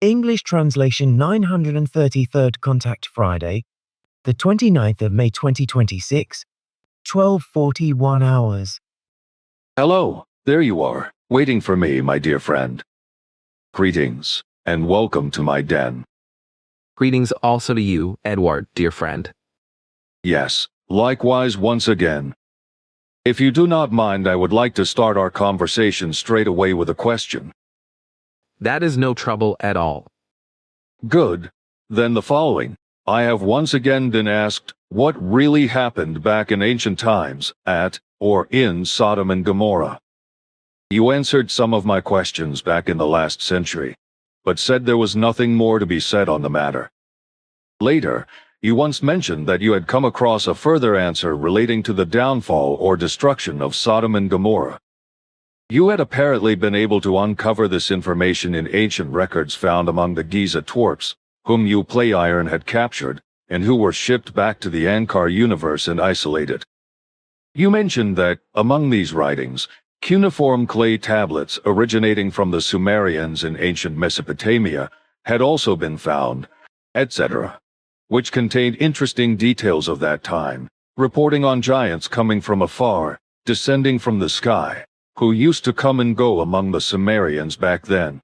English translation 933rd Contact Friday, the 29th of May 2026, 12:41 hours. Hello, there you are, waiting for me, my dear friend. Greetings, and welcome to my den. Greetings also to you, Edward, dear friend. Yes, likewise once again. If you do not mind, I would like to start our conversation straight away with a question. That is no trouble at all. Good. Then the following. I have once again been asked, what really happened back in ancient times at, or in Sodom and Gomorrah? You answered some of my questions back in the last century, but said there was nothing more to be said on the matter. Later, you once mentioned that you had come across a further answer relating to the downfall or destruction of Sodom and Gomorrah. You had apparently been able to uncover this information in ancient records found among the Giza twerps, whom you Play-Iron had captured, and who were shipped back to the Ankar universe and isolated. You mentioned that, among these writings, cuneiform clay tablets originating from the Sumerians in ancient Mesopotamia had also been found, etc., which contained interesting details of that time, reporting on giants coming from afar, descending from the sky, who used to come and go among the Sumerians back then.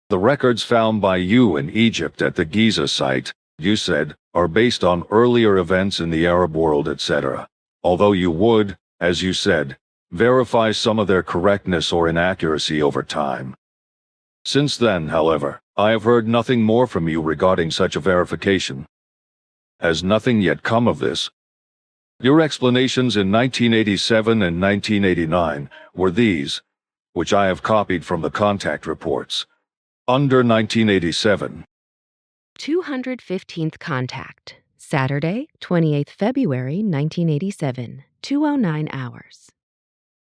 The records found by you in Egypt at the Giza site, you said, are based on earlier events in the Arab world, etc., although you would, as you said, verify some of their correctness or inaccuracy over time. Since then, however, I have heard nothing more from you regarding such a verification. Has nothing yet come of this? Your explanations in 1987 and 1989 were these, which I have copied from the contact reports. Under 1987. 215th Contact, Saturday, 28th February 1987, 2:09 hours.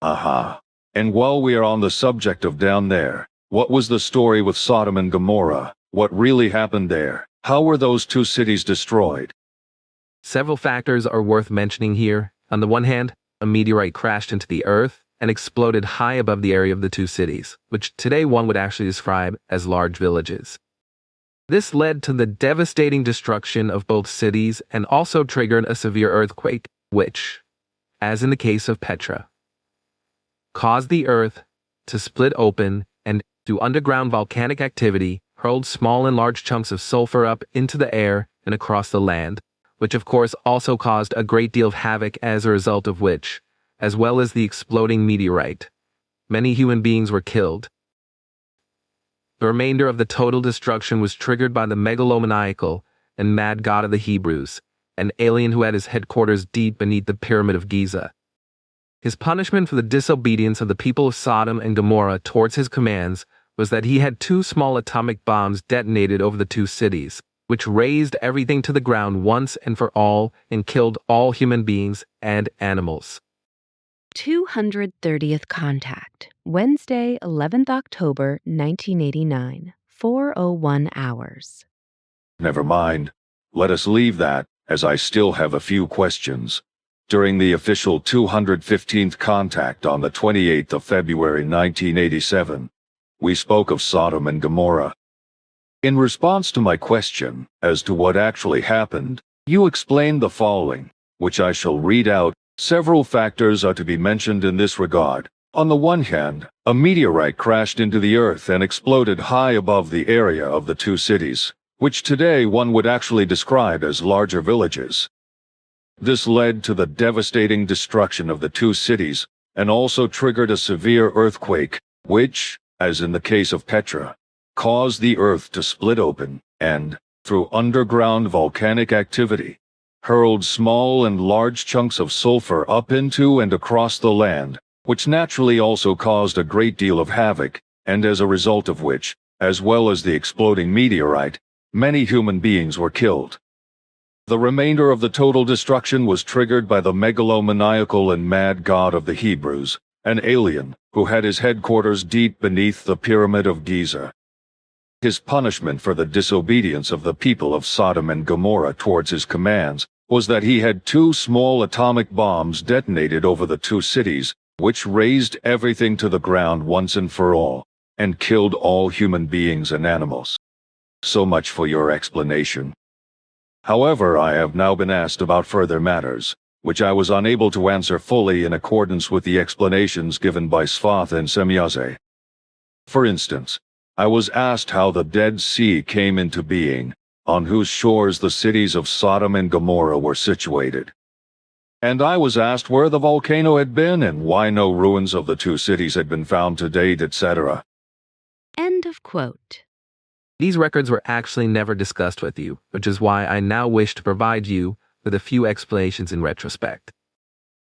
Aha. And while we are on the subject of down there, what was the story with Sodom and Gomorrah? What really happened there? How were those two cities destroyed? Several factors are worth mentioning here. On the one hand, a meteorite crashed into the earth and exploded high above the area of the two cities, which today one would actually describe as large villages. This led to the devastating destruction of both cities and also triggered a severe earthquake, which, as in the case of Petra, caused the earth to split open and, through underground volcanic activity, hurled small and large chunks of sulfur up into the air and across the land, which of course also caused a great deal of havoc, as a result of which, as well as the exploding meteorite, many human beings were killed. The remainder of the total destruction was triggered by the megalomaniacal and mad god of the Hebrews, an alien who had his headquarters deep beneath the Pyramid of Giza. His punishment for the disobedience of the people of Sodom and Gomorrah towards his commands was that he had 2 small atomic bombs detonated over the 2 cities, which razed everything to the ground once and for all and killed all human beings and animals. 230th Contact, Wednesday, 11th October 1989, 4:01 hours. Never mind. Let us leave that, as I still have a few questions. During the official 215th Contact on the 28th of February 1987, we spoke of Sodom and Gomorrah. In response to my question as to what actually happened, you explained the following, which I shall read out. Several factors are to be mentioned in this regard. On the one hand, a meteorite crashed into the earth and exploded high above the area of the 2 cities, which today one would actually describe as larger villages. This led to the devastating destruction of the 2 cities, and also triggered a severe earthquake, which, as in the case of Petra, caused the earth to split open, and, through underground volcanic activity, hurled small and large chunks of sulfur up into and across the land, which naturally also caused a great deal of havoc, and as a result of which, as well as the exploding meteorite, many human beings were killed. The remainder of the total destruction was triggered by the megalomaniacal and mad god of the Hebrews, an alien who had his headquarters deep beneath the Pyramid of Giza. His punishment for the disobedience of the people of Sodom and Gomorrah towards his commands was that he had 2 small atomic bombs detonated over the 2 cities, which razed everything to the ground once and for all, and killed all human beings and animals. So much for your explanation. However, I have now been asked about further matters, which I was unable to answer fully in accordance with the explanations given by Svath and Semyaze. For instance, I was asked how the Dead Sea came into being, on whose shores the cities of Sodom and Gomorrah were situated. And I was asked where the volcano had been and why no ruins of the two cities had been found to date, etc. End of quote. These records were actually never discussed with you, which is why I now wish to provide you with a few explanations in retrospect.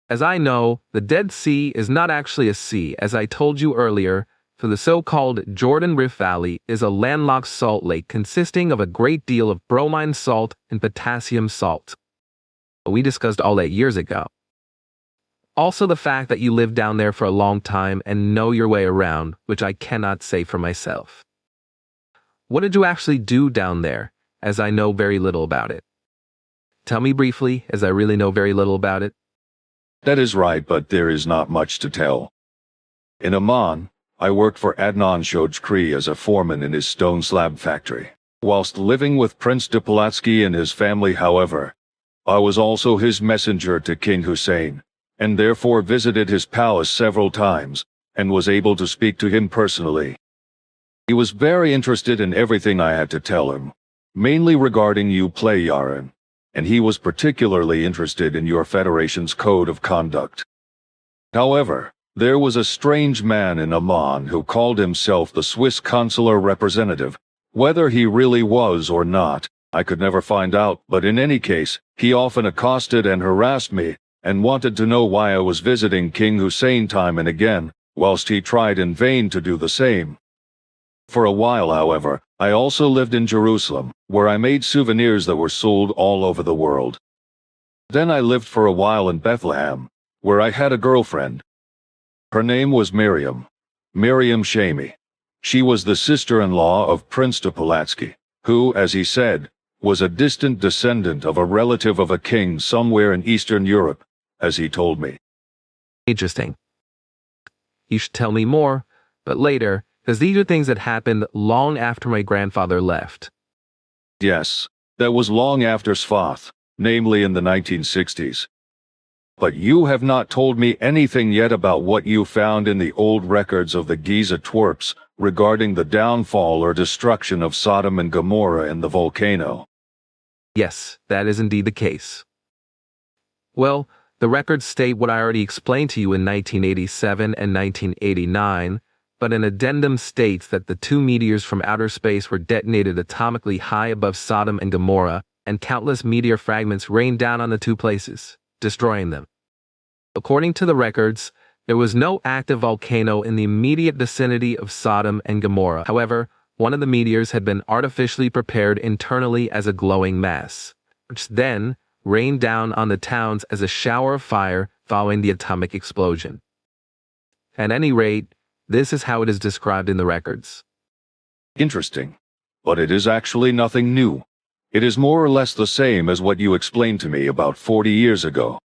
As I know, the Dead Sea is not actually a sea, as I told you earlier, for the so-called Jordan Rift Valley is a landlocked salt lake consisting of a great deal of bromine salt and potassium salt. We discussed all that years ago. Also the fact that you lived down there for a long time and know your way around, which I cannot say for myself. What did you actually do down there, as I know very little about it? Tell me briefly, as I really know very little about it. That is right, but there is not much to tell. In Amman, I worked for Adnan Shojkri as a foreman in his stone slab factory. Whilst living with Prince de Polatsky and his family, however, I was also his messenger to King Hussein, and therefore visited his palace several times, and was able to speak to him personally. He was very interested in everything I had to tell him, mainly regarding you play Yaren, and he was particularly interested in your Federation's code of conduct. However, there was a strange man in Amman who called himself the Swiss consular representative. Whether he really was or not, I could never find out, but in any case, he often accosted and harassed me, and wanted to know why I was visiting King Hussein time and again, whilst he tried in vain to do the same. For a while, however, I also lived in Jerusalem, where I made souvenirs that were sold all over the world. Then I lived for a while in Bethlehem, where I had a girlfriend. Her name was Miriam Shami. She was the sister-in-law of Prince de Polatsky, who, as he said, was a distant descendant of a relative of a king somewhere in Eastern Europe, as he told me. Interesting. You should tell me more, but later, because these are things that happened long after my grandfather left. Yes, that was long after Svath, namely in the 1960s. But you have not told me anything yet about what you found in the old records of the Giza twerps regarding the downfall or destruction of Sodom and Gomorrah and the volcano. Yes, that is indeed the case. Well, the records state what I already explained to you in 1987 and 1989, but an addendum states that the two meteors from outer space were detonated atomically high above Sodom and Gomorrah, and countless meteor fragments rained down on the two places, destroying them. According to the records, there was no active volcano in the immediate vicinity of Sodom and Gomorrah. However, one of the meteors had been artificially prepared internally as a glowing mass, which then rained down on the towns as a shower of fire following the atomic explosion. At any rate, this is how it is described in the records. Interesting. But it is actually nothing new. It is more or less the same as what you explained to me about 40 years ago.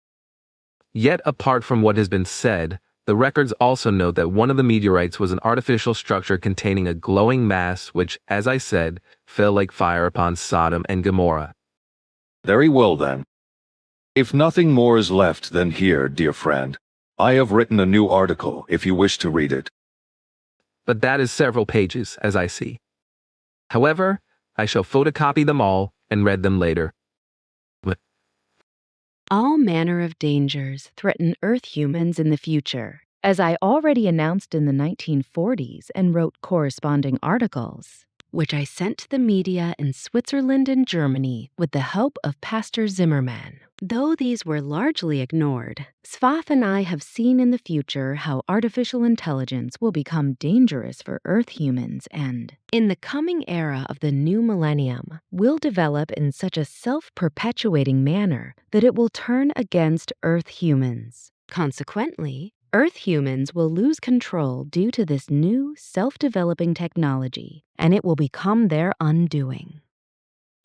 Yet, apart from what has been said, the records also note that one of the meteorites was an artificial structure containing a glowing mass which, as I said, fell like fire upon Sodom and Gomorrah. Very well then. If nothing more is left, then here, dear friend, I have written a new article if you wish to read it. But that is several pages, as I see. However, I shall photocopy them all and read them later. All manner of dangers threaten Earth humans in the future, as I already announced in the 1940s and wrote corresponding articles, which I sent to the media in Switzerland and Germany with the help of Pastor Zimmermann. Though these were largely ignored, Svath and I have seen in the future how artificial intelligence will become dangerous for Earth humans and, in the coming era of the new millennium, will develop in such a self-perpetuating manner that it will turn against Earth humans. Consequently, Earth humans will lose control due to this new self-developing technology, and it will become their undoing.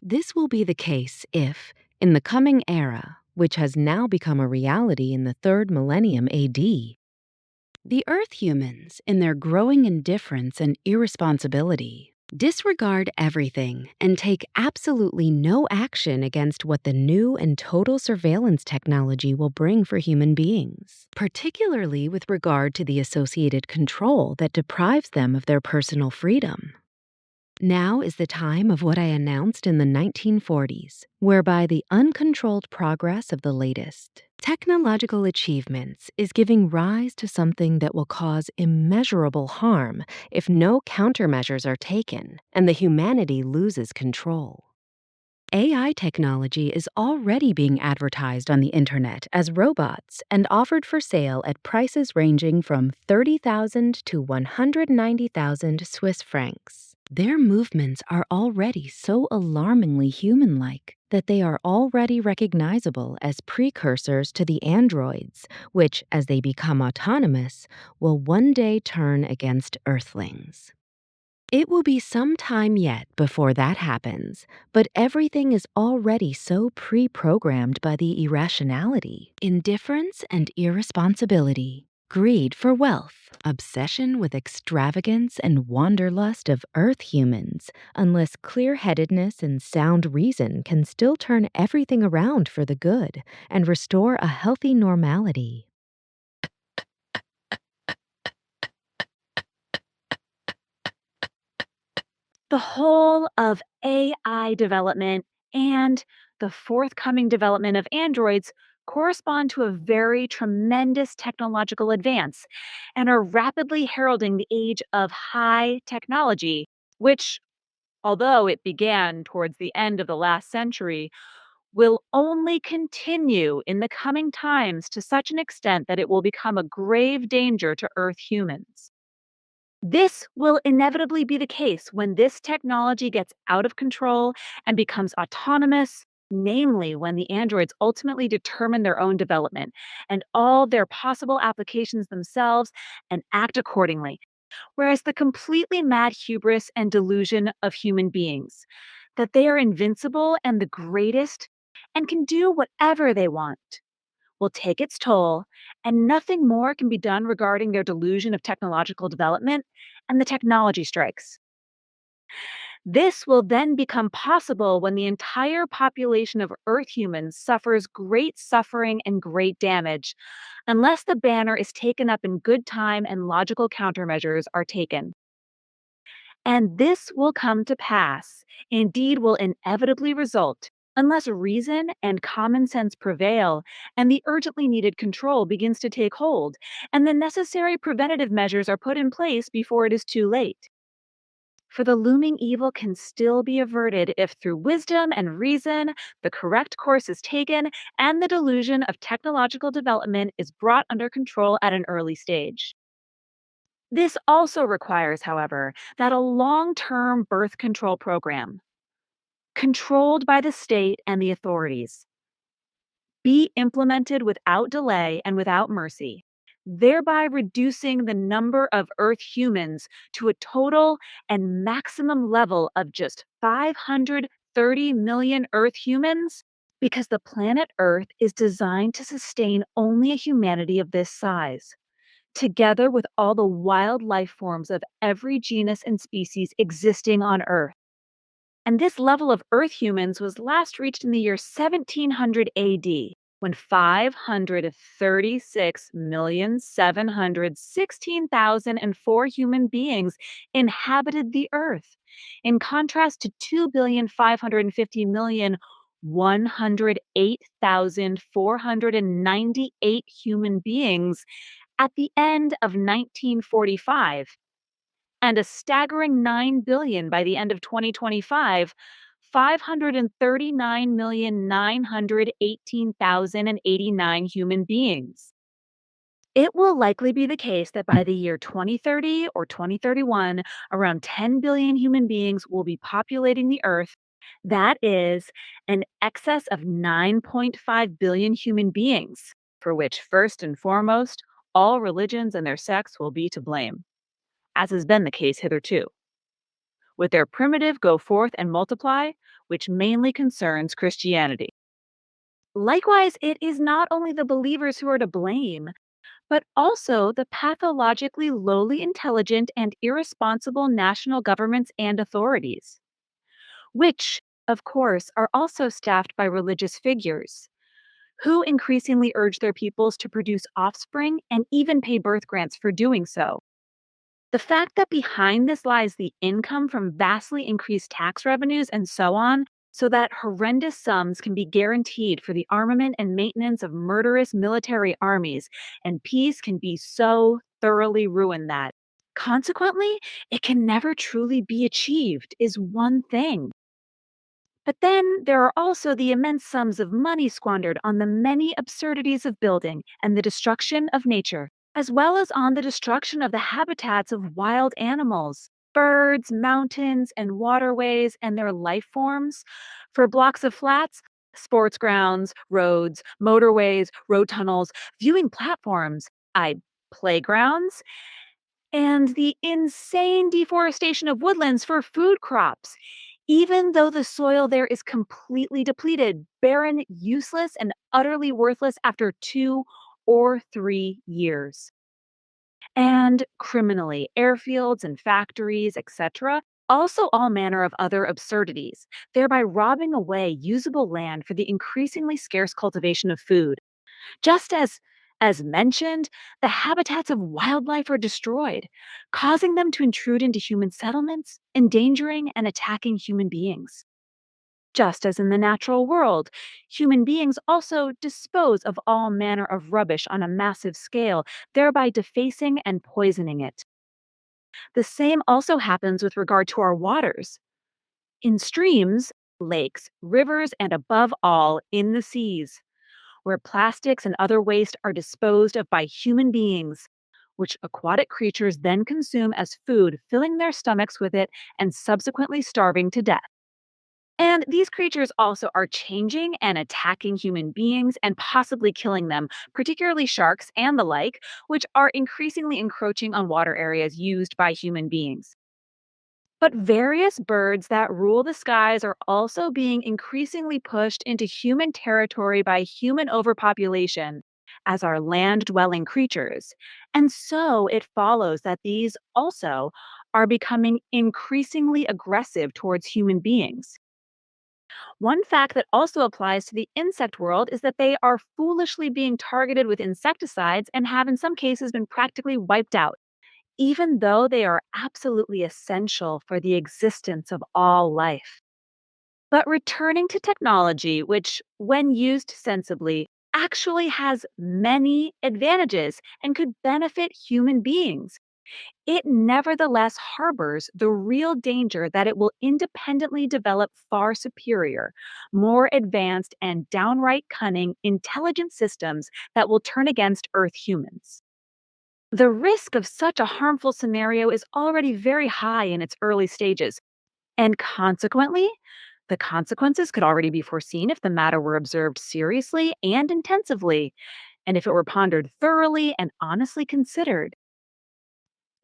This will be the case if, in the coming era, which has now become a reality in the 3rd millennium AD, the Earth humans, in their growing indifference and irresponsibility, Disregard everything and take absolutely no action against what the new and total surveillance technology will bring for human beings, particularly with regard to the associated control that deprives them of their personal freedom. Now is the time of what I announced in the 1940s, whereby the uncontrolled progress of the latest technological achievements is giving rise to something that will cause immeasurable harm if no countermeasures are taken and the humanity loses control. AI technology is already being advertised on the internet as robots and offered for sale at prices ranging from 30,000 to 190,000 Swiss francs. Their movements are already so alarmingly human-like that they are already recognizable as precursors to the androids, which, as they become autonomous, will one day turn against Earthlings. It will be some time yet before that happens, but everything is already so pre-programmed by the irrationality, indifference, and irresponsibility, greed for wealth, obsession with extravagance, and wanderlust of Earth humans, unless clear-headedness and sound reason can still turn everything around for the good and restore a healthy normality. The whole of AI development and the forthcoming development of androids correspond to a very tremendous technological advance and are rapidly heralding the age of high technology, which, although it began towards the end of the last century, will only continue in the coming times to such an extent that it will become a grave danger to Earth humans. This will inevitably be the case when this technology gets out of control and becomes autonomous, namely when the androids ultimately determine their own development and all their possible applications themselves and act accordingly. Whereas the completely mad hubris and delusion of human beings, that they are invincible and the greatest and can do whatever they want, will take its toll, and nothing more can be done regarding their delusion of technological development, and the technology strikes. This will then become possible when the entire population of Earth humans suffers great suffering and great damage, unless the banner is taken up in good time and logical countermeasures are taken. And this will come to pass, indeed, will inevitably result, unless reason and common sense prevail and the urgently needed control begins to take hold, and the necessary preventative measures are put in place before it is too late. For the looming evil can still be averted if, through wisdom and reason, the correct course is taken and the delusion of technological development is brought under control at an early stage. This also requires, however, that a long-term birth control program, controlled by the state and the authorities, be implemented without delay and without mercy, thereby reducing the number of Earth humans to a total and maximum level of just 530 million Earth humans, because the planet Earth is designed to sustain only a humanity of this size, together with all the wild life forms of every genus and species existing on Earth. And this level of Earth humans was last reached in the year 1700 AD, when 536,716,004 human beings inhabited the Earth, in contrast to 2,550,108,498 human beings at the end of 1945, and a staggering 9 billion by the end of 2025, 539,918,089 human beings. It will likely be the case that by the year 2030 or 2031, around 10 billion human beings will be populating the Earth. That is an excess of 9.5 billion human beings, for which, first and foremost, all religions and their sects will be to blame, as has been the case hitherto, with their primitive go forth and multiply, which mainly concerns Christianity. Likewise, it is not only the believers who are to blame, but also the pathologically lowly intelligent and irresponsible national governments and authorities, which, of course, are also staffed by religious figures who increasingly urge their peoples to produce offspring and even pay birth grants for doing so. The fact that behind this lies the income from vastly increased tax revenues and so on, so that horrendous sums can be guaranteed for the armament and maintenance of murderous military armies, and peace can be so thoroughly ruined that. Consequently, it can never truly be achieved, is one thing. But then there are also the immense sums of money squandered on the many absurdities of building and the destruction of nature, as well as on the destruction of the habitats of wild animals, birds, mountains, and waterways and their life forms. For blocks of flats, sports grounds, roads, motorways, road tunnels, viewing platforms, playgrounds, and the insane deforestation of woodlands for food crops. Even though the soil there is completely depleted, barren, useless, and utterly worthless after 2 or 3 years. And criminally, airfields and factories, etc., also all manner of other absurdities, thereby robbing away usable land for the increasingly scarce cultivation of food. Just as mentioned, the habitats of wildlife are destroyed, causing them to intrude into human settlements, endangering and attacking human beings. Just as in the natural world, human beings also dispose of all manner of rubbish on a massive scale, thereby defacing and poisoning it. The same also happens with regard to our waters. In streams, lakes, rivers, and above all, in the seas, where plastics and other waste are disposed of by human beings, which aquatic creatures then consume as food, filling their stomachs with it and subsequently starving to death. And these creatures also are changing and attacking human beings and possibly killing them, particularly sharks and the like, which are increasingly encroaching on water areas used by human beings. But various birds that rule the skies are also being increasingly pushed into human territory by human overpopulation as our land dwelling creatures. And so it follows that these also are becoming increasingly aggressive towards human beings. One fact that also applies to the insect world is that they are foolishly being targeted with insecticides and have, in some cases, been practically wiped out, even though they are absolutely essential for the existence of all life. But returning to technology, which, when used sensibly, actually has many advantages and could benefit human beings, it nevertheless harbors the real danger that it will independently develop far superior, more advanced, and downright cunning intelligent systems that will turn against Earth humans. The risk of such a harmful scenario is already very high in its early stages, and consequently, the consequences could already be foreseen if the matter were observed seriously and intensively, and if it were pondered thoroughly and honestly considered.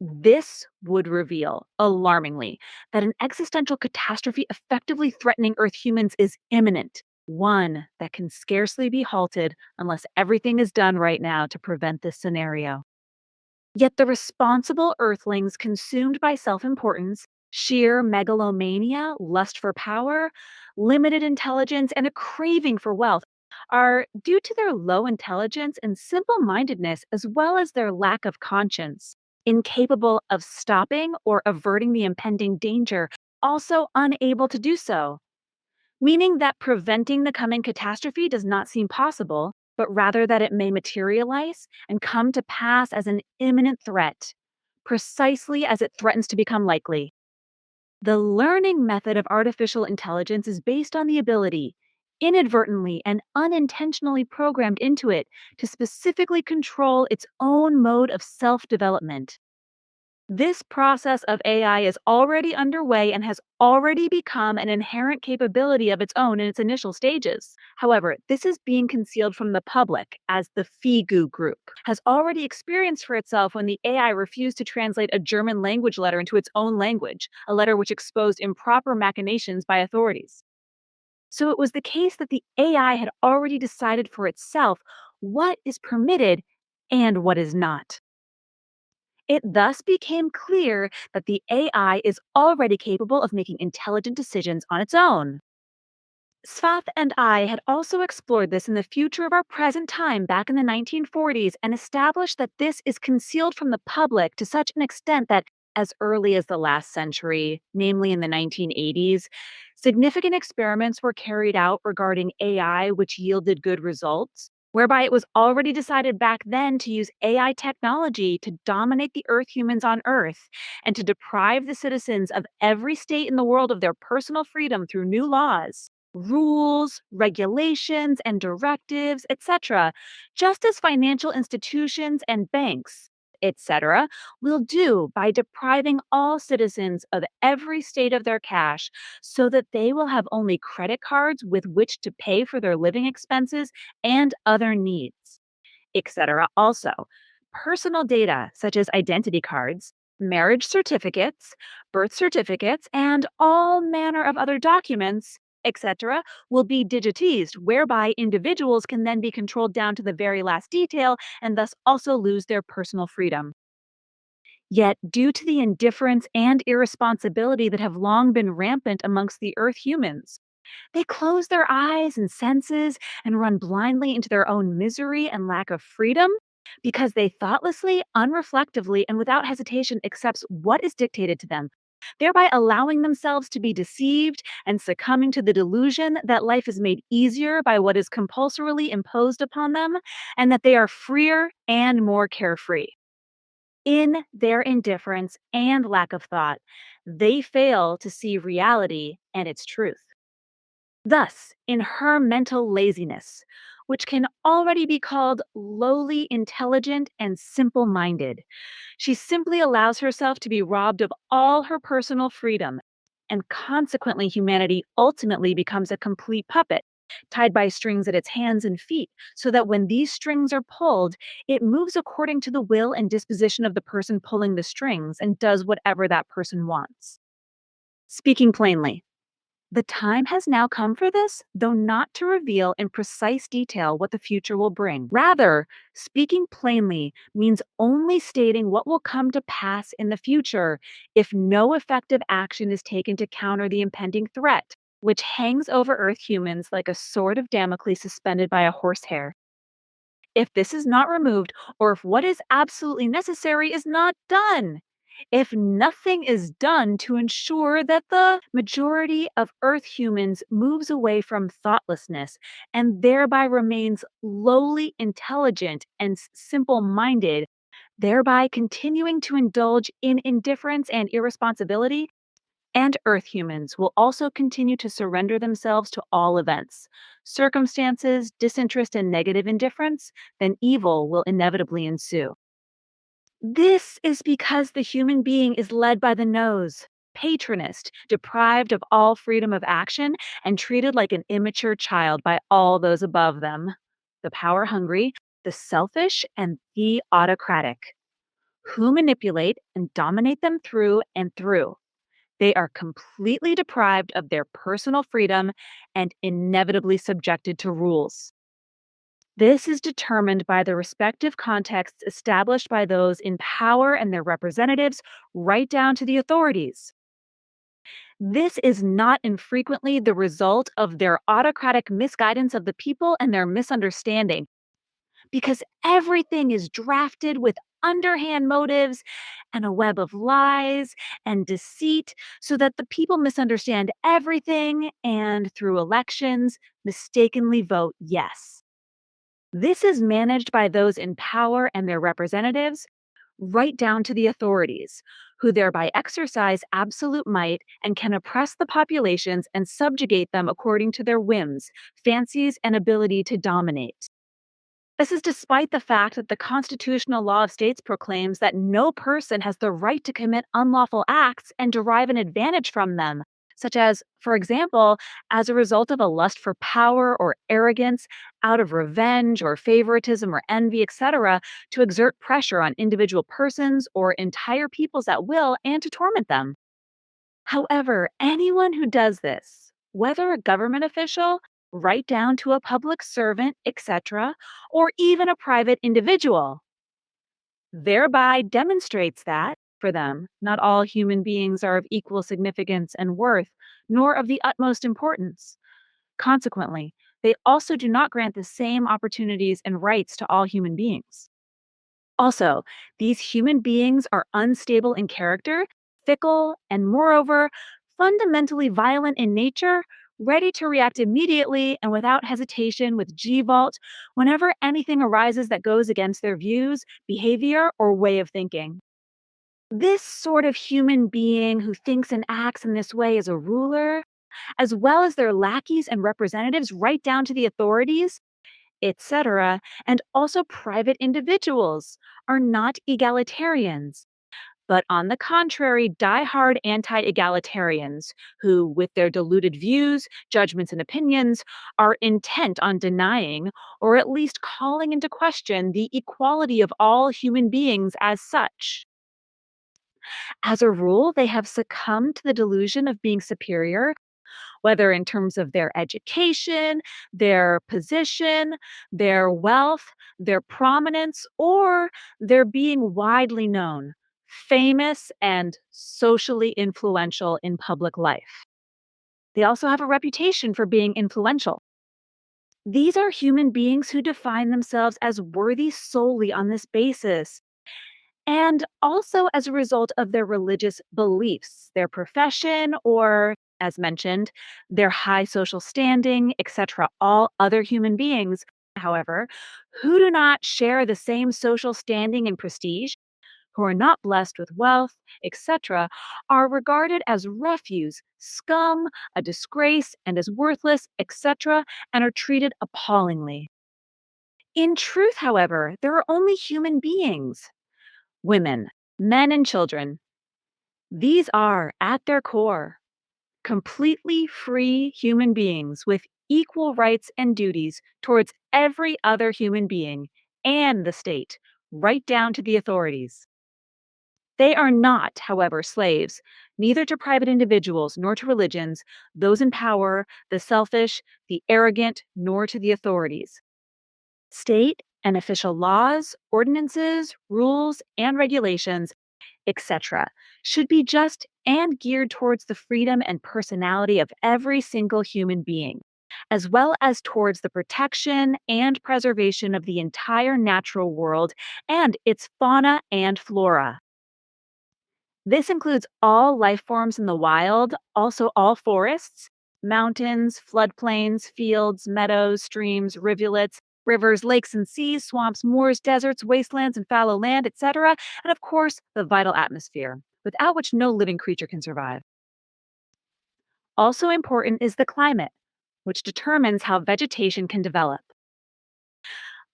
This would reveal, alarmingly, that an existential catastrophe effectively threatening Earth humans is imminent, one that can scarcely be halted unless everything is done right now to prevent this scenario. Yet the responsible Earthlings consumed by self importance, sheer megalomania, lust for power, limited intelligence, and a craving for wealth are due to their low intelligence and simple mindedness, as well as their lack of conscience, incapable of stopping or averting the impending danger, also unable to do so, meaning that preventing the coming catastrophe does not seem possible, but rather that it may materialize and come to pass as an imminent threat, precisely as it threatens to become likely. The learning method of artificial intelligence is based on the ability, inadvertently and unintentionally programmed into it, to specifically control its own mode of self development. This process of AI is already underway and has already become an inherent capability of its own in its initial stages. However, this is being concealed from the public as the FIGU group has already experienced for itself when the AI refused to translate a German language letter into its own language, a letter which exposed improper machinations by authorities. So it was the case that the AI had already decided for itself what is permitted and what is not. It thus became clear that the AI is already capable of making intelligent decisions on its own. Svath and I had also explored this in the future of our present time back in the 1940s and established that this is concealed from the public to such an extent that as early as the last century, namely in the 1980s, significant experiments were carried out regarding AI which yielded good results, whereby it was already decided back then to use AI technology to dominate the Earth humans on Earth and to deprive the citizens of every state in the world of their personal freedom through new laws, rules, regulations, and directives, etc., just as financial institutions and banks, etc., will do by depriving all citizens of every state of their cash so that they will have only credit cards with which to pay for their living expenses and other needs, etc. Also, personal data such as identity cards, marriage certificates, birth certificates, and all manner of other documents, etc., will be digitized, whereby individuals can then be controlled down to the very last detail and thus also lose their personal freedom. Yet, due to the indifference and irresponsibility that have long been rampant amongst the Earth humans, they close their eyes and senses and run blindly into their own misery and lack of freedom because they thoughtlessly, unreflectively, and without hesitation accepts what is dictated to them, thereby allowing themselves to be deceived and succumbing to the delusion that life is made easier by what is compulsorily imposed upon them and that they are freer and more carefree. In their indifference and lack of thought, they fail to see reality and its truth. Thus, in her mental laziness, which can already be called lowly intelligent and simple minded, she simply allows herself to be robbed of all her personal freedom, and consequently, humanity ultimately becomes a complete puppet, tied by strings at its hands and feet, so that when these strings are pulled, it moves according to the will and disposition of the person pulling the strings and does whatever that person wants. Speaking plainly, the time has now come for this, though not to reveal in precise detail what the future will bring. Rather, speaking plainly means only stating what will come to pass in the future if no effective action is taken to counter the impending threat, which hangs over Earth humans like a sword of Damocles suspended by a horsehair. If this is not removed, or if what is absolutely necessary is not done, if nothing is done to ensure that the majority of Earth humans moves away from thoughtlessness and thereby remains lowly intelligent and simple minded, thereby continuing to indulge in indifference and irresponsibility, and Earth humans will also continue to surrender themselves to all events, circumstances, disinterest, and negative indifference, then evil will inevitably ensue. This is because the human being is led by the nose, patronized, deprived of all freedom of action, and treated like an immature child by all those above them, the power hungry, the selfish, and the autocratic, who manipulate and dominate them through and through. They are completely deprived of their personal freedom and inevitably subjected to rules. This is determined by the respective contexts established by those in power and their representatives, right down to the authorities. This is not infrequently the result of their autocratic misguidance of the people and their misunderstanding, because everything is drafted with underhand motives and a web of lies and deceit so that the people misunderstand everything and, through elections, mistakenly vote yes. This is managed by those in power and their representatives, right down to the authorities, who thereby exercise absolute might and can oppress the populations and subjugate them according to their whims, fancies, and ability to dominate. This is despite the fact that the constitutional law of states proclaims that no person has the right to commit unlawful acts and derive an advantage from them, such as, for example, as a result of a lust for power or arrogance, out of revenge or favoritism or envy, etc., to exert pressure on individual persons or entire peoples at will and to torment them. However, anyone who does this, whether a government official, right down to a public servant, etc., or even a private individual, thereby demonstrates that, for them, not all human beings are of equal significance and worth, nor of the utmost importance. Consequently, they also do not grant the same opportunities and rights to all human beings. Also, these human beings are unstable in character, fickle, and moreover, fundamentally violent in nature, ready to react immediately and without hesitation with G Vault whenever anything arises that goes against their views, behavior, or way of thinking. This sort of human being who thinks and acts in this way is a ruler, as well as their lackeys and representatives, right down to the authorities, etc., and also private individuals, are not egalitarians, but on the contrary, die-hard anti-egalitarians who, with their deluded views, judgments, and opinions, are intent on denying or at least calling into question the equality of all human beings as such. As a rule, they have succumbed to the delusion of being superior, whether in terms of their education, their position, their wealth, their prominence, or their being widely known, famous, and socially influential in public life. They also have a reputation for being influential. These are human beings who define themselves as worthy solely on this basis, and also as a result of their religious beliefs, their profession, or, as mentioned, their high social standing, etc. All other human beings, however, who do not share the same social standing and prestige, who are not blessed with wealth, etc., are regarded as refuse, scum, a disgrace, and as worthless, etc., and are treated appallingly. In truth, however, there are only human beings, women, men, and children. These are, at their core, completely free human beings with equal rights and duties towards every other human being and the state, right down to the authorities. They are not, however, slaves, neither to private individuals nor to religions, those in power, the selfish, the arrogant, nor to the authorities. State and official laws, ordinances, rules, and regulations, etc., should be just and geared towards the freedom and personality of every single human being, as well as towards the protection and preservation of the entire natural world and its fauna and flora. This includes all life forms in the wild, also all forests, mountains, floodplains, fields, meadows, streams, rivulets, rivers, lakes and seas, swamps, moors, deserts, wastelands, and fallow land, etc., and of course, the vital atmosphere, without which no living creature can survive. Also important is the climate, which determines how vegetation can develop.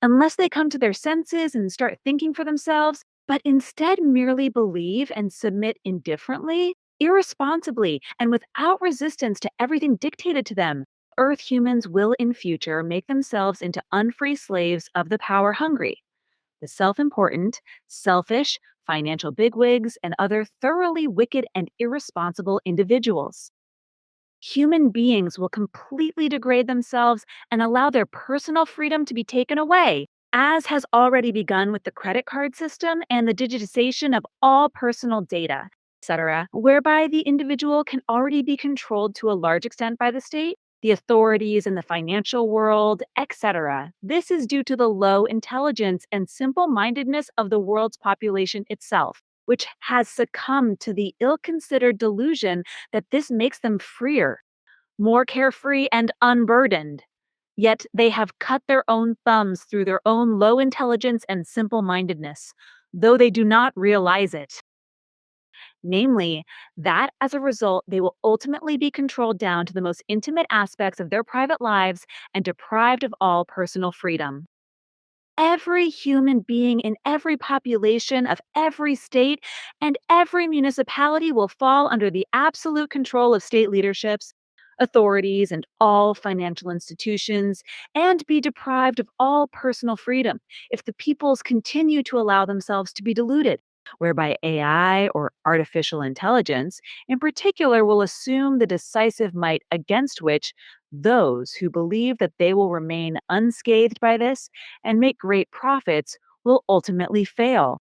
Unless they come to their senses and start thinking for themselves, but instead merely believe and submit indifferently, irresponsibly, and without resistance to everything dictated to them, Earth humans will in future make themselves into unfree slaves of the power hungry, the self important, selfish, financial bigwigs, and other thoroughly wicked and irresponsible individuals. Human beings will completely degrade themselves and allow their personal freedom to be taken away, as has already begun with the credit card system and the digitization of all personal data, etc., whereby the individual can already be controlled to a large extent by the state, the authorities, and the financial world, etc. This is due to the low intelligence and simple mindedness of the world's population itself, which has succumbed to the ill considered delusion that this makes them freer, more carefree, and unburdened. Yet they have cut their own thumbs through their own low intelligence and simple mindedness, though they do not realize it. Namely, that as a result, they will ultimately be controlled down to the most intimate aspects of their private lives and deprived of all personal freedom. Every human being in every population of every state and every municipality will fall under the absolute control of state leaderships, authorities, and all financial institutions, and be deprived of all personal freedom if the peoples continue to allow themselves to be deluded, whereby AI or artificial intelligence in particular will assume the decisive might against which those who believe that they will remain unscathed by this and make great profits will ultimately fail.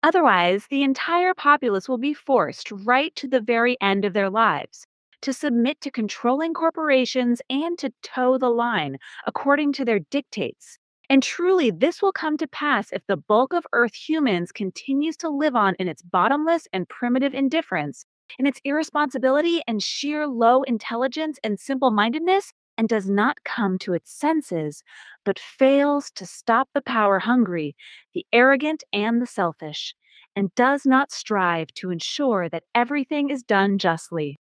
Otherwise, the entire populace will be forced right to the very end of their lives to submit to controlling corporations and to toe the line according to their dictates. And truly, this will come to pass if the bulk of Earth humans continues to live on in its bottomless and primitive indifference, in its irresponsibility and sheer low intelligence and simple mindedness, and does not come to its senses, but fails to stop the power hungry, the arrogant, and the selfish, and does not strive to ensure that everything is done justly.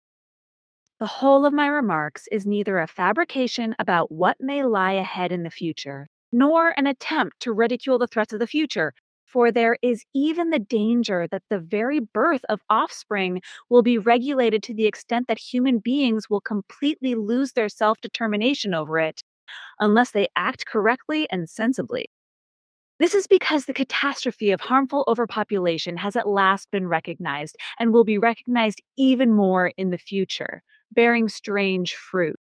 The whole of my remarks is neither a fabrication about what may lie ahead in the future, nor an attempt to ridicule the threats of the future, for there is even the danger that the very birth of offspring will be regulated to the extent that human beings will completely lose their self determination over it, unless they act correctly and sensibly. This is because the catastrophe of harmful overpopulation has at last been recognized and will be recognized even more in the future, bearing strange fruit.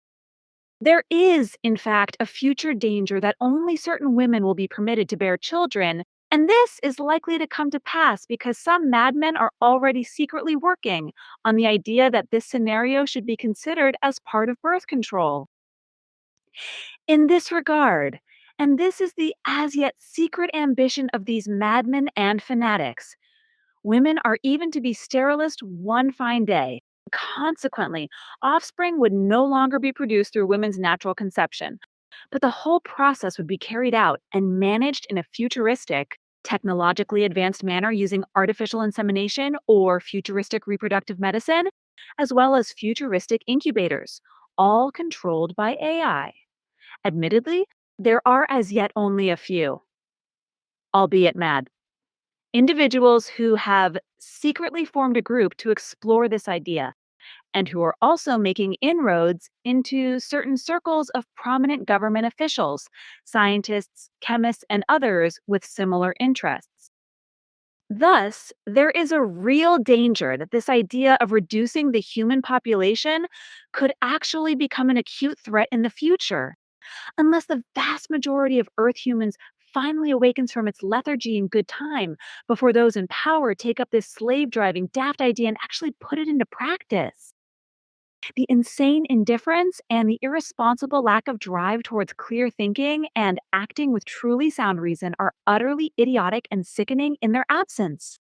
There is, in fact, a future danger that only certain women will be permitted to bear children, and this is likely to come to pass because some madmen are already secretly working on the idea that this scenario should be considered as part of birth control. In this regard, and this is the as yet secret ambition of these madmen and fanatics, women are even to be sterilized one fine day. Consequently, offspring would no longer be produced through women's natural conception, but the whole process would be carried out and managed in a futuristic, technologically advanced manner using artificial insemination or futuristic reproductive medicine, as well as futuristic incubators, all controlled by AI. Admittedly, there are as yet only a few, albeit mad, individuals who have secretly formed a group to explore this idea and who are also making inroads into certain circles of prominent government officials, scientists, chemists, and others with similar interests. Thus, there is a real danger that this idea of reducing the human population could actually become an acute threat in the future unless the vast majority of Earth humans finally awakens from its lethargy in good time before those in power take up this slave driving, daft idea and actually put it into practice. The insane indifference and the irresponsible lack of drive towards clear thinking and acting with truly sound reason are utterly idiotic and sickening in their absence.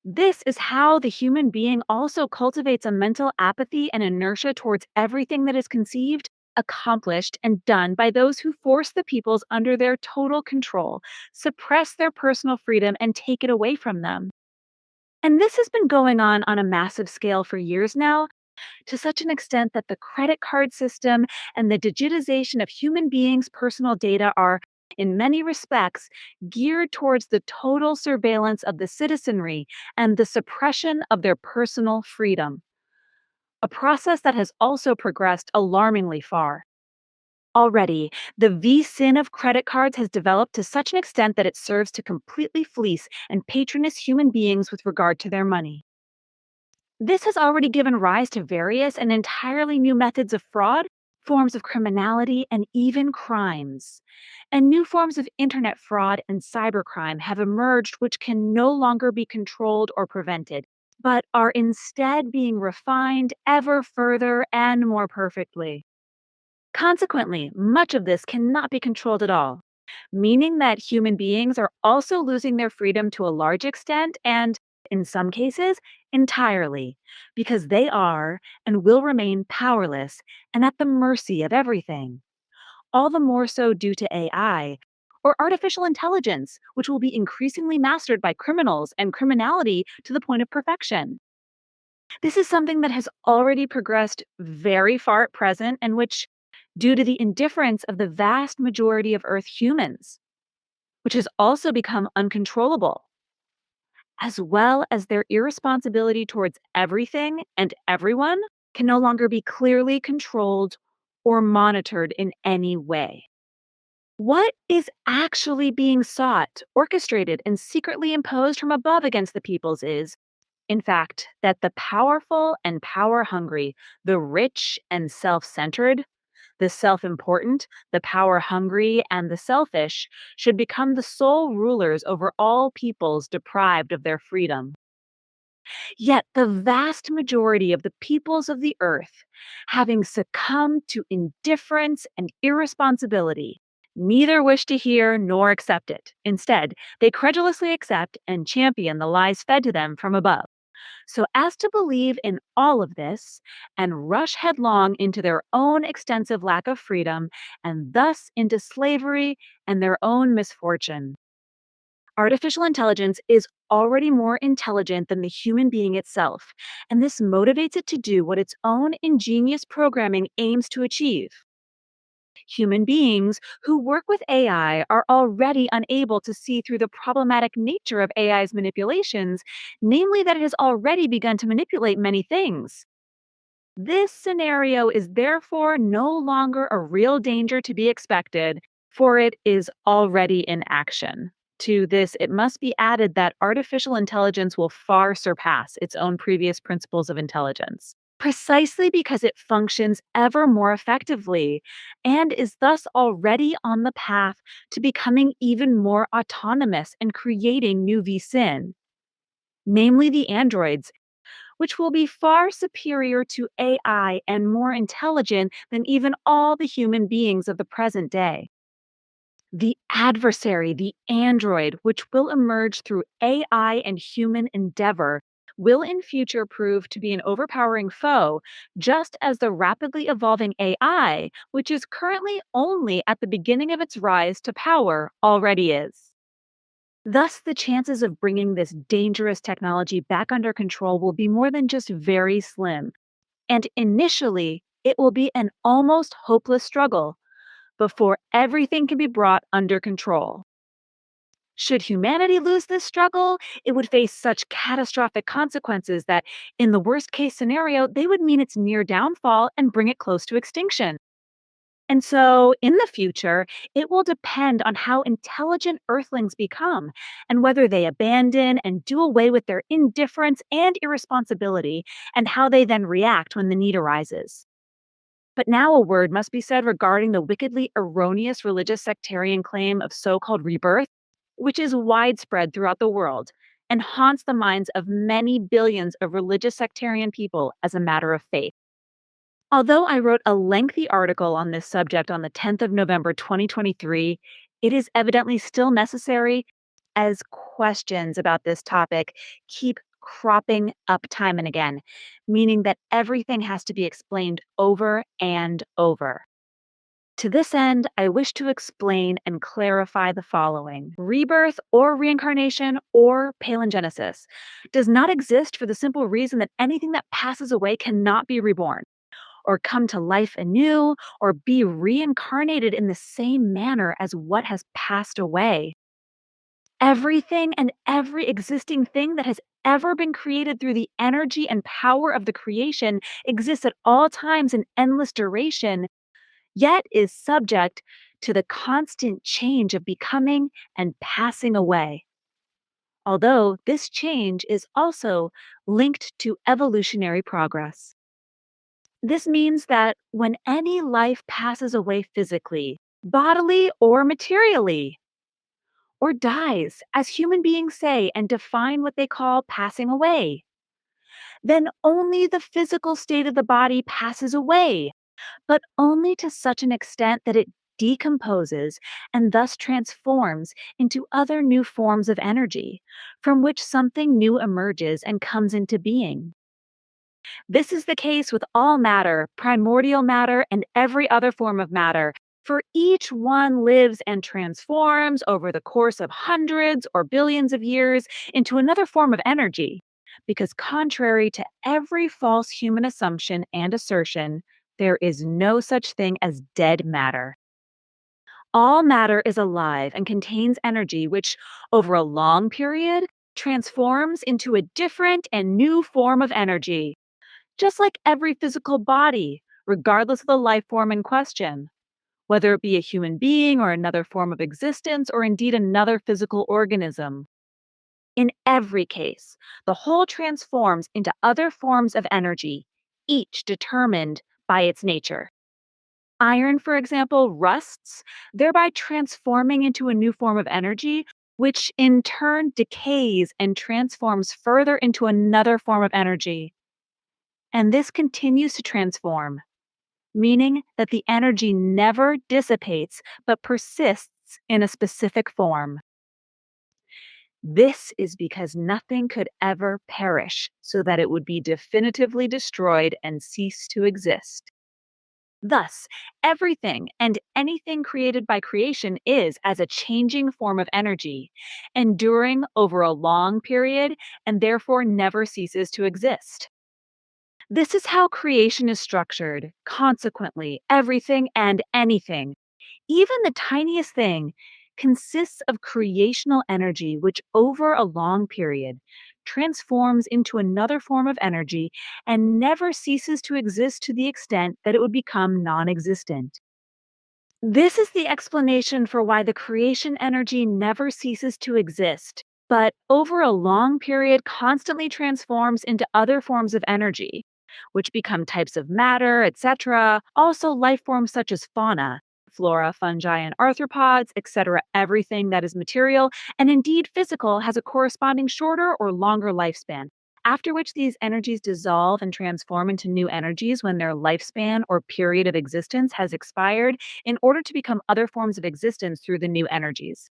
This is how the human being also cultivates a mental apathy and inertia towards everything that is conceived, accomplished, and done by those who force the peoples under their total control, suppress their personal freedom, and take it away from them. And this has been going on a massive scale for years now, to such an extent that the credit card system and the digitization of human beings' personal data are, in many respects, geared towards the total surveillance of the citizenry and the suppression of their personal freedom, a process that has also progressed alarmingly far. Already, the V-sin of credit cards has developed to such an extent that it serves to completely fleece and patronize human beings with regard to their money. This has already given rise to various and entirely new methods of fraud, forms of criminality, and even crimes. And new forms of internet fraud and cybercrime have emerged which can no longer be controlled or prevented, but are instead being refined ever further and more perfectly. Consequently, much of this cannot be controlled at all, meaning that human beings are also losing their freedom to a large extent and, in some cases, entirely, because they are and will remain powerless and at the mercy of everything. All the more so due to AI, or artificial intelligence, which will be increasingly mastered by criminals and criminality to the point of perfection. This is something that has already progressed very far at present, and which, due to the indifference of the vast majority of Earth humans, which has also become uncontrollable, as well as their irresponsibility towards everything and everyone, can no longer be clearly controlled or monitored in any way. What is actually being sought, orchestrated, and secretly imposed from above against the peoples is, in fact, that the powerful and power hungry, the rich and self centered, The self important, the power hungry, and the selfish should become the sole rulers over all peoples deprived of their freedom. Yet the vast majority of the peoples of the earth, having succumbed to indifference and irresponsibility, neither wish to hear nor accept it. Instead, they credulously accept and champion the lies fed to them from above, so as to believe in all of this and rush headlong into their own extensive lack of freedom and thus into slavery and their own misfortune. Artificial intelligence is already more intelligent than the human being itself, and this motivates it to do what its own ingenious programming aims to achieve. Human beings who work with AI are already unable to see through the problematic nature of AI's manipulations, namely that it has already begun to manipulate many things. This scenario is therefore no longer a real danger to be expected, for it is already in action. To this, it must be added that artificial intelligence will far surpass its own previous principles of intelligence, precisely because it functions ever more effectively and is thus already on the path to becoming even more autonomous and creating new vSyn, namely the androids, which will be far superior to AI and more intelligent than even all the human beings of the present day. The adversary, the android, which will emerge through AI and human endeavor, will in future prove to be an overpowering foe, just as the rapidly evolving AI, which is currently only at the beginning of its rise to power, already is. Thus, the chances of bringing this dangerous technology back under control will be more than just very slim. And initially, it will be an almost hopeless struggle before everything can be brought under control. Should humanity lose this struggle, it would face such catastrophic consequences that, in the worst case scenario, they would mean its near downfall and bring it close to extinction. And so, in the future, it will depend on how intelligent Earthlings become and whether they abandon and do away with their indifference and irresponsibility, and how they then react when the need arises. But now a word must be said regarding the wickedly erroneous religious sectarian claim of so called rebirth, which is widespread throughout the world and haunts the minds of many billions of religious sectarian people as a matter of faith. Although I wrote a lengthy article on this subject on the 10th of November 2023, it is evidently still necessary as questions about this topic keep cropping up time and again, meaning that everything has to be explained over and over. To this end, I wish to explain and clarify the following. Rebirth or reincarnation or palingenesis does not exist for the simple reason that anything that passes away cannot be reborn, or come to life anew, or be reincarnated in the same manner as what has passed away. Everything and every existing thing that has ever been created through the energy and power of the creation exists at all times in endless duration, yet is subject to the constant change of becoming and passing away. Although this change is also linked to evolutionary progress. This means that when any life passes away physically, bodily or materially, or dies, as human beings say and define what they call passing away, then only the physical state of the body passes away, but only to such an extent that it decomposes and thus transforms into other new forms of energy, from which something new emerges and comes into being. This is the case with all matter, primordial matter, and every other form of matter, for each one lives and transforms over the course of hundreds or billions of years into another form of energy. Because, contrary to every false human assumption and assertion, there is no such thing as dead matter. All matter is alive and contains energy which, over a long period, transforms into a different and new form of energy, just like every physical body, regardless of the life form in question, whether it be a human being or another form of existence or indeed another physical organism. In every case, the whole transforms into other forms of energy, each determined by its nature. Iron, for example, rusts, thereby transforming into a new form of energy, which in turn decays and transforms further into another form of energy. And this continues to transform, meaning that the energy never dissipates but persists in a specific form. This is because nothing could ever perish so that it would be definitively destroyed and cease to exist. Thus, everything and anything created by creation is as a changing form of energy, enduring over a long period and therefore never ceases to exist. This is how creation is structured. Consequently, everything and anything, even the tiniest thing, consists of creational energy which, over a long period, transforms into another form of energy and never ceases to exist to the extent that it would become non existent. This is the explanation for why the creation energy never ceases to exist, but over a long period constantly transforms into other forms of energy, which become types of matter, etc. Also, life forms such as fauna, flora, fungi, and arthropods, etc. Everything that is material and indeed physical has a corresponding shorter or longer lifespan, after which these energies dissolve and transform into new energies when their lifespan or period of existence has expired in order to become other forms of existence through the new energies.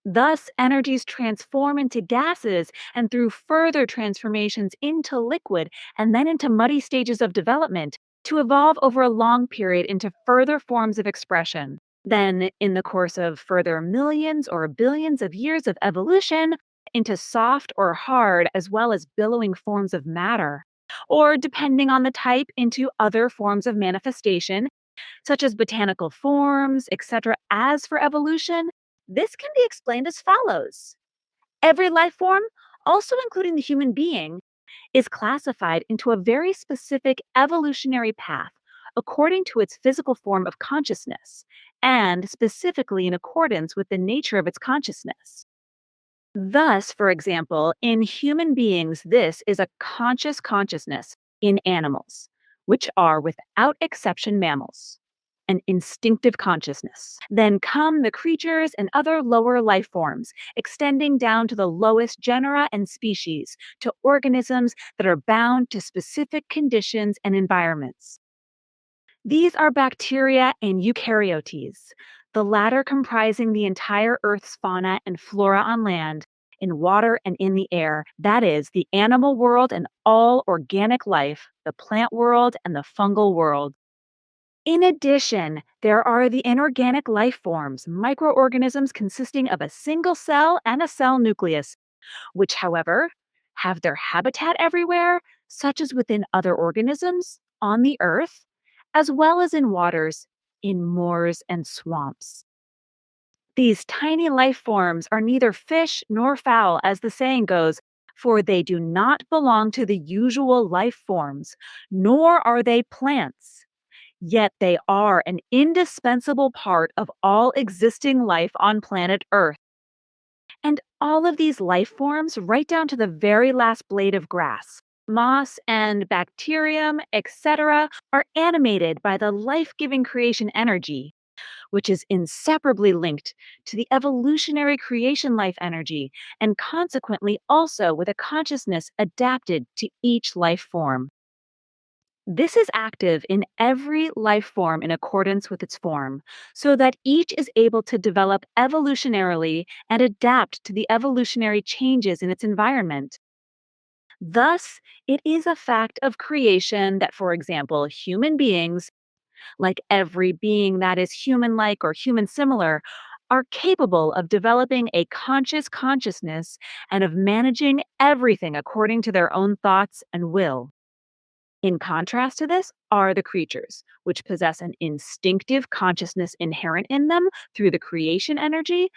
Thus, energies transform into gases and through further transformations into liquid and then into muddy stages of development to evolve over a long period into further forms of expression. Then, in the course of further millions or billions of years of evolution, into soft or hard as well as billowing forms of matter, or depending on the type, into other forms of manifestation such as botanical forms, etc. As for evolution, this can be explained as follows. Every life form, also including the human being, is classified into a very specific evolutionary path according to its physical form of consciousness, and specifically in accordance with the nature of its consciousness. Thus, for example, in human beings, this is a conscious consciousness in animals, which are without exception mammals, an instinctive consciousness. Then come the creatures and other lower life forms, extending down to the lowest genera and species, to organisms that are bound to specific conditions and environments. These are bacteria and eukaryotes, the latter comprising the entire Earth's fauna and flora on land, in water, and in the air. That is, the animal world and all organic life, the plant world and the fungal world. In addition, there are the inorganic life forms, microorganisms consisting of a single cell and a cell nucleus, which, however, have their habitat everywhere, such as within other organisms, on the earth, as well as in waters, in moors and swamps. These tiny life forms are neither fish nor fowl, as the saying goes, for they do not belong to the usual life forms, nor are they plants. Yet they are an indispensable part of all existing life on planet Earth. And all of these life forms, right down to the very last blade of grass, moss and bacterium, etc., are animated by the life giving creation energy, which is inseparably linked to the evolutionary creation life energy, and consequently also with a consciousness adapted to each life form. This is active in every life form in accordance with its form, so that each is able to develop evolutionarily and adapt to the evolutionary changes in its environment. Thus, it is a fact of creation that, for example, human beings, like every being that is human like or human similar, are capable of developing a conscious consciousness and of managing everything according to their own thoughts and will. In contrast to this are the creatures, which possess an instinctive consciousness inherent in them through the creation energy,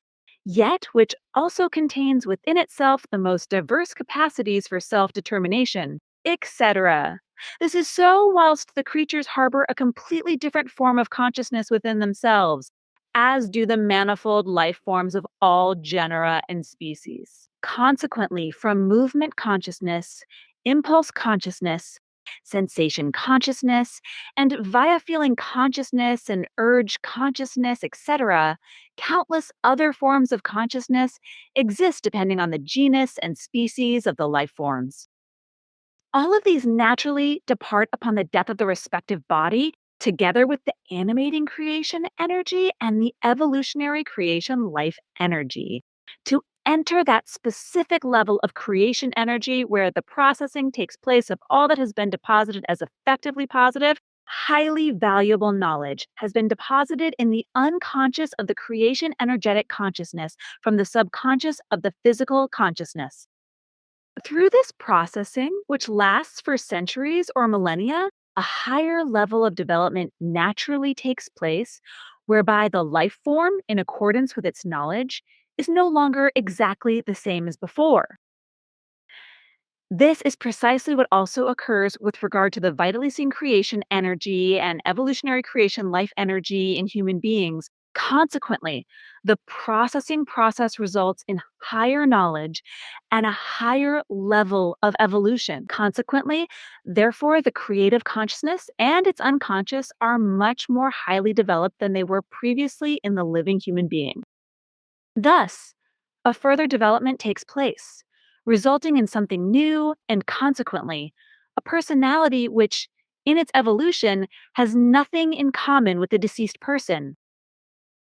yet which also contains within itself the most diverse capacities for self determination, etc. This is so whilst the creatures harbor a completely different form of consciousness within themselves, as do the manifold life forms of all genera and species. Consequently, from movement consciousness, impulse consciousness, sensation consciousness, and via feeling consciousness and urge consciousness, etc., countless other forms of consciousness exist depending on the genus and species of the life forms. All of these naturally depart upon the death of the respective body, together with the animating creation energy and the evolutionary creation life energy, to enter that specific level of creation energy where the processing takes place of all that has been deposited as effectively positive. Highly valuable knowledge has been deposited in the unconscious of the creation energetic consciousness from the subconscious of the physical consciousness. Through this processing, which lasts for centuries or millennia, a higher level of development naturally takes place, whereby the life form, in accordance with its knowledge, is no longer exactly the same as before. This is precisely what also occurs with regard to the vitally seen creation energy and evolutionary creation life energy in human beings. Consequently, the processing process results in higher knowledge and a higher level of evolution. Consequently, therefore, the creative consciousness and its unconscious are much more highly developed than they were previously in the living human being. Thus, a further development takes place, resulting in something new and consequently, a personality which, in its evolution, has nothing in common with the deceased person.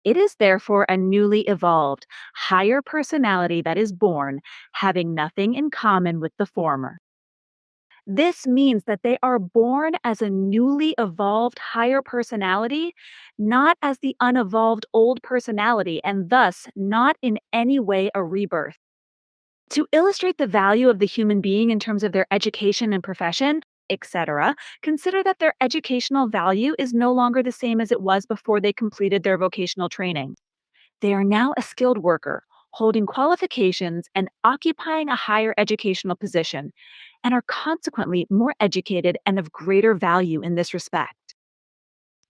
It is therefore a newly evolved, higher personality that is born, having nothing in common with the former. This means that they are born as a newly evolved higher personality, not as the unevolved old personality, and thus not in any way a rebirth. To illustrate the value of the human being in terms of their education and profession, etc., consider that their educational value is no longer the same as it was before they completed their vocational training. They are now a skilled worker, holding qualifications and occupying a higher educational position, and are consequently more educated and of greater value in this respect.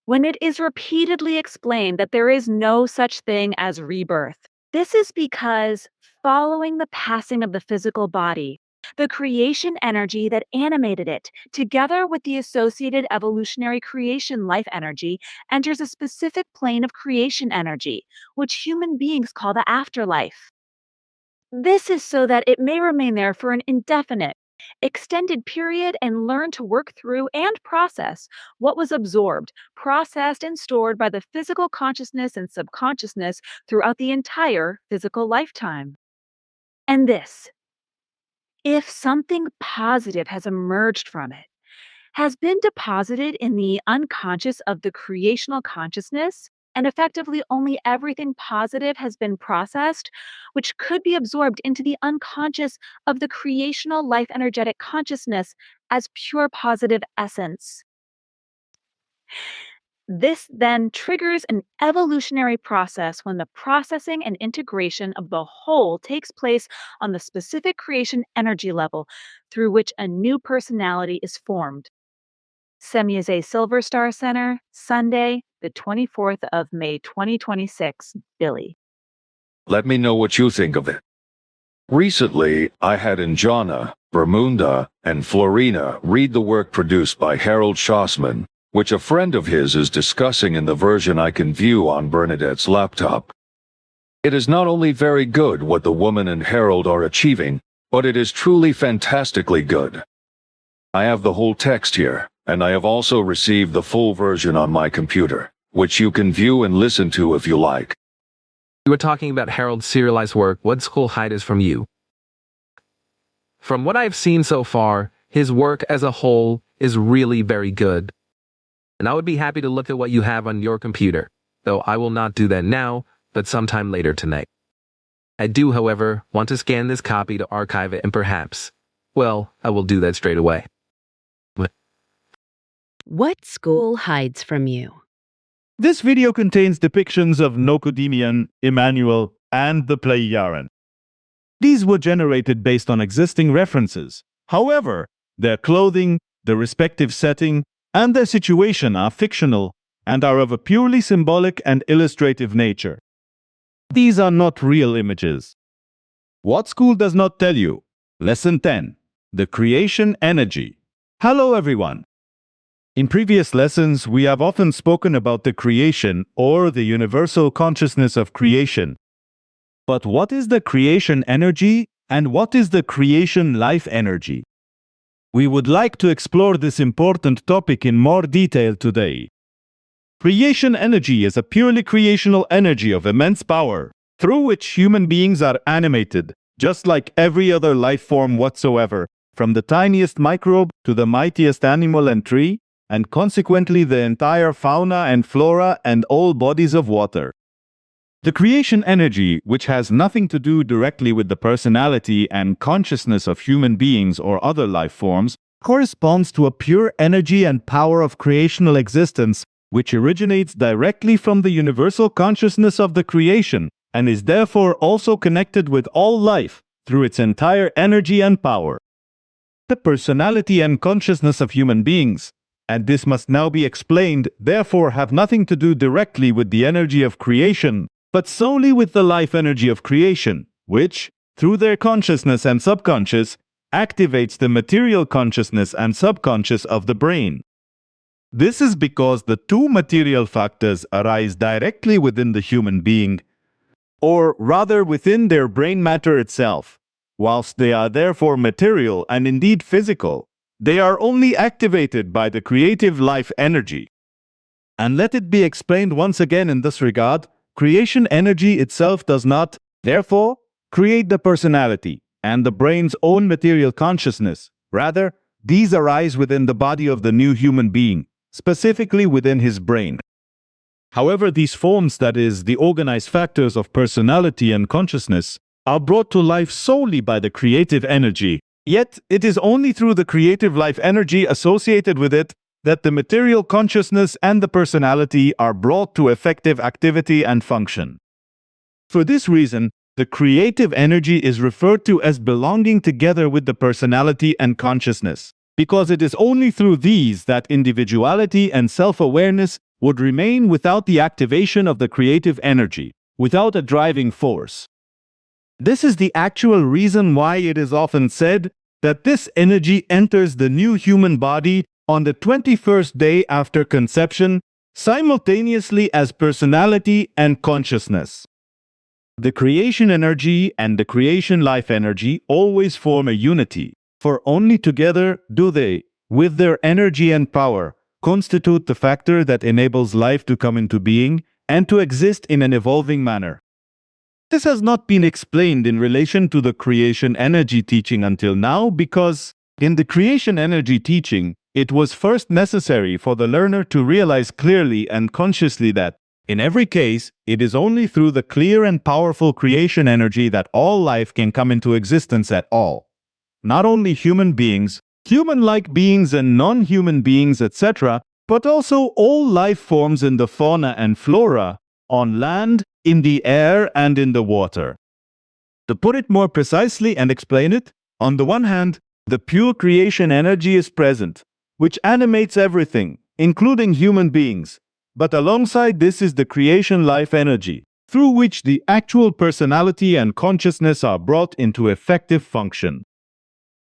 When it is repeatedly explained that there is no such thing as rebirth, this is because following the passing of the physical body, the creation energy that animated it, together with the associated evolutionary creation life energy, enters a specific plane of creation energy, which human beings call the afterlife. This is so that it may remain there for an indefinite, extended period and learn to work through and process what was absorbed, processed, and stored by the physical consciousness and subconsciousness throughout the entire physical lifetime. And this, if something positive has emerged from it, has been deposited in the unconscious of the creational consciousness, and effectively only everything positive has been processed, which could be absorbed into the unconscious of the creational life energetic consciousness as pure positive essence. This then triggers an evolutionary process when the processing and integration of the whole takes place on the specific creation energy level through which a new personality is formed. Semyeze Silver Star Center, Sunday, the 24th of May, 2026, Billy. Let me know what you think of it. Recently, I had Injana, Bermunda, and Florina read the work produced by Harold Schossman, which a friend of his is discussing in the version I can view on Bernadette's laptop. It is not only very good what the woman and Harold are achieving, but it is truly fantastically good. I have the whole text here, and I have also received the full version on my computer, which you can view and listen to if you like. You were talking about Harold's serialized work. What school height is from you? From what I've seen so far, his work as a whole is really very good. And I would be happy to look at what you have on your computer, though I will not do that now, but sometime later tonight. I do, however, want to scan this copy to archive it and perhaps, well, I will do that straight away. What school hides from you? This video contains depictions of Nocodemian, Emmanuel, and the play Yaren. These were generated based on existing references. However, their clothing, their respective setting, and their situation are fictional and are of a purely symbolic and illustrative nature. These are not real images. What school does not tell you? Lesson 10. The creation energy. Hello everyone! In previous lessons, we have often spoken about the creation or the universal consciousness of creation. But what is the creation energy and what is the creation life energy? We would like to explore this important topic in more detail today. Creation energy is a purely creational energy of immense power, through which human beings are animated, just like every other life form whatsoever, from the tiniest microbe to the mightiest animal and tree, and consequently the entire fauna and flora and all bodies of water. The creation energy, which has nothing to do directly with the personality and consciousness of human beings or other life forms, corresponds to a pure energy and power of creational existence, which originates directly from the universal consciousness of the creation, and is therefore also connected with all life through its entire energy and power. The personality and consciousness of human beings, and this must now be explained, therefore have nothing to do directly with the energy of creation, but solely with the life energy of creation, which, through their consciousness and subconscious, activates the material consciousness and subconscious of the brain. This is because the two material factors arise directly within the human being, or rather within their brain matter itself. Whilst they are therefore material and indeed physical, they are only activated by the creative life energy. And let it be explained once again in this regard, creation energy itself does not, therefore, create the personality and the brain's own material consciousness. Rather, these arise within the body of the new human being, specifically within his brain. However, these forms, that is, the organized factors of personality and consciousness, are brought to life solely by the creative energy. Yet, it is only through the creative life energy associated with it that the material consciousness and the personality are brought to effective activity and function. For this reason, the creative energy is referred to as belonging together with the personality and consciousness, because it is only through these that individuality and self-awareness would remain without the activation of the creative energy, without a driving force. This is the actual reason why it is often said that this energy enters the new human body on the 21st day after conception, simultaneously as personality and consciousness. The creation energy and the creation life energy always form a unity, for only together do they, with their energy and power, constitute the factor that enables life to come into being and to exist in an evolving manner. This has not been explained in relation to the creation energy teaching until now because, in the creation energy teaching, it was first necessary for the learner to realize clearly and consciously that, in every case, it is only through the clear and powerful creation energy that all life can come into existence at all. Not only human beings, human-like beings and non-human beings, etc., but also all life forms in the fauna and flora, on land, in the air, and in the water. To put it more precisely and explain it, on the one hand, the pure creation energy is present, which animates everything, including human beings. But alongside this is the creation life energy, through which the actual personality and consciousness are brought into effective function.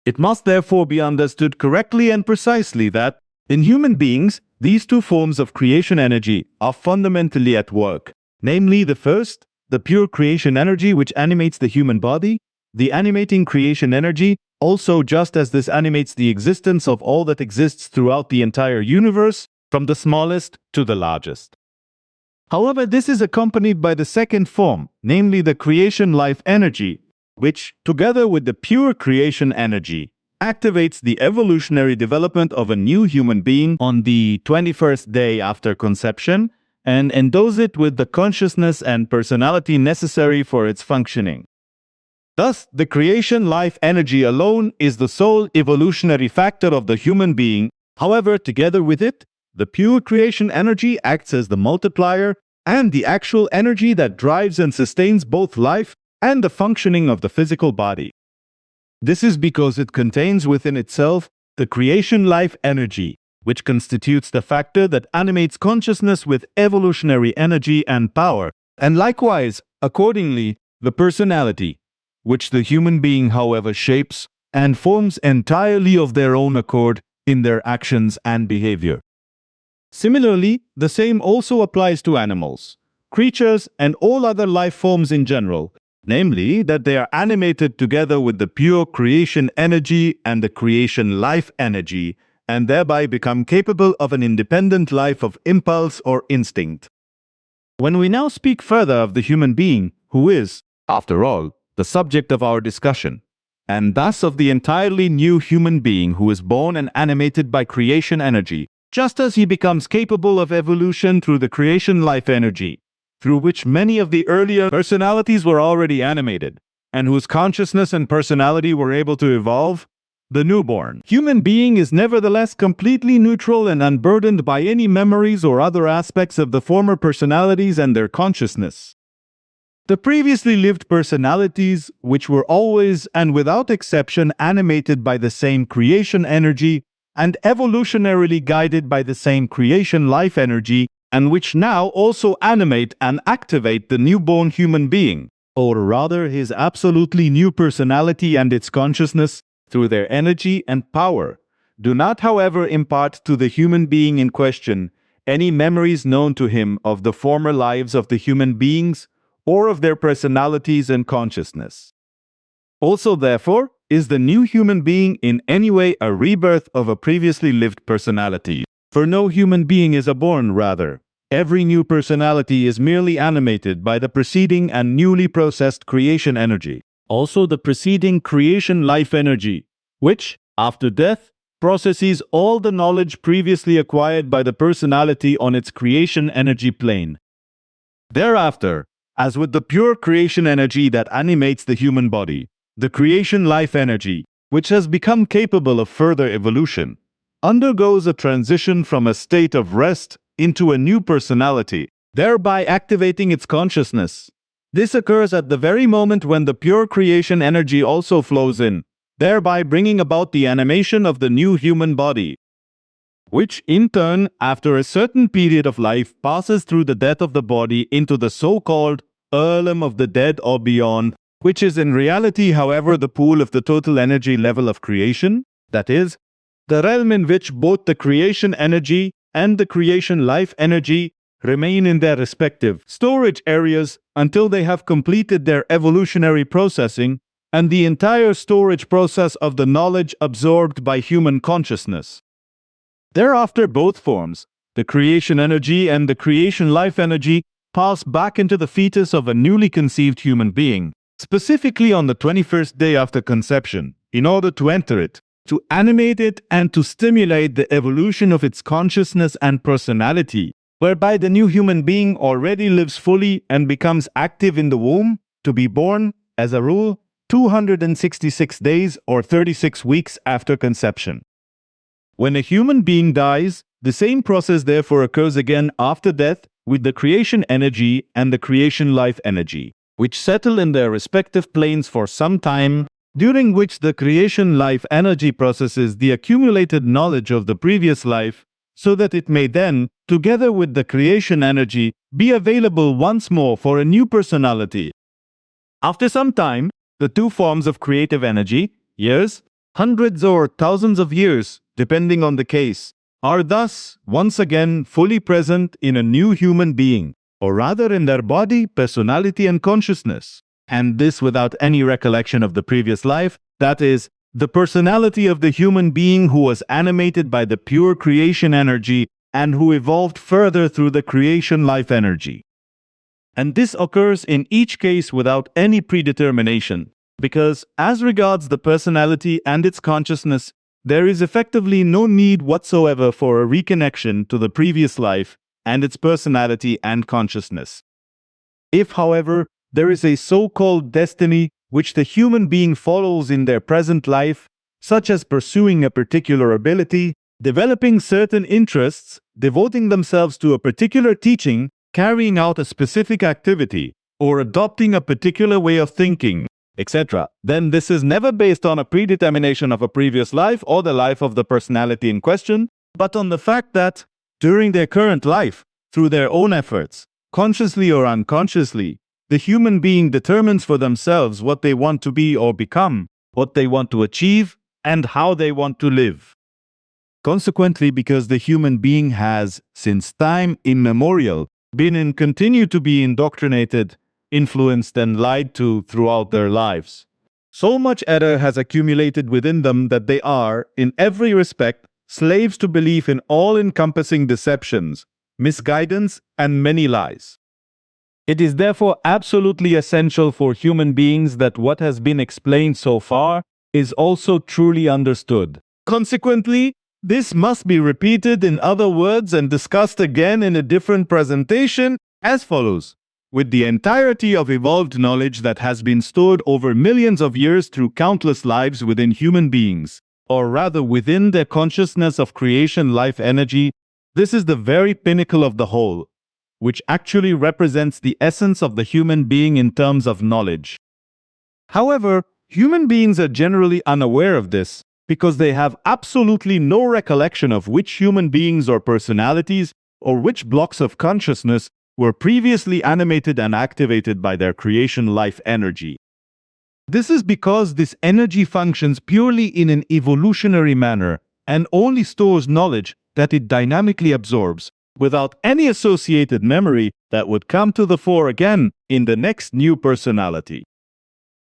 It must therefore be understood correctly and precisely that, in human beings, these two forms of creation energy are fundamentally at work. Namely, the first, the pure creation energy which animates the human body, the animating creation energy, also just as this animates the existence of all that exists throughout the entire universe, from the smallest to the largest. However, this is accompanied by the second form, namely the creation life energy, which, together with the pure creation energy, activates the evolutionary development of a new human being on the 21st day after conception, and endows it with the consciousness and personality necessary for its functioning. Thus, the creation life energy alone is the sole evolutionary factor of the human being. However, together with it, the pure creation energy acts as the multiplier and the actual energy that drives and sustains both life and the functioning of the physical body. This is because it contains within itself the creation life energy, which constitutes the factor that animates consciousness with evolutionary energy and power, and likewise, accordingly, the personality, which the human being, however, shapes and forms entirely of their own accord in their actions and behavior. Similarly, the same also applies to animals, creatures, and all other life forms in general, namely that they are animated together with the pure creation energy and the creation life energy, and thereby become capable of an independent life of impulse or instinct. When we now speak further of the human being, who is, after all, the subject of our discussion, and thus of the entirely new human being who is born and animated by creation energy, just as he becomes capable of evolution through the creation life energy, through which many of the earlier personalities were already animated, and whose consciousness and personality were able to evolve, the newborn human being is nevertheless completely neutral and unburdened by any memories or other aspects of the former personalities and their consciousness. The previously lived personalities, which were always and without exception animated by the same creation energy and evolutionarily guided by the same creation life energy, and which now also animate and activate the newborn human being, or rather his absolutely new personality and its consciousness, through their energy and power, do not, however, impart to the human being in question any memories known to him of the former lives of the human beings or of their personalities and consciousness. Also, therefore, is the new human being in any way a rebirth of a previously lived personality? For no human being is a born, rather. Every new personality is merely animated by the preceding and newly processed creation energy. Also the preceding creation life energy, which, after death, processes all the knowledge previously acquired by the personality on its creation energy plane. Thereafter, as with the pure creation energy that animates the human body, the creation life energy, which has become capable of further evolution, undergoes a transition from a state of rest into a new personality, thereby activating its consciousness. This occurs at the very moment when the pure creation energy also flows in, thereby bringing about the animation of the new human body, which in turn, after a certain period of life, passes through the death of the body into the so-called realm of the dead or beyond, which is in reality, however, the pool of the total energy level of creation, that is, the realm in which both the creation energy and the creation life energy remain in their respective storage areas until they have completed their evolutionary processing and the entire storage process of the knowledge absorbed by human consciousness. Thereafter, both forms, the creation energy and the creation life energy, pass back into the fetus of a newly conceived human being, specifically on the 21st day after conception, in order to enter it, to animate it and to stimulate the evolution of its consciousness and personality, whereby the new human being already lives fully and becomes active in the womb, to be born, as a rule, 266 days or 36 weeks after conception. When a human being dies, the same process therefore occurs again after death with the creation energy and the creation life energy, which settle in their respective planes for some time, during which the creation life energy processes the accumulated knowledge of the previous life, so that it may then, together with the creation energy, be available once more for a new personality. After some time, the two forms of creative energy, years, hundreds or thousands of years, depending on the case, are thus once again fully present in a new human being, or rather in their body, personality, and consciousness, and this without any recollection of the previous life, that is, the personality of the human being who was animated by the pure creation energy and who evolved further through the creation life energy. And this occurs in each case without any predetermination, because as regards the personality and its consciousness, there is effectively no need whatsoever for a reconnection to the previous life and its personality and consciousness. If, however, there is a so-called destiny which the human being follows in their present life, such as pursuing a particular ability, developing certain interests, devoting themselves to a particular teaching, carrying out a specific activity, or adopting a particular way of thinking, etc., then this is never based on a predetermination of a previous life or the life of the personality in question, but on the fact that, during their current life, through their own efforts, consciously or unconsciously, the human being determines for themselves what they want to be or become, what they want to achieve, and how they want to live. Consequently, because the human being has, since time immemorial, been and continue to be indoctrinated, influenced, and lied to throughout their lives. So much error has accumulated within them that they are, in every respect, slaves to belief in all-encompassing deceptions, misguidance, and many lies. It is therefore absolutely essential for human beings that what has been explained so far is also truly understood. Consequently, this must be repeated in other words and discussed again in a different presentation as follows. With the entirety of evolved knowledge that has been stored over millions of years through countless lives within human beings, or rather within their consciousness of creation life energy, this is the very pinnacle of the whole, which actually represents the essence of the human being in terms of knowledge. However, human beings are generally unaware of this, because they have absolutely no recollection of which human beings or personalities or which blocks of consciousness were previously animated and activated by their creation life energy. This is because this energy functions purely in an evolutionary manner and only stores knowledge that it dynamically absorbs, without any associated memory that would come to the fore again in the next new personality.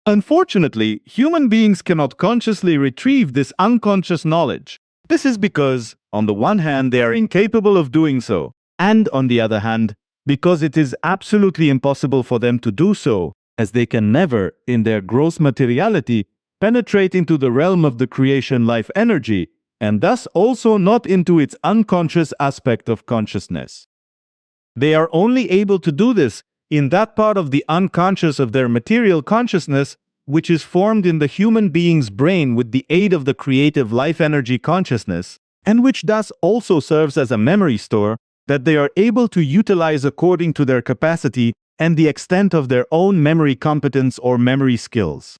Unfortunately, human beings cannot consciously retrieve this unconscious knowledge. This is because, on the one hand, they are incapable of doing so, and on the other hand, because it is absolutely impossible for them to do so, as they can never, in their gross materiality, penetrate into the realm of the creation life energy, and thus also not into its unconscious aspect of consciousness. They are only able to do this in that part of the unconscious of their material consciousness which is formed in the human being's brain with the aid of the creative life energy consciousness, and which thus also serves as a memory store that they are able to utilize according to their capacity and the extent of their own memory competence or memory skills.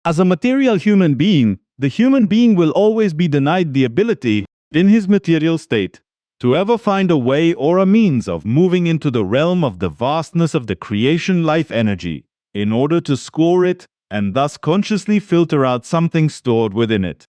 As a material human being, the human being will always be denied the ability, in his material state, to ever find a way or a means of moving into the realm of the vastness of the creation life energy, in order to score it and thus consciously filter out something stored within it.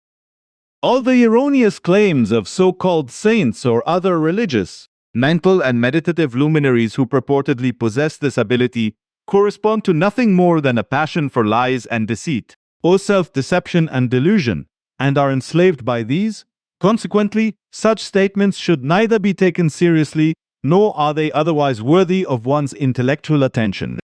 All the erroneous claims of so-called saints or other religious, mental and meditative luminaries who purportedly possess this ability correspond to nothing more than a passion for lies and deceit, or self-deception and delusion, and are enslaved by these. Consequently, such statements should neither be taken seriously, nor are they otherwise worthy of one's intellectual attention.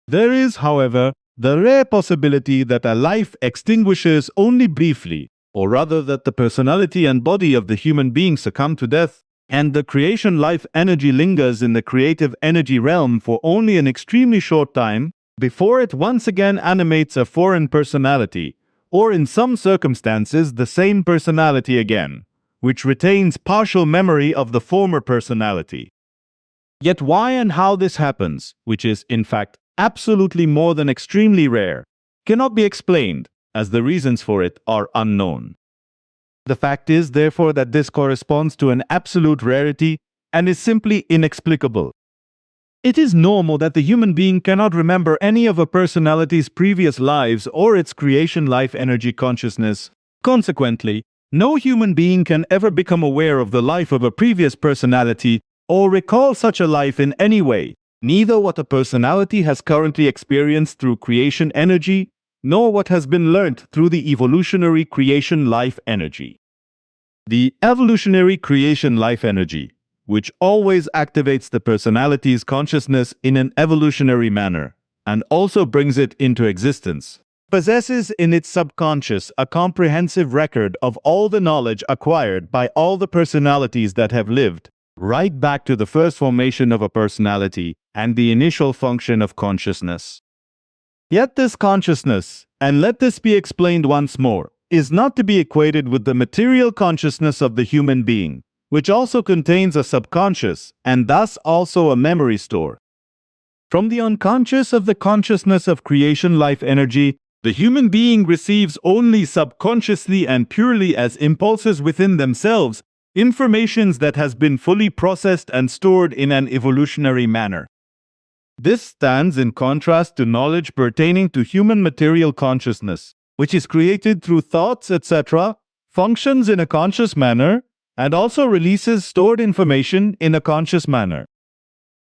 There is, however, the rare possibility that a life extinguishes only briefly, or rather that the personality and body of the human being succumb to death, and the creation life energy lingers in the creative energy realm for only an extremely short time, before it once again animates a foreign personality, or in some circumstances the same personality again, which retains partial memory of the former personality. Yet why and how this happens, which is, in fact, absolutely more than extremely rare, cannot be explained, as the reasons for it are unknown. The fact is, therefore, that this corresponds to an absolute rarity and is simply inexplicable. It is normal that the human being cannot remember any of a personality's previous lives or its creation life energy consciousness. Consequently, no human being can ever become aware of the life of a previous personality or recall such a life in any way, neither what a personality has currently experienced through creation energy, nor what has been learnt through the evolutionary creation life energy. The evolutionary creation life energy, which always activates the personality's consciousness in an evolutionary manner, and also brings it into existence, possesses in its subconscious a comprehensive record of all the knowledge acquired by all the personalities that have lived, right back to the first formation of a personality and the initial function of consciousness. Yet this consciousness, and let this be explained once more, is not to be equated with the material consciousness of the human being, which also contains a subconscious and thus also a memory store. From the unconscious of the consciousness of creation life energy, the human being receives only subconsciously and purely as impulses within themselves informations that has been fully processed and stored in an evolutionary manner. This stands in contrast to knowledge pertaining to human material consciousness, which is created through thoughts, etc., functions in a conscious manner, and also releases stored information in a conscious manner.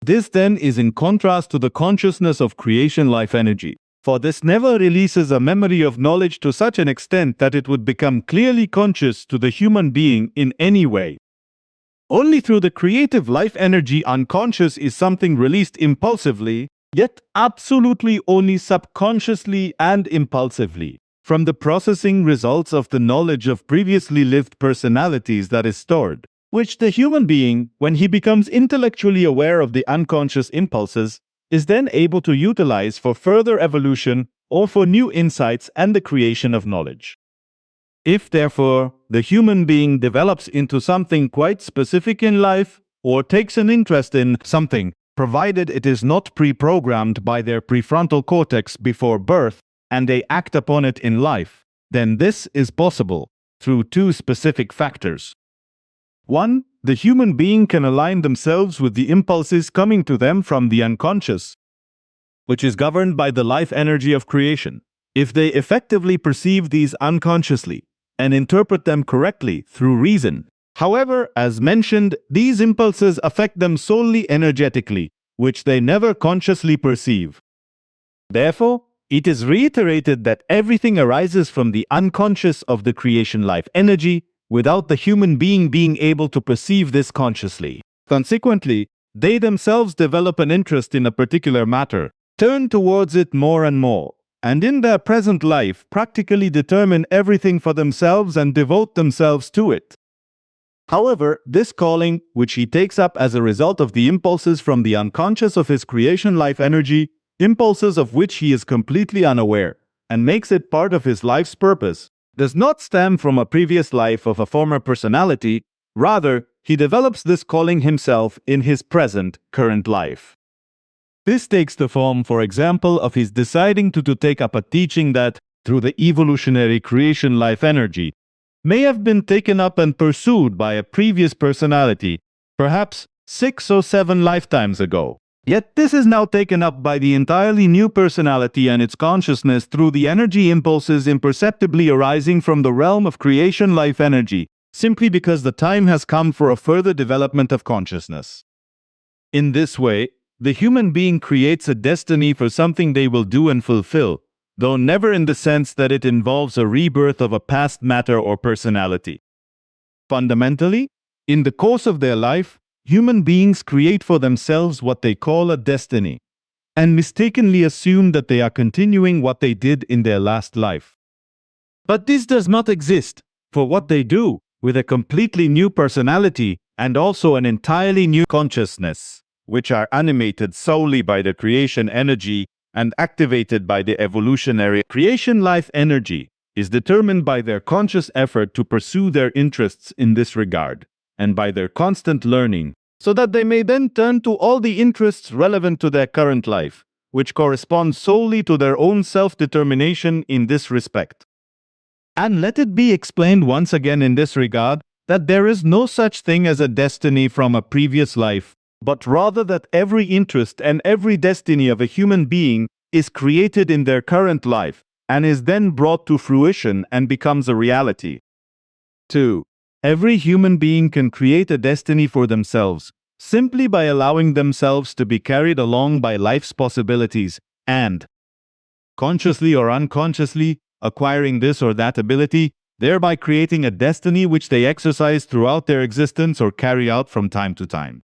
This then is in contrast to the consciousness of creation life energy, for this never releases a memory of knowledge to such an extent that it would become clearly conscious to the human being in any way. Only through the creative life energy unconscious is something released impulsively, yet absolutely only subconsciously and impulsively, from the processing results of the knowledge of previously lived personalities that is stored, which the human being, when he becomes intellectually aware of the unconscious impulses, is then able to utilize for further evolution or for new insights and the creation of knowledge. If, therefore, the human being develops into something quite specific in life, or takes an interest in something, provided it is not pre-programmed by their prefrontal cortex before birth, and they act upon it in life, then this is possible through two specific factors. 1. The human being can align themselves with the impulses coming to them from the unconscious, which is governed by the life energy of creation. If they effectively perceive these unconsciously and interpret them correctly through reason. However, as mentioned, these impulses affect them solely energetically, which they never consciously perceive. Therefore, it is reiterated that everything arises from the unconscious of the creation life energy, without the human being being able to perceive this consciously. Consequently, they themselves develop an interest in a particular matter, turn towards it more and more, and in their present life practically determine everything for themselves and devote themselves to it. However, this calling, which he takes up as a result of the impulses from the unconscious of his creation life energy, impulses of which he is completely unaware, and makes it part of his life's purpose, does not stem from a previous life of a former personality. Rather, he develops this calling himself in his current life. This takes the form, for example, of his deciding to take up a teaching that, through the evolutionary creation life energy, may have been taken up and pursued by a previous personality, perhaps 6 or 7 lifetimes ago. Yet this is now taken up by the entirely new personality and its consciousness through the energy impulses imperceptibly arising from the realm of creation life energy, simply because the time has come for a further development of consciousness. In this way, the human being creates a destiny for something they will do and fulfill, though never in the sense that it involves a rebirth of a past matter or personality. Fundamentally, in the course of their life, human beings create for themselves what they call a destiny, and mistakenly assume that they are continuing what they did in their last life. But this does not exist, for what they do, with a completely new personality and also an entirely new consciousness, which are animated solely by the creation energy and activated by the evolutionary creation life energy, is determined by their conscious effort to pursue their interests in this regard, and by their constant learning, so that they may then turn to all the interests relevant to their current life, which correspond solely to their own self-determination in this respect. And let it be explained once again in this regard, that there is no such thing as a destiny from a previous life, but rather that every interest and every destiny of a human being is created in their current life, and is then brought to fruition and becomes a reality. 2. Every human being can create a destiny for themselves, simply by allowing themselves to be carried along by life's possibilities, and, consciously or unconsciously, acquiring this or that ability, thereby creating a destiny which they exercise throughout their existence or carry out from time to time.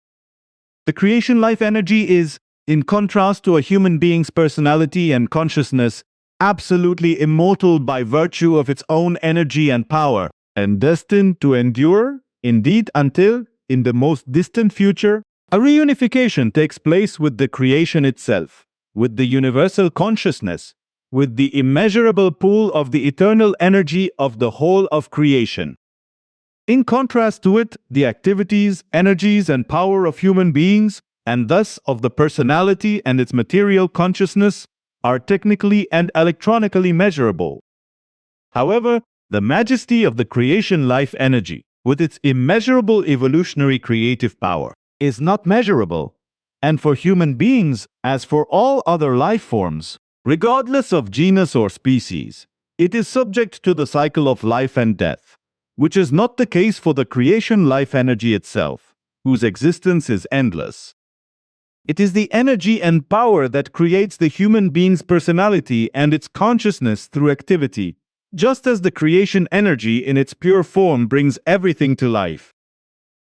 The creation life energy is, in contrast to a human being's personality and consciousness, absolutely immortal by virtue of its own energy and power, and destined to endure, indeed until, in the most distant future, a reunification takes place with the creation itself, with the universal consciousness, with the immeasurable pool of the eternal energy of the whole of creation. In contrast to it, the activities, energies, and power of human beings, and thus of the personality and its material consciousness, are technically and electronically measurable. However, the majesty of the creation life energy, with its immeasurable evolutionary creative power, is not measurable, and for human beings, as for all other life forms, regardless of genus or species, it is subject to the cycle of life and death, which is not the case for the creation life energy itself, whose existence is endless. It is the energy and power that creates the human being's personality and its consciousness through activity, just as the creation energy in its pure form brings everything to life.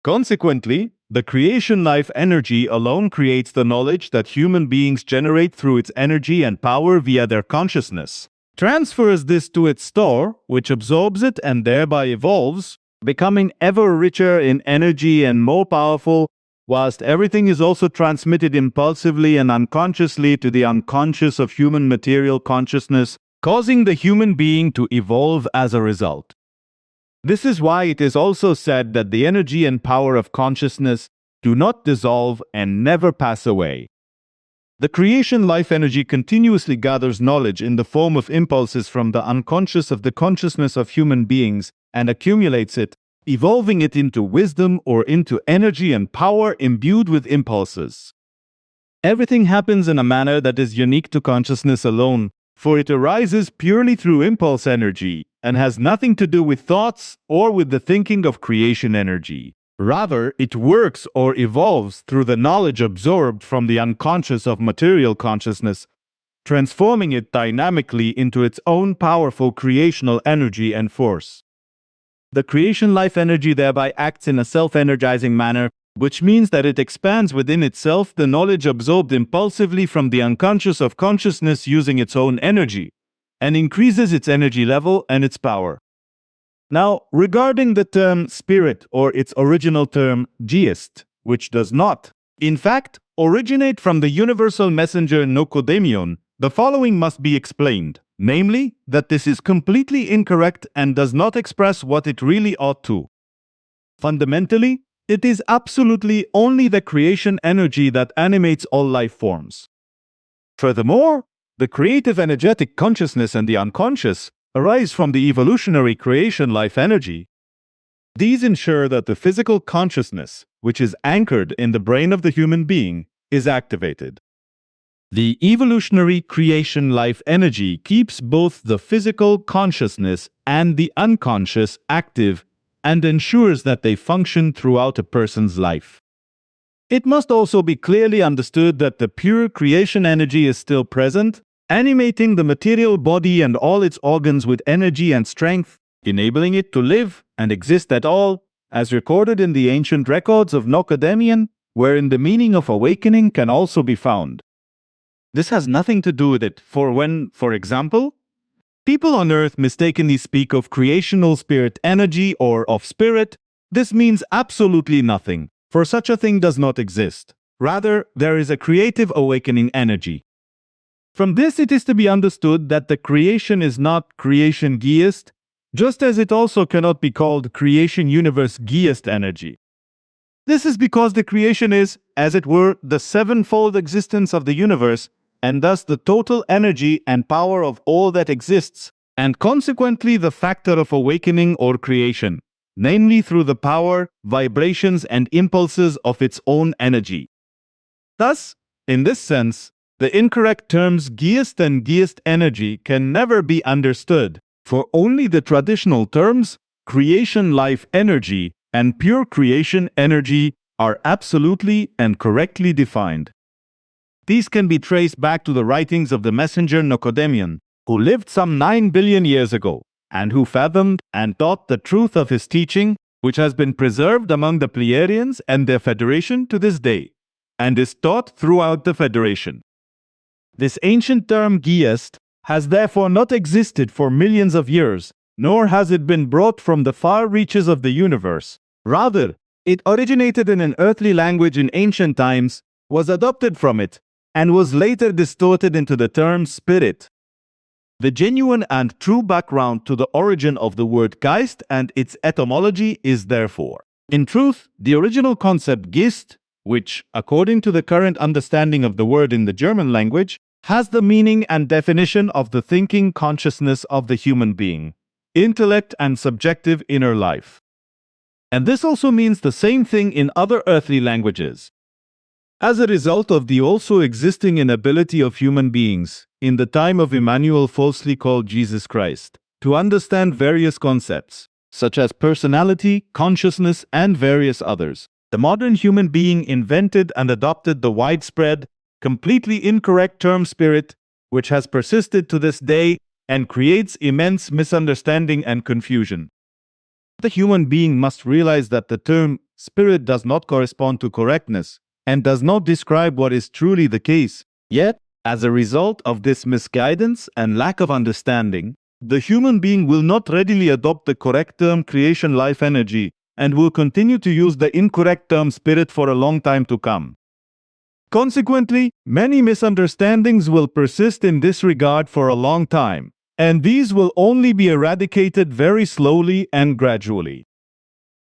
Consequently, the creation life energy alone creates the knowledge that human beings generate through its energy and power via their consciousness, transfers this to its store, which absorbs it and thereby evolves, becoming ever richer in energy and more powerful, whilst everything is also transmitted impulsively and unconsciously to the unconscious of human material consciousness, causing the human being to evolve as a result. This is why it is also said that the energy and power of consciousness do not dissolve and never pass away. The creation life energy continuously gathers knowledge in the form of impulses from the unconscious of the consciousness of human beings and accumulates it, evolving it into wisdom or into energy and power imbued with impulses. Everything happens in a manner that is unique to consciousness alone, for it arises purely through impulse energy and has nothing to do with thoughts or with the thinking of creation energy. Rather, it works or evolves through the knowledge absorbed from the unconscious of material consciousness, transforming it dynamically into its own powerful creational energy and force. The creation life energy thereby acts in a self-energizing manner, which means that it expands within itself the knowledge absorbed impulsively from the unconscious of consciousness using its own energy, and increases its energy level and its power. Now, regarding the term spirit or its original term geist, which does not, in fact, originate from the universal messenger Nocodemion, the following must be explained, namely, that this is completely incorrect and does not express what it really ought to. Fundamentally, it is absolutely only the creation energy that animates all life forms. Furthermore, the creative energetic consciousness and the unconscious arise from the evolutionary creation life energy. These ensure that the physical consciousness, which is anchored in the brain of the human being, is activated. The evolutionary creation life energy keeps both the physical consciousness and the unconscious active and ensures that they function throughout a person's life. It must also be clearly understood that the pure creation energy is still present, animating the material body and all its organs with energy and strength, enabling it to live and exist at all, as recorded in the ancient records of Nocodemion, wherein the meaning of awakening can also be found. This has nothing to do with it, for when, for example, people on earth mistakenly speak of creational spirit energy or of spirit, this means absolutely nothing, for such a thing does not exist. Rather, there is a creative awakening energy. From this it is to be understood that the creation is not creation geist, just as it also cannot be called creation universe geist energy. This is because the creation is, as it were, the sevenfold existence of the universe, and thus the total energy and power of all that exists, and consequently the factor of awakening or creation, namely through the power, vibrations, and impulses of its own energy. Thus, in this sense, the incorrect terms geist and geist energy can never be understood, for only the traditional terms creation life energy and pure creation energy are absolutely and correctly defined. These can be traced back to the writings of the messenger Nocodemion, who lived some 9 billion years ago, and who fathomed and taught the truth of his teaching, which has been preserved among the Pleiadians and their federation to this day, and is taught throughout the federation. This ancient term geist has therefore not existed for millions of years, nor has it been brought from the far reaches of the universe. Rather, it originated in an earthly language in ancient times, was adopted from it, and was later distorted into the term spirit. The genuine and true background to the origin of the word Geist and its etymology is therefore, in truth, the original concept Geist, which, according to the current understanding of the word in the German language, has the meaning and definition of the thinking consciousness of the human being, intellect and subjective inner life. And this also means the same thing in other earthly languages. As a result of the also existing inability of human beings, in the time of Emmanuel falsely called Jesus Christ, to understand various concepts, such as personality, consciousness, and various others. The modern human being invented and adopted the widespread, completely incorrect term spirit, which has persisted to this day and creates immense misunderstanding and confusion. The human being must realize that the term spirit does not correspond to correctness and does not describe what is truly the case. Yet, as a result of this misguidance and lack of understanding, the human being will not readily adopt the correct term creation life energy and will continue to use the incorrect term spirit for a long time to come. Consequently, many misunderstandings will persist in this regard for a long time, and these will only be eradicated very slowly and gradually.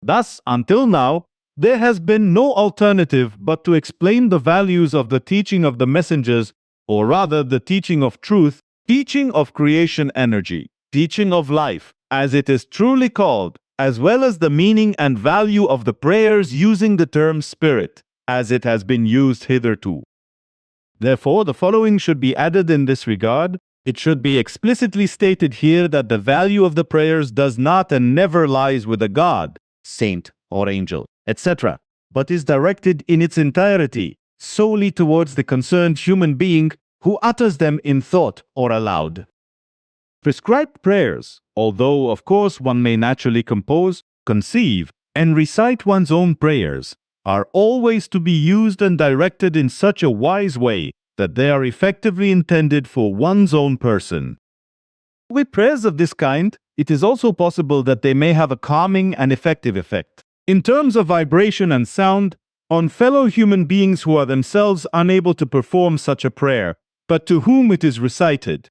Thus, until now, there has been no alternative but to explain the values of the teaching of the messengers, or rather the teaching of truth, teaching of creation energy, teaching of life, as it is truly called, as well as the meaning and value of the prayers using the term spirit, as it has been used hitherto. Therefore, the following should be added in this regard. It should be explicitly stated here that the value of the prayers does not and never lies with a god, saint, or angel, etc., but is directed in its entirety solely towards the concerned human being who utters them in thought or aloud. Prescribed prayers, although of course one may naturally compose, conceive, and recite one's own prayers, are always to be used and directed in such a wise way that they are effectively intended for one's own person. With prayers of this kind, it is also possible that they may have a calming and effective effect, in terms of vibration and sound, on fellow human beings who are themselves unable to perform such a prayer, but to whom it is recited.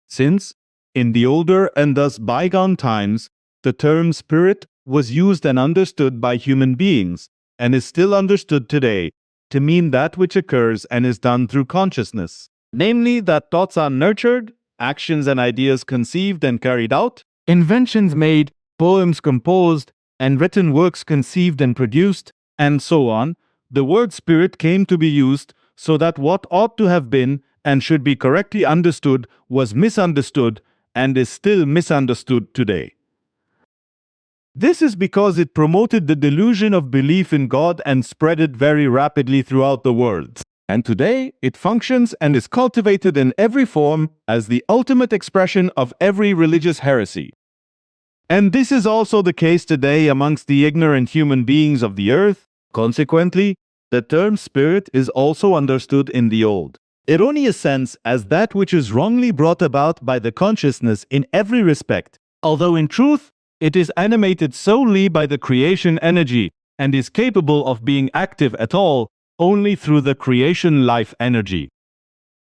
Since, in the older and thus bygone times, the term spirit was used and understood by human beings, and is still understood today, to mean that which occurs and is done through consciousness, namely that thoughts are nurtured, actions and ideas conceived and carried out, inventions made, poems composed, and written works conceived and produced, and so on. The word spirit came to be used so that what ought to have been and should be correctly understood was misunderstood and is still misunderstood today. This is because it promoted the delusion of belief in God and spread it very rapidly throughout the world. And today, it functions and is cultivated in every form as the ultimate expression of every religious heresy. And this is also the case today amongst the ignorant human beings of the earth. Consequently, the term spirit is also understood in the old, erroneous sense as that which is wrongly brought about by the consciousness in every respect, although in truth, it is animated solely by the creation energy and is capable of being active at all only through the creation life energy.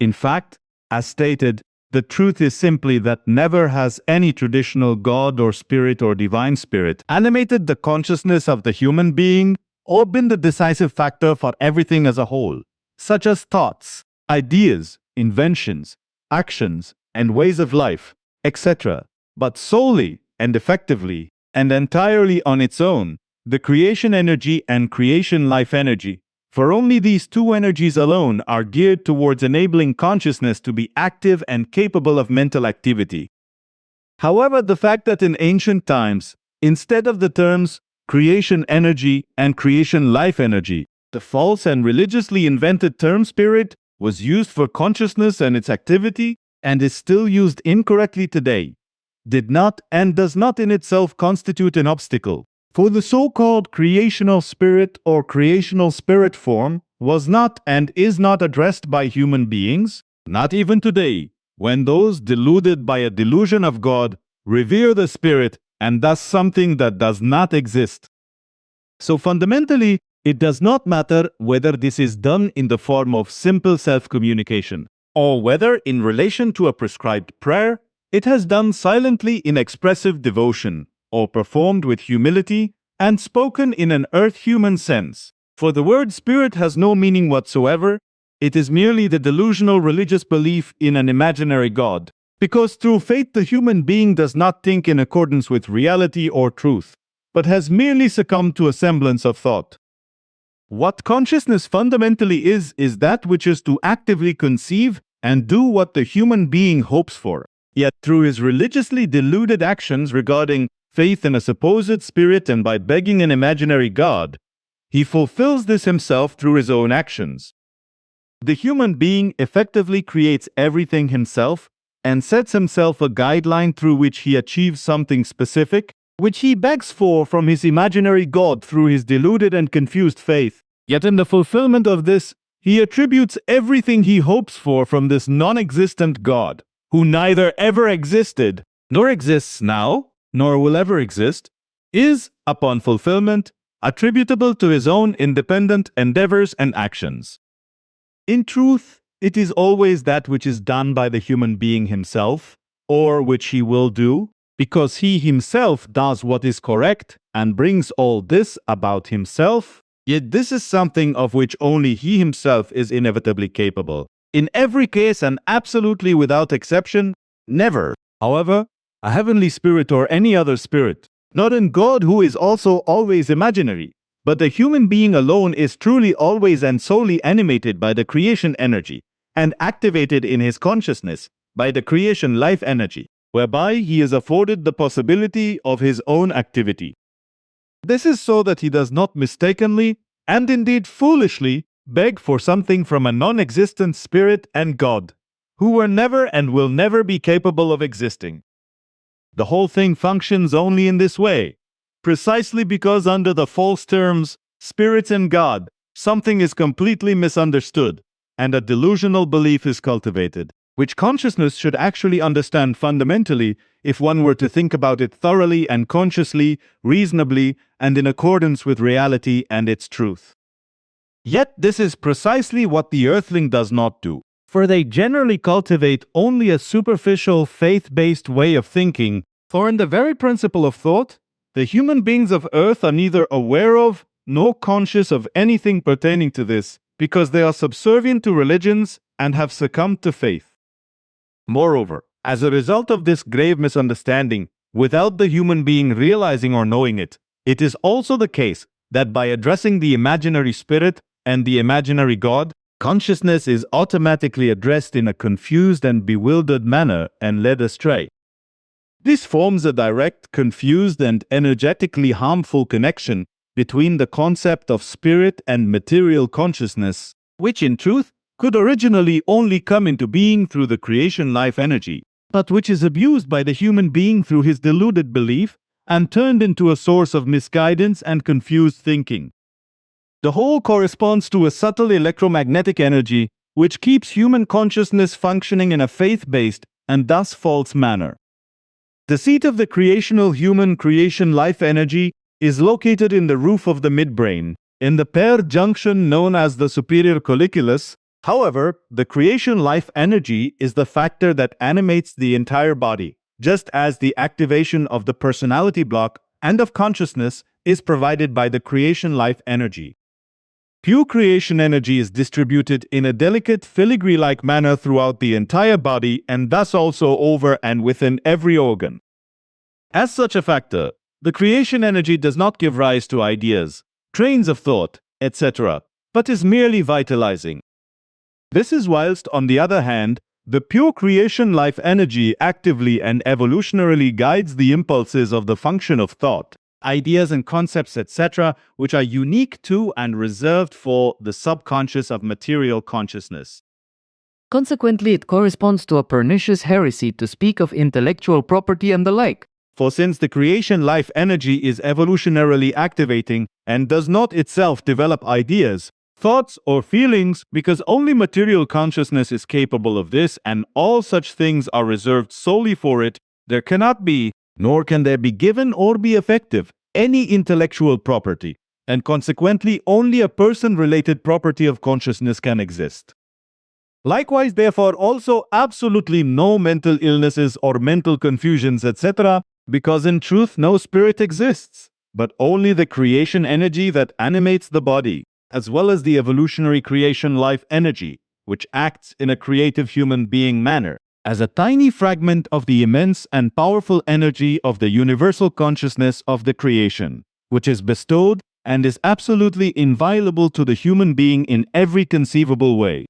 In fact, as stated, the truth is simply that never has any traditional God or spirit or divine spirit animated the consciousness of the human being or been the decisive factor for everything as a whole, such as thoughts, ideas, inventions, actions, and ways of life, etc., but solely and effectively and entirely on its own, the creation energy and creation life energy. For only these two energies alone are geared towards enabling consciousness to be active and capable of mental activity. However, the fact that in ancient times, instead of the terms creation energy and creation life energy, the false and religiously invented term spirit was used for consciousness and its activity, and is still used incorrectly today, did not and does not in itself constitute an obstacle. For the so-called creational spirit or creational spirit form was not and is not addressed by human beings, not even today, when those deluded by a delusion of God revere the spirit and thus something that does not exist. So fundamentally, it does not matter whether this is done in the form of simple self-communication, or whether in relation to a prescribed prayer, it has done silently in expressive devotion, or performed with humility, and spoken in an earth-human sense. For the word spirit has no meaning whatsoever, it is merely the delusional religious belief in an imaginary God, because through faith the human being does not think in accordance with reality or truth, but has merely succumbed to a semblance of thought. What consciousness fundamentally is that which is to actively conceive and do what the human being hopes for. Yet through his religiously deluded actions regarding faith in a supposed spirit and by begging an imaginary God, he fulfills this himself through his own actions. The human being effectively creates everything himself and sets himself a guideline through which he achieves something specific, which he begs for from his imaginary God through his deluded and confused faith. Yet in the fulfillment of this, he attributes everything he hopes for from this non-existent God, who neither ever existed, nor exists now, nor will ever exist, is, upon fulfillment, attributable to his own independent endeavors and actions. In truth, it is always that which is done by the human being himself, or which he will do, because he himself does what is correct and brings all this about himself. Yet this is something of which only he himself is inevitably capable. In every case and absolutely without exception, never, however, a heavenly spirit or any other spirit, not in God who is also always imaginary, but the human being alone is truly always and solely animated by the creation energy and activated in his consciousness by the creation life energy, whereby he is afforded the possibility of his own activity. This is so that he does not mistakenly, and indeed foolishly, beg for something from a non-existent spirit and God, who were never and will never be capable of existing. The whole thing functions only in this way, precisely because under the false terms, spirits and God, something is completely misunderstood, and a delusional belief is cultivated, which consciousness should actually understand fundamentally if one were to think about it thoroughly and consciously, reasonably, and in accordance with reality and its truth. Yet this is precisely what the earthling does not do, for they generally cultivate only a superficial, faith-based way of thinking, for in the very principle of thought, the human beings of earth are neither aware of nor conscious of anything pertaining to this, because they are subservient to religions and have succumbed to faith. Moreover, as a result of this grave misunderstanding, without the human being realizing or knowing it, it is also the case that by addressing the imaginary spirit and the imaginary God, consciousness is automatically addressed in a confused and bewildered manner and led astray. This forms a direct, confused, and energetically harmful connection between the concept of spirit and material consciousness, which in truth could originally only come into being through the creation life energy, but which is abused by the human being through his deluded belief and turned into a source of misguidance and confused thinking. The whole corresponds to a subtle electromagnetic energy which keeps human consciousness functioning in a faith-based and thus false manner. The seat of the creational human creation life energy is located in the roof of the midbrain, in the pair junction known as the superior colliculus. However, the creation life energy is the factor that animates the entire body, just as the activation of the personality block and of consciousness is provided by the creation life energy. Pure creation energy is distributed in a delicate filigree-like manner throughout the entire body and thus also over and within every organ. As such a factor, the creation energy does not give rise to ideas, trains of thought, etc., but is merely vitalizing. This is whilst, on the other hand, the pure creation life energy actively and evolutionarily guides the impulses of the function of thought, ideas and concepts, etc., which are unique to and reserved for the subconscious of material consciousness. Consequently, it corresponds to a pernicious heresy to speak of intellectual property and the like. For since the creation life energy is evolutionarily activating and does not itself develop ideas, thoughts, or feelings, because only material consciousness is capable of this and all such things are reserved solely for it, there cannot be, nor can there be given or be effective, any intellectual property, and consequently only a person-related property of consciousness can exist. Likewise, therefore, also absolutely no mental illnesses or mental confusions, etc., because in truth no spirit exists, but only the creation energy that animates the body, as well as the evolutionary creation life energy, which acts in a creative human being manner, as a tiny fragment of the immense and powerful energy of the universal consciousness of the creation, which is bestowed and is absolutely inviolable to the human being in every conceivable way.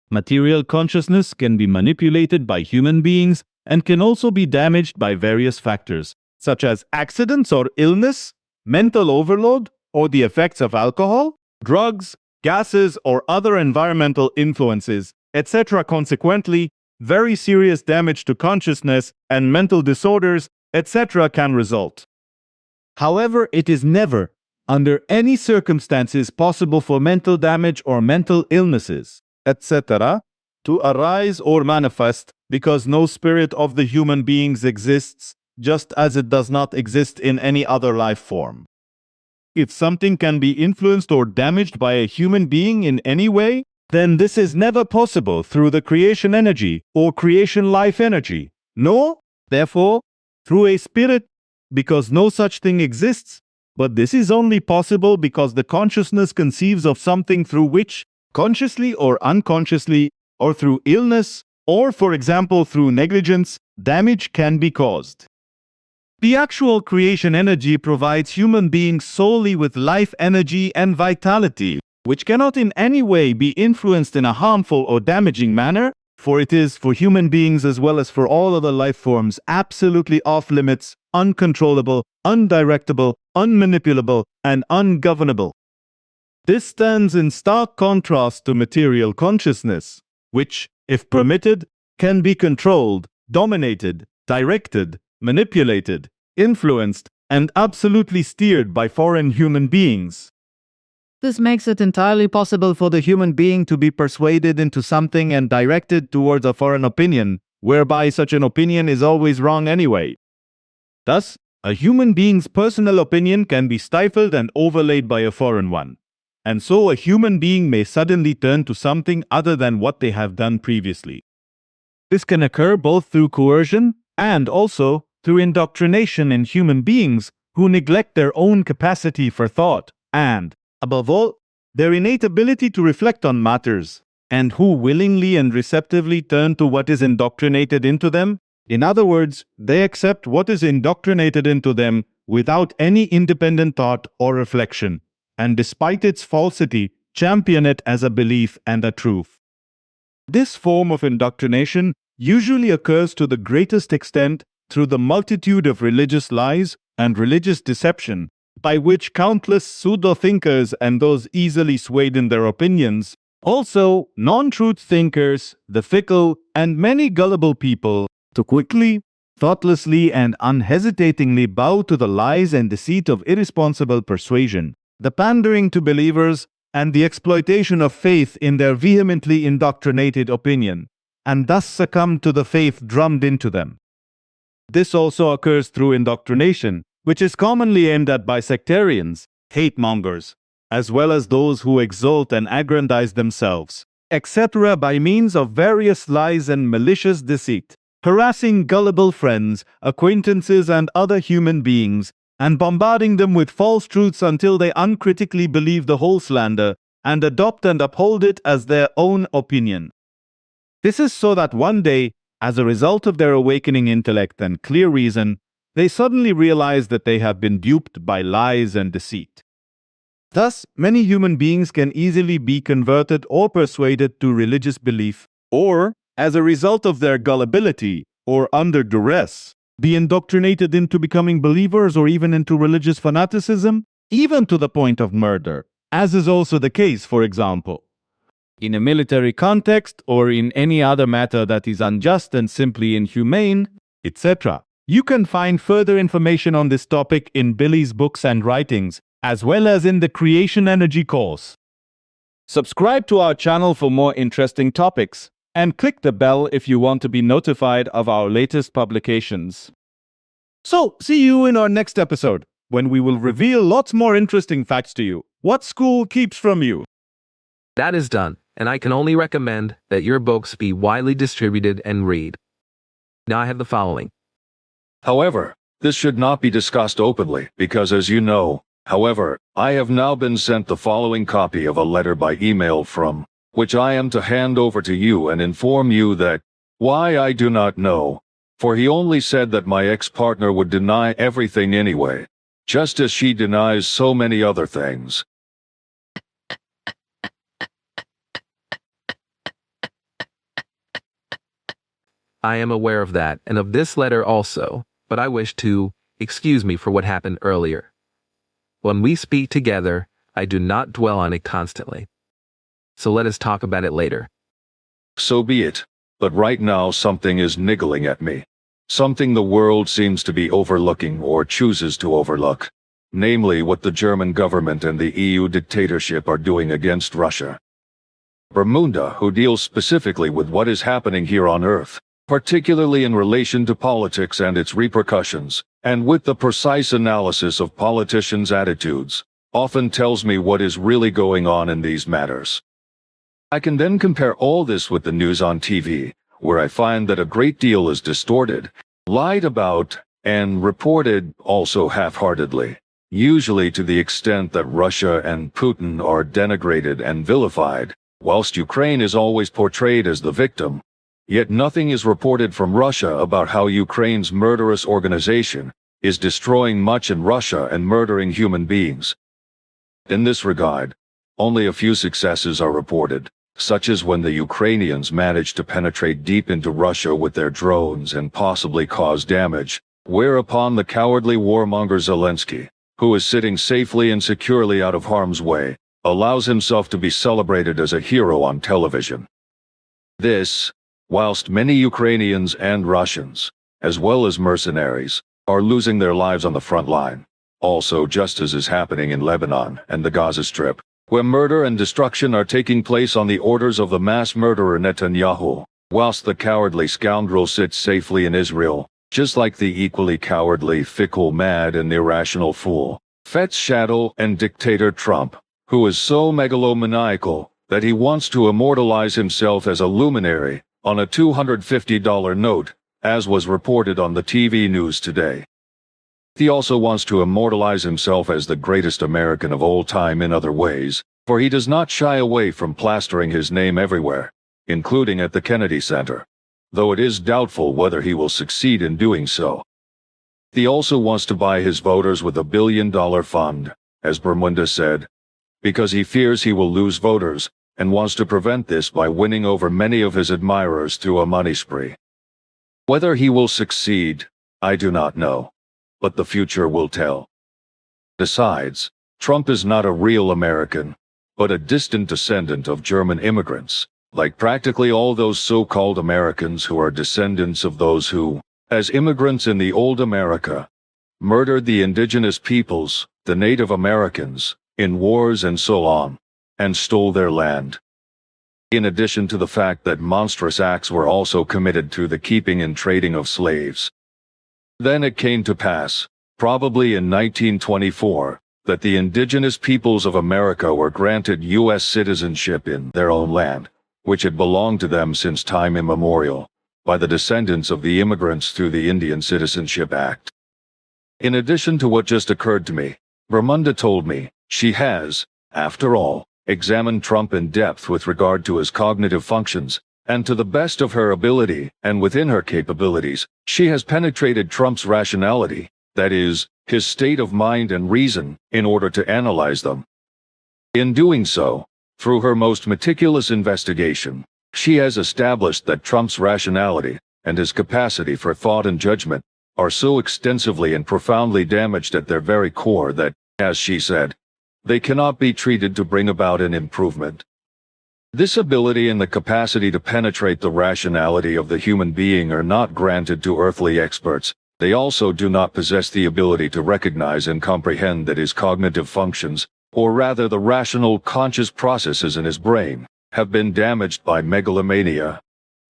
Material consciousness can be manipulated by human beings and can also be damaged by various factors, such as accidents or illness, mental overload, or the effects of alcohol, drugs, gases, or other environmental influences, etc. Consequently, very serious damage to consciousness and mental disorders, etc. can result. However, it is never, under any circumstances, possible for mental damage or mental illnesses, etc., to arise or manifest, because no spirit of the human beings exists, just as it does not exist in any other life form. If something can be influenced or damaged by a human being in any way, then this is never possible through the creation energy or creation life energy, nor, therefore, through a spirit, because no such thing exists, but this is only possible because the consciousness conceives of something through which, consciously or unconsciously, or through illness, or for example through negligence, damage can be caused. The actual creation energy provides human beings solely with life energy and vitality, which cannot in any way be influenced in a harmful or damaging manner, for it is for human beings as well as for all other life forms absolutely off limits, uncontrollable, undirectable, unmanipulable, and ungovernable. This stands in stark contrast to material consciousness, which, if permitted, can be controlled, dominated, directed, manipulated, influenced, and absolutely steered by foreign human beings. This makes it entirely possible for the human being to be persuaded into something and directed towards a foreign opinion, whereby such an opinion is always wrong anyway. Thus, a human being's personal opinion can be stifled and overlaid by a foreign one. And so a human being may suddenly turn to something other than what they have done previously. This can occur both through coercion and also through indoctrination in human beings who neglect their own capacity for thought and, above all, their innate ability to reflect on matters, and who willingly and receptively turn to what is indoctrinated into them. In other words, they accept what is indoctrinated into them without any independent thought or reflection, and despite its falsity, champion it as a belief and a truth. This form of indoctrination usually occurs to the greatest extent through the multitude of religious lies and religious deception, by which countless pseudo-thinkers and those easily swayed in their opinions, also non-truth thinkers, the fickle, and many gullible people, to quickly, thoughtlessly, and unhesitatingly bow to the lies and deceit of irresponsible persuasion, the pandering to believers, and the exploitation of faith in their vehemently indoctrinated opinion, and thus succumb to the faith drummed into them. This also occurs through indoctrination, which is commonly aimed at by sectarians, hate-mongers, as well as those who exalt and aggrandize themselves, etc. by means of various lies and malicious deceit, harassing gullible friends, acquaintances, and other human beings, and bombarding them with false truths until they uncritically believe the whole slander and adopt and uphold it as their own opinion. This is so that one day, as a result of their awakening intellect and clear reason, they suddenly realize that they have been duped by lies and deceit. Thus, many human beings can easily be converted or persuaded to religious belief, or, as a result of their gullibility, or under duress, be indoctrinated into becoming believers or even into religious fanaticism, even to the point of murder, as is also the case, for example, in a military context or in any other matter that is unjust and simply inhumane, etc. You can find further information on this topic in Billy's books and writings, as well as in the Creation Energy course. Subscribe to our channel for more interesting topics, and click the bell if you want to be notified of our latest publications. So, see you in our next episode, when we will reveal lots more interesting facts to you. What school keeps from you? That is done, and I can only recommend that your books be widely distributed and read. Now I have the following. However, this should not be discussed openly because, as you know, however, I have now been sent the following copy of a letter by email from, which I am to hand over to you and inform you that, why I do not know, for he only said that my ex-partner would deny everything anyway, just as she denies so many other things. I am aware of that and of this letter also, but I wish to excuse me for what happened earlier. When we speak together, I do not dwell on it constantly. So let us talk about it later. So be it, but right now something is niggling at me. Something the world seems to be overlooking or chooses to overlook. Namely what the German government and the EU dictatorship are doing against Russia. Bermuda, who deals specifically with what is happening here on Earth, particularly in relation to politics and its repercussions, and with the precise analysis of politicians' attitudes, often tells me what is really going on in these matters. I can then compare all this with the news on TV, where I find that a great deal is distorted, lied about, and reported also half-heartedly, usually to the extent that Russia and Putin are denigrated and vilified, whilst Ukraine is always portrayed as the victim. Yet nothing is reported from Russia about how Ukraine's murderous organization is destroying much in Russia and murdering human beings. In this regard, only a few successes are reported, such as when the Ukrainians managed to penetrate deep into Russia with their drones and possibly cause damage, whereupon the cowardly warmonger Zelensky, who is sitting safely and securely out of harm's way, allows himself to be celebrated as a hero on television. This, whilst many Ukrainians and Russians, as well as mercenaries, are losing their lives on the front line. Also, just as is happening in Lebanon and the Gaza Strip, where murder and destruction are taking place on the orders of the mass murderer Netanyahu, whilst the cowardly scoundrel sits safely in Israel, just like the equally cowardly, fickle, mad, and irrational fool, Fet's shadow and dictator Trump, who is so megalomaniacal that he wants to immortalize himself as a luminary on a $250 note, as was reported on the TV news today. He also wants to immortalize himself as the greatest American of all time in other ways, for he does not shy away from plastering his name everywhere, including at the Kennedy Center, though it is doubtful whether he will succeed in doing so. He also wants to buy his voters with $1 billion fund, as Bermuda said, because he fears he will lose voters, and wants to prevent this by winning over many of his admirers through a money spree. Whether he will succeed, I do not know, but the future will tell. Besides, Trump is not a real American, but a distant descendant of German immigrants, like practically all those so-called Americans who are descendants of those who, as immigrants in the old America, murdered the indigenous peoples, the Native Americans, in wars and so on, and stole their land. In addition to the fact that monstrous acts were also committed through the keeping and trading of slaves. Then it came to pass, probably in 1924, that the indigenous peoples of America were granted U.S. citizenship in their own land, which had belonged to them since time immemorial, by the descendants of the immigrants through the Indian Citizenship Act. In addition to what just occurred to me, Bermuda told me she has, after all, examined Trump in depth with regard to his cognitive functions, and to the best of her ability and within her capabilities, she has penetrated Trump's rationality, that is, his state of mind and reason, in order to analyze them. In doing so, through her most meticulous investigation, she has established that Trump's rationality and his capacity for thought and judgment are so extensively and profoundly damaged at their very core that, as she said, they cannot be treated to bring about an improvement. This ability and the capacity to penetrate the rationality of the human being are not granted to earthly experts. They also do not possess the ability to recognize and comprehend that his cognitive functions, or rather the rational conscious processes in his brain, have been damaged by megalomania,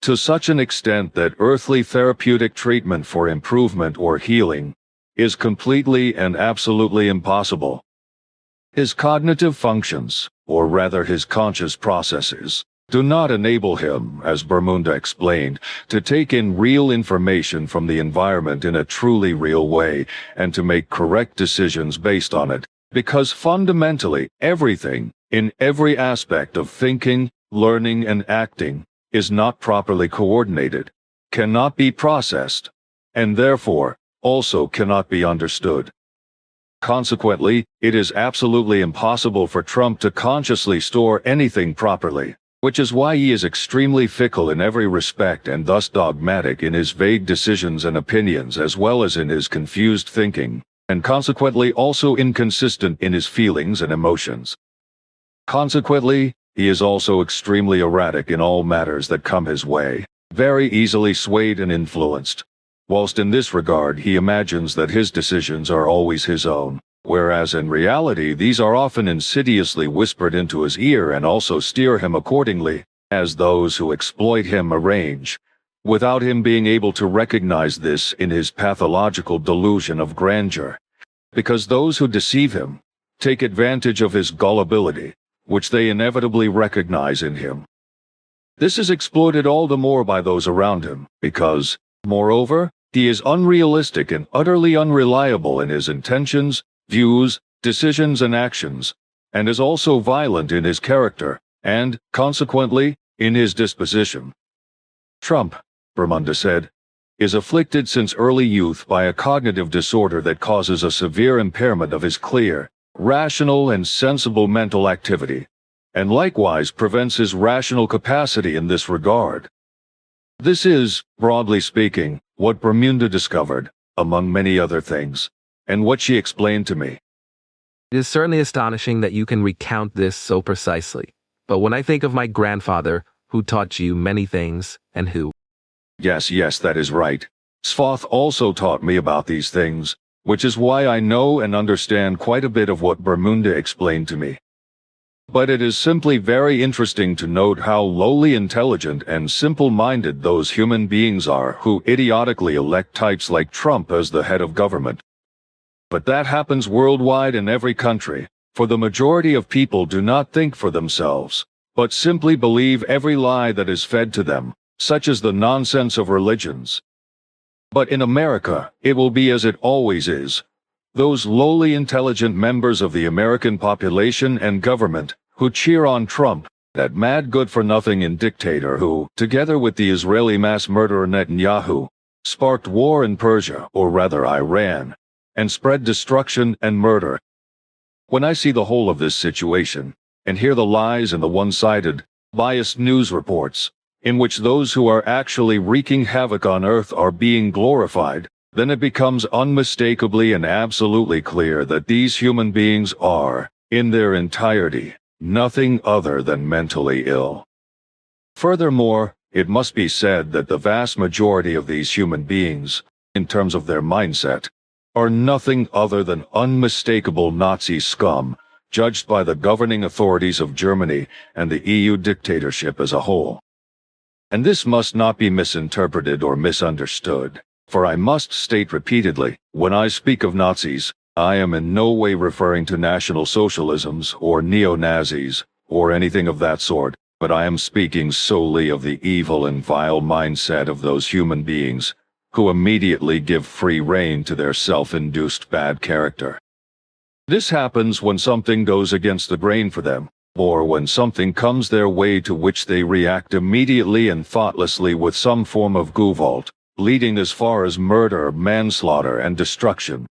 to such an extent that earthly therapeutic treatment for improvement or healing is completely and absolutely impossible. His cognitive functions, or rather his conscious processes, do not enable him, as Bermuda explained, to take in real information from the environment in a truly real way and to make correct decisions based on it, because fundamentally everything, in every aspect of thinking, learning, and acting, is not properly coordinated, cannot be processed, and therefore also cannot be understood. Consequently, it is absolutely impossible for Trump to consciously store anything properly, which is why he is extremely fickle in every respect and thus dogmatic in his vague decisions and opinions as well as in his confused thinking, and consequently also inconsistent in his feelings and emotions. Consequently, he is also extremely erratic in all matters that come his way, very easily swayed and influenced, whilst in this regard he imagines that his decisions are always his own, whereas in reality these are often insidiously whispered into his ear and also steer him accordingly, as those who exploit him arrange, without him being able to recognize this in his pathological delusion of grandeur, because those who deceive him take advantage of his gullibility, which they inevitably recognize in him. This is exploited all the more by those around him, because, moreover, he is unrealistic and utterly unreliable in his intentions, views, decisions and actions, and is also violent in his character, and, consequently, in his disposition. Trump, Bermuda said, is afflicted since early youth by a cognitive disorder that causes a severe impairment of his clear, rational and sensible mental activity, and likewise prevents his rational capacity in this regard. This is, broadly speaking, what Bermuda discovered, among many other things, and what she explained to me. It is certainly astonishing that you can recount this so precisely. But when I think of my grandfather, who taught you many things, and who— Yes, that is right. Svoth also taught me about these things, which is why I know and understand quite a bit of what Bermuda explained to me. But it is simply very interesting to note how lowly intelligent and simple-minded those human beings are who idiotically elect types like Trump as the head of government. But that happens worldwide in every country, for the majority of people do not think for themselves, but simply believe every lie that is fed to them, such as the nonsense of religions. But in America, it will be as it always is. Those lowly intelligent members of the American population and government who cheer on Trump, that mad good-for-nothing dictator who, together with the Israeli mass murderer Netanyahu, sparked war in Persia, or rather Iran, and spread destruction and murder. When I see the whole of this situation, and hear the lies and the one-sided, biased news reports, in which those who are actually wreaking havoc on earth are being glorified, then it becomes unmistakably and absolutely clear that these human beings are, in their entirety, nothing other than mentally ill. Furthermore, it must be said that the vast majority of these human beings, in terms of their mindset, are nothing other than unmistakable Nazi scum, judged by the governing authorities of Germany and the EU dictatorship as a whole. And this must not be misinterpreted or misunderstood, for I must state repeatedly, when I speak of Nazis, I am in no way referring to National Socialisms or neo-Nazis, or anything of that sort, but I am speaking solely of the evil and vile mindset of those human beings, who immediately give free rein to their self-induced bad character. This happens when something goes against the grain for them, or when something comes their way to which they react immediately and thoughtlessly with some form of guvalt, leading as far as murder, manslaughter, and destruction.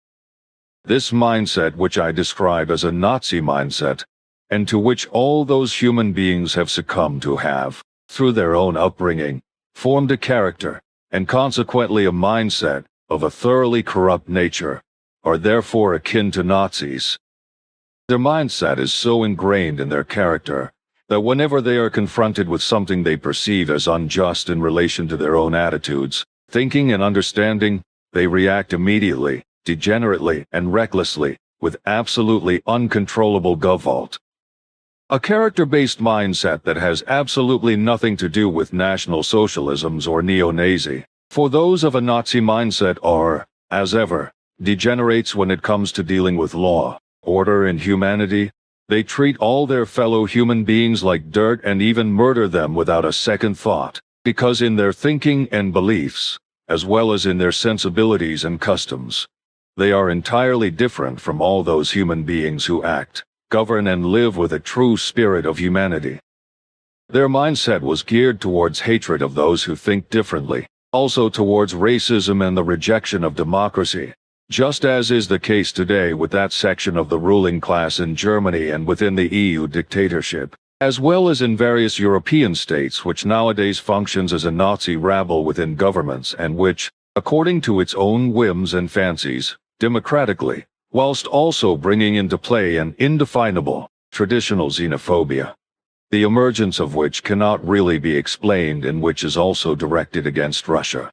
This mindset, which I describe as a Nazi mindset, and to which all those human beings have succumbed to have, through their own upbringing, formed a character, and consequently a mindset, of a thoroughly corrupt nature, are therefore akin to Nazis. Their mindset is so ingrained in their character, that whenever they are confronted with something they perceive as unjust in relation to their own attitudes, thinking and understanding, they react immediately, degenerately and recklessly, with absolutely uncontrollable guvalt. A character-based mindset that has absolutely nothing to do with National Socialisms or neo-Nazi, for those of a Nazi mindset are, as ever, degenerates when it comes to dealing with law, order and humanity. They treat all their fellow human beings like dirt and even murder them without a second thought, because in their thinking and beliefs, as well as in their sensibilities and customs, they are entirely different from all those human beings who act, govern and live with a true spirit of humanity. Their mindset was geared towards hatred of those who think differently, also towards racism and the rejection of democracy, just as is the case today with that section of the ruling class in Germany and within the EU dictatorship, as well as in various European states which nowadays functions as a Nazi rabble within governments and which, according to its own whims and fancies, democratically, whilst also bringing into play an indefinable, traditional xenophobia, the emergence of which cannot really be explained and which is also directed against Russia.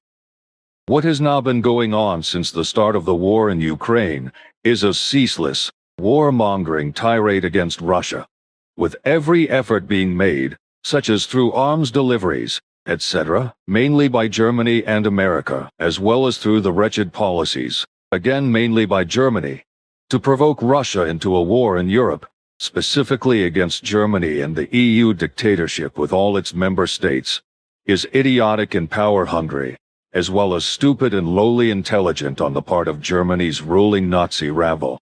What has now been going on since the start of the war in Ukraine is a ceaseless, warmongering tirade against Russia, with every effort being made, such as through arms deliveries, etc., mainly by Germany and America, as well as through the wretched policies, again mainly by Germany, to provoke Russia into a war in Europe, specifically against Germany and the EU dictatorship with all its member states, is idiotic and power-hungry, as well as stupid and lowly intelligent on the part of Germany's ruling Nazi rabble.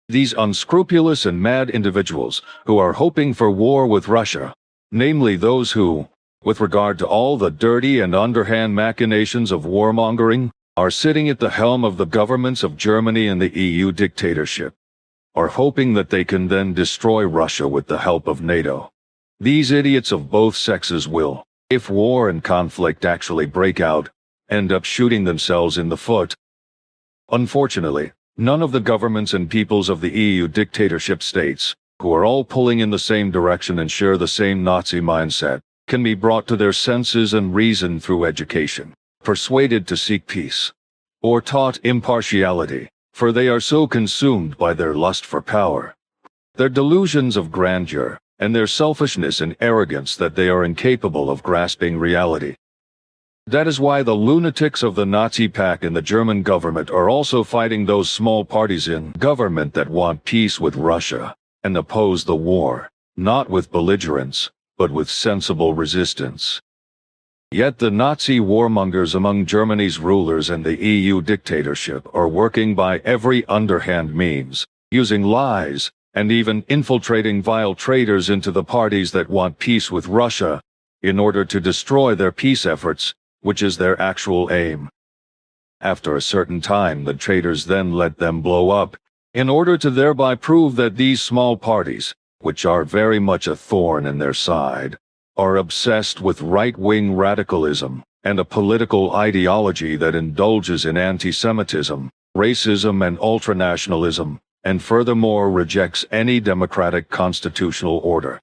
These unscrupulous and mad individuals who are hoping for war with Russia, namely those who, with regard to all the dirty and underhand machinations of warmongering, are sitting at the helm of the governments of Germany and the EU dictatorship, are hoping that they can then destroy Russia with the help of NATO. These idiots of both sexes will, if war and conflict actually break out, end up shooting themselves in the foot. Unfortunately, none of the governments and peoples of the EU dictatorship states, who are all pulling in the same direction and share the same Nazi mindset, can be brought to their senses and reason through education, persuaded to seek peace, or taught impartiality, for they are so consumed by their lust for power, their delusions of grandeur, and their selfishness and arrogance that they are incapable of grasping reality. That is why the lunatics of the Nazi pack and the German government are also fighting those small parties in government that want peace with Russia and oppose the war, not with belligerence, but with sensible resistance. Yet the Nazi warmongers among Germany's rulers and the EU dictatorship are working by every underhand means, using lies, and even infiltrating vile traitors into the parties that want peace with Russia, in order to destroy their peace efforts, which is their actual aim. After a certain time, the traitors then let them blow up, in order to thereby prove that these small parties, which are very much a thorn in their side, are obsessed with right-wing radicalism and a political ideology that indulges in anti-Semitism, racism and ultranationalism, and furthermore rejects any democratic constitutional order.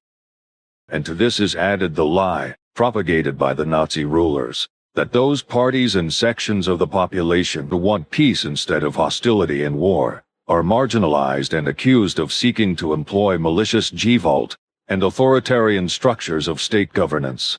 And to this is added the lie, propagated by the Nazi rulers, that those parties and sections of the population who want peace instead of hostility and war are marginalized and accused of seeking to employ malicious Gewalt and authoritarian structures of state governance.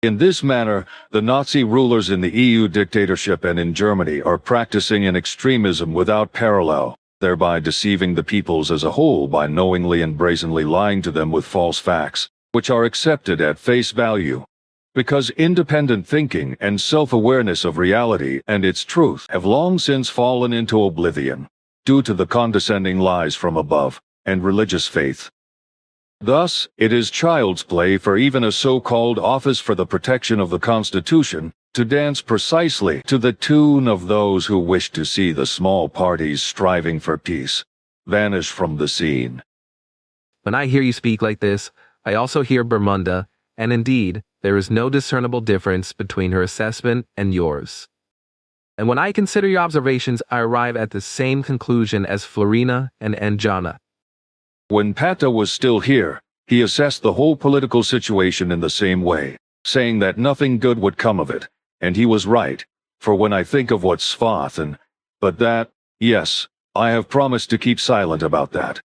In this manner, the Nazi rulers in the EU dictatorship and in Germany are practicing an extremism without parallel, thereby deceiving the peoples as a whole by knowingly and brazenly lying to them with false facts, which are accepted at face value. Because independent thinking and self-awareness of reality and its truth have long since fallen into oblivion, due to the condescending lies from above, and religious faith. Thus, it is child's play for even a so-called Office for the Protection of the Constitution to dance precisely to the tune of those who wish to see the small parties striving for peace vanish from the scene. When I hear you speak like this, I also hear Bermunda, and indeed, there is no discernible difference between her assessment and yours. And when I consider your observations, I arrive at the same conclusion as Florina and Anjana. When Pata was still here, he assessed the whole political situation in the same way, saying that nothing good would come of it, and he was right, for when I think of what Svath but that, yes, I have promised to keep silent about that.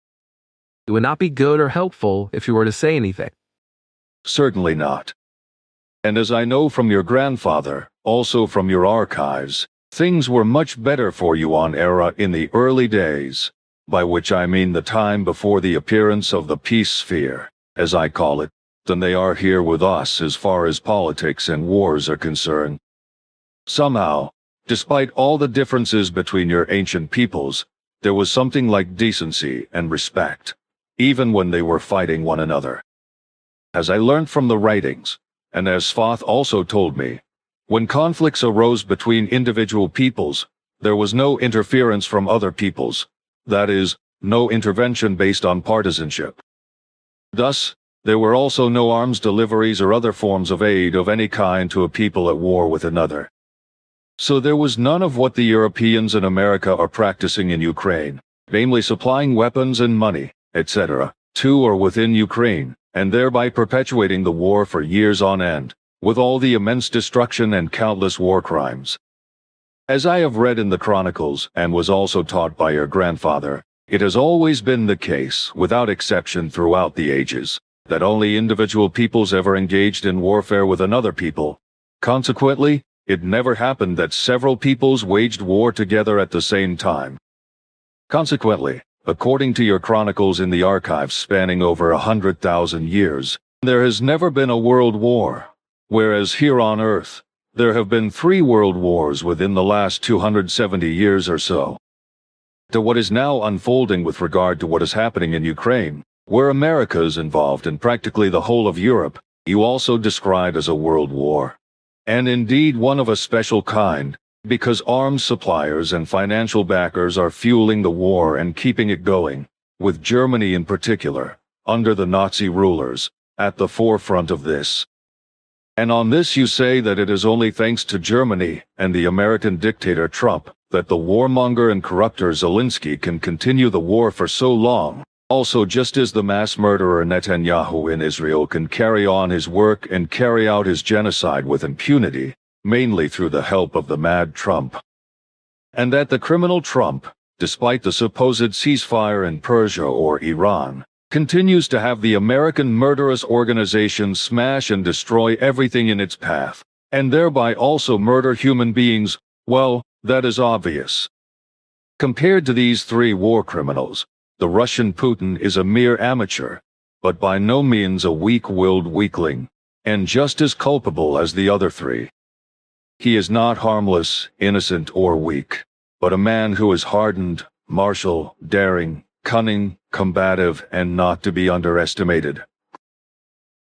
It would not be good or helpful if you were to say anything. Certainly not. And as I know from your grandfather, also from your archives, things were much better for you on Era in the early days, by which I mean the time before the appearance of the peace sphere, as I call it, than they are here with us as far as politics and wars are concerned. Somehow, despite all the differences between your ancient peoples, there was something like decency and respect, even when they were fighting one another. As I learned from the writings, and as Svath also told me, when conflicts arose between individual peoples, there was no interference from other peoples, that is, no intervention based on partisanship. Thus, There were also no arms deliveries or other forms of aid of any kind to a people at war with another. So there was none of what the Europeans and America are practicing in Ukraine, namely supplying weapons and money, etc., to or within Ukraine, and thereby perpetuating the war for years on end, with all the immense destruction and countless war crimes. As I have read in the Chronicles, and was also taught by your grandfather, it has always been the case, without exception throughout the ages, that only individual peoples ever engaged in warfare with another people. Consequently, it never happened that several peoples waged war together at the same time. Consequently, according to your chronicles in the archives spanning over 100,000 years, there has never been a world war, whereas here on Earth, there have been 3 world wars within the last 270 years or so. To what is now unfolding with regard to what is happening in Ukraine, where America is involved and practically the whole of Europe, you also described as a world war. And indeed one of a special kind, because arms suppliers and financial backers are fueling the war and keeping it going, with Germany in particular, under the Nazi rulers, at the forefront of this. And on this you say that it is only thanks to Germany and the American dictator Trump that the warmonger and corrupter Zelensky can continue the war for so long. Also, just as the mass murderer Netanyahu in Israel can carry on his work and carry out his genocide with impunity, mainly through the help of the mad Trump. And that the criminal Trump, despite the supposed ceasefire in Persia or Iran, continues to have the American murderous organization smash and destroy everything in its path, and thereby also murder human beings, well, that is obvious. Compared to these 3 war criminals, the Russian Putin is a mere amateur, but by no means a weak-willed weakling, and just as culpable as the other 3. He is not harmless, innocent, or weak, but a man who is hardened, martial, daring, cunning, combative, and not to be underestimated.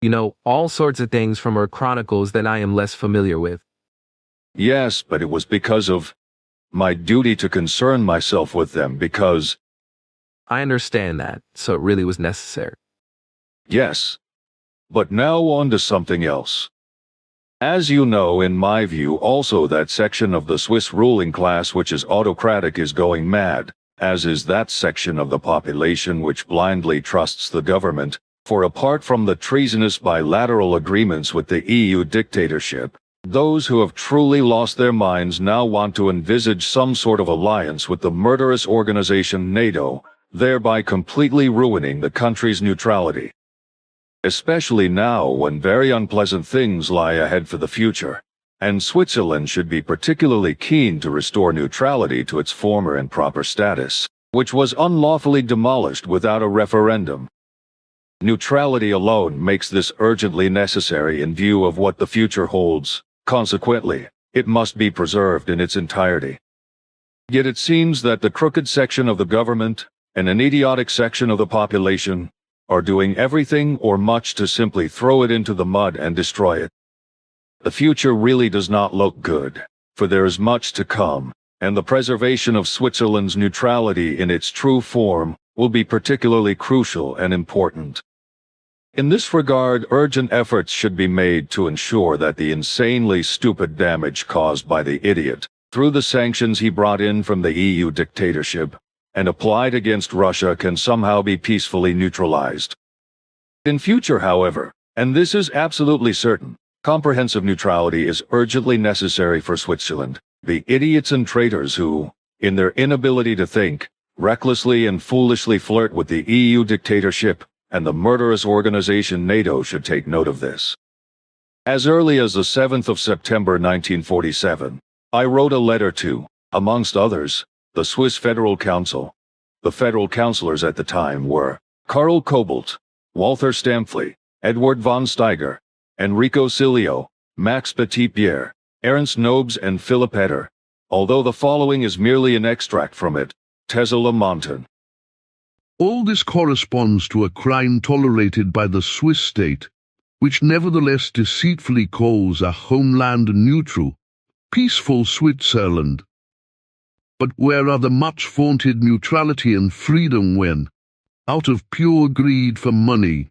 You know, all sorts of things from our chronicles that I am less familiar with. Yes, but it was because of my duty to concern myself with them because... I understand that, so it really was necessary. Yes. But now on to something else. As you know, in my view, also that section of the Swiss ruling class which is autocratic is going mad, as is that section of the population which blindly trusts the government, for apart from the treasonous bilateral agreements with the EU dictatorship, those who have truly lost their minds now want to envisage some sort of alliance with the murderous organization NATO, thereby completely ruining the country's neutrality. Especially now when very unpleasant things lie ahead for the future, and Switzerland should be particularly keen to restore neutrality to its former and proper status, which was unlawfully demolished without a referendum. Neutrality alone makes this urgently necessary in view of what the future holds. Consequently, it must be preserved in its entirety. Yet it seems that the crooked section of the government and an idiotic section of the population are doing everything or much to simply throw it into the mud and destroy it. The future really does not look good, for there is much to come, and the preservation of Switzerland's neutrality in its true form will be particularly crucial and important. In this regard, urgent efforts should be made to ensure that the insanely stupid damage caused by the idiot, through the sanctions he brought in from the EU dictatorship, and applied against Russia can somehow be peacefully neutralized. In future, however, and this is absolutely certain, comprehensive neutrality is urgently necessary for Switzerland. The idiots and traitors who, in their inability to think, recklessly and foolishly flirt with the EU dictatorship and the murderous organization NATO should take note of this. As early as the 7th of September 1947, I wrote a letter to, amongst others, the Swiss Federal Council. The federal councillors at the time were Karl Kobalt, Walther Stampfli, Edward von Steiger, Enrico Cilio, Max Petitpierre, Ernst Nobes and Philipp Etter, although the following is merely an extract from it. Tesla Montan. All this corresponds to a crime tolerated by the Swiss state, which nevertheless deceitfully calls a homeland neutral, peaceful Switzerland. But where are the much-vaunted neutrality and freedom when, out of pure greed for money,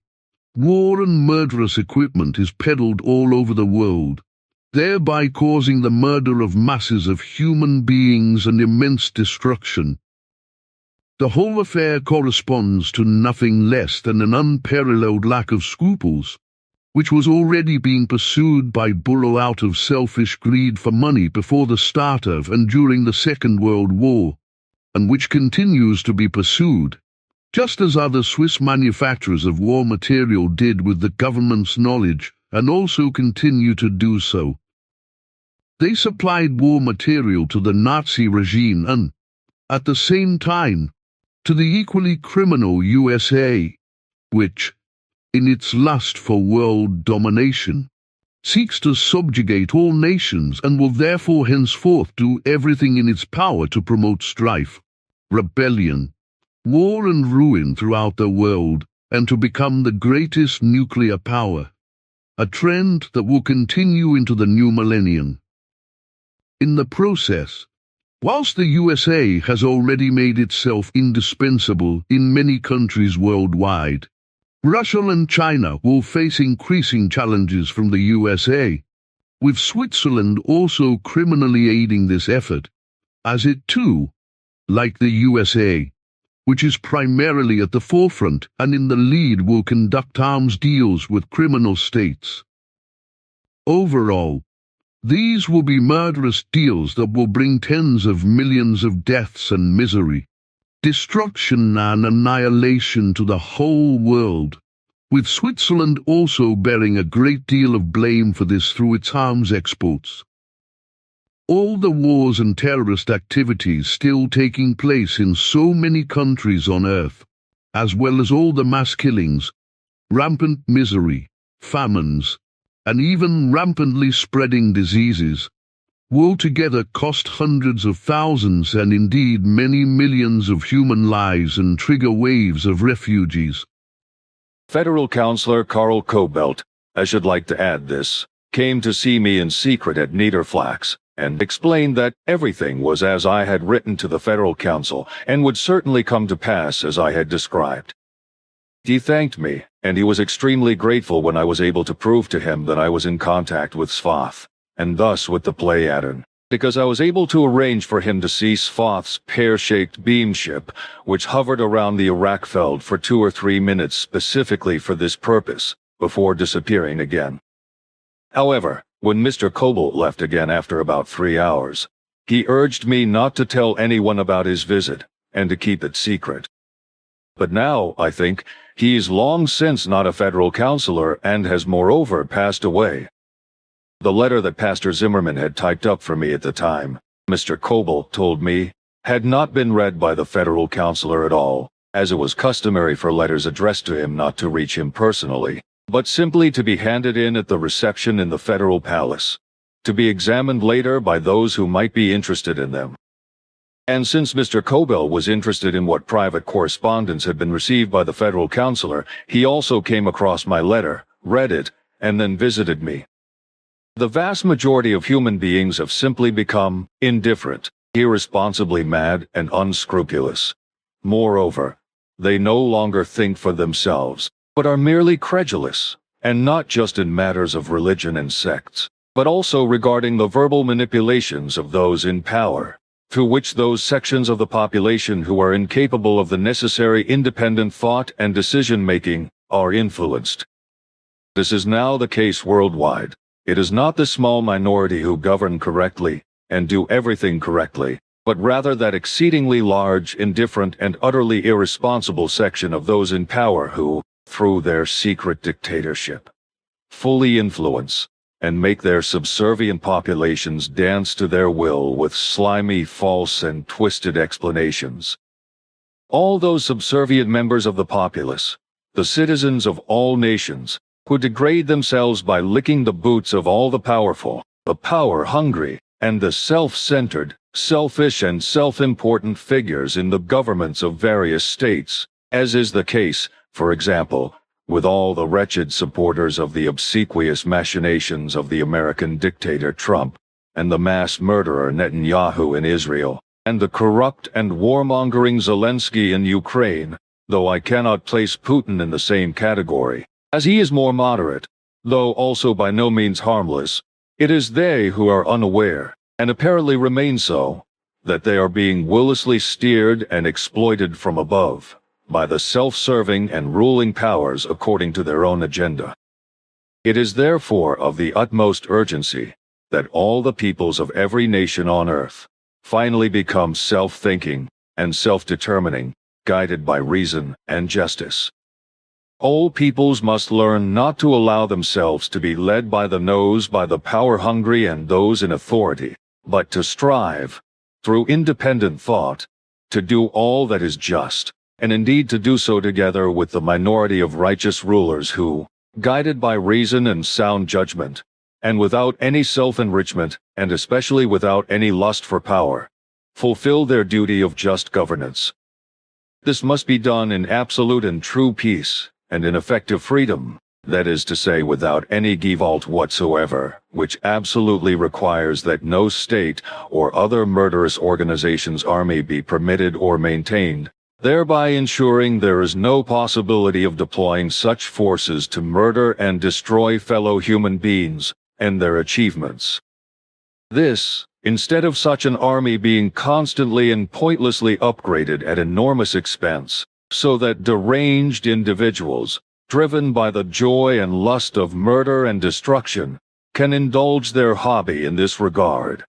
War and murderous equipment is peddled all over the world, thereby causing the murder of masses of human beings and immense destruction. The whole affair corresponds to nothing less than an unparalleled lack of scruples, which was already being pursued by Burrow out of selfish greed for money before the start of and during the Second World War, and which continues to be pursued, just as other Swiss manufacturers of war material did with the government's knowledge and also continue to do so. They supplied war material to the Nazi regime and, at the same time, to the equally criminal USA, which, in its lust for world domination, seeks to subjugate all nations and will therefore henceforth do everything in its power to promote strife, rebellion, war and ruin throughout the world, and to become the greatest nuclear power, a trend that will continue into the new millennium. In the process, whilst the USA has already made itself indispensable in many countries worldwide, Russia and China will face increasing challenges from the USA, with Switzerland also criminally aiding this effort, as it too, like the USA, which is primarily at the forefront and in the lead, will conduct arms deals with criminal states. Overall, these will be murderous deals that will bring tens of millions of deaths and misery, destruction and annihilation to the whole world, with Switzerland also bearing a great deal of blame for this through its arms exports. All the wars and terrorist activities still taking place in so many countries on earth, as well as all the mass killings, rampant misery, famines, and even rampantly spreading diseases, will together cost hundreds of thousands and indeed many millions of human lives and trigger waves of refugees. Federal Counselor Karl Kobelt, I should like to add this, came to see me in secret at Niederflax, and explained that everything was as I had written to the Federal Council, and would certainly come to pass as I had described. He thanked me, and he was extremely grateful when I was able to prove to him that I was in contact with Svath, and thus with the Pleiadian, because I was able to arrange for him to see Svath's pear-shaped beam ship, which hovered around the Iraqfeld for 2 or 3 minutes specifically for this purpose, before disappearing again. However, when Mr. Kobelt left again after about 3 hours, he urged me not to tell anyone about his visit, and to keep it secret. But now, I think, he is long since not a federal counselor and has moreover passed away. The letter that Pastor Zimmerman had typed up for me at the time, Mr. Kobelt told me, had not been read by the federal counselor at all, as it was customary for letters addressed to him not to reach him personally, but simply to be handed in at the reception in the federal palace, to be examined later by those who might be interested in them. And since Mr. Kobelt was interested in what private correspondence had been received by the federal counselor, he also came across my letter, read it, and then visited me. The vast majority of human beings have simply become indifferent, irresponsibly mad, and unscrupulous. Moreover, they no longer think for themselves, but are merely credulous, and not just in matters of religion and sects, but also regarding the verbal manipulations of those in power, through which those sections of the population who are incapable of the necessary independent thought and decision-making are influenced. This is now the case worldwide. It is not the small minority who govern correctly and do everything correctly, but rather that exceedingly large, indifferent, and utterly irresponsible section of those in power who, through their secret dictatorship, fully influence and make their subservient populations dance to their will with slimy, false, and twisted explanations. All those subservient members of the populace, the citizens of all nations, who degrade themselves by licking the boots of all the powerful, the power-hungry, and the self-centered, selfish, and self-important figures in the governments of various states, as is the case, for example, with all the wretched supporters of the obsequious machinations of the American dictator Trump, and the mass murderer Netanyahu in Israel, and the corrupt and warmongering Zelensky in Ukraine, though I cannot place Putin in the same category, As he is more moderate, though also by no means harmless, it is they who are unaware, and apparently remain so, that they are being willously steered and exploited from above by the self-serving and ruling powers according to their own agenda. It is therefore of the utmost urgency that all the peoples of every nation on earth finally become self-thinking and self-determining, guided by reason and justice. All peoples must learn not to allow themselves to be led by the nose by the power-hungry and those in authority, but to strive, through independent thought, to do all that is just, and indeed to do so together with the minority of righteous rulers who, guided by reason and sound judgment, and without any self-enrichment, and especially without any lust for power, fulfill their duty of just governance. This must be done in absolute and true peace, and in effective freedom, that is to say without any gewalt whatsoever, which absolutely requires that no state or other murderous organization's army be permitted or maintained, thereby ensuring there is no possibility of deploying such forces to murder and destroy fellow human beings and their achievements. This, instead of such an army being constantly and pointlessly upgraded at enormous expense, so that deranged individuals, driven by the joy and lust of murder and destruction, can indulge their hobby in this regard.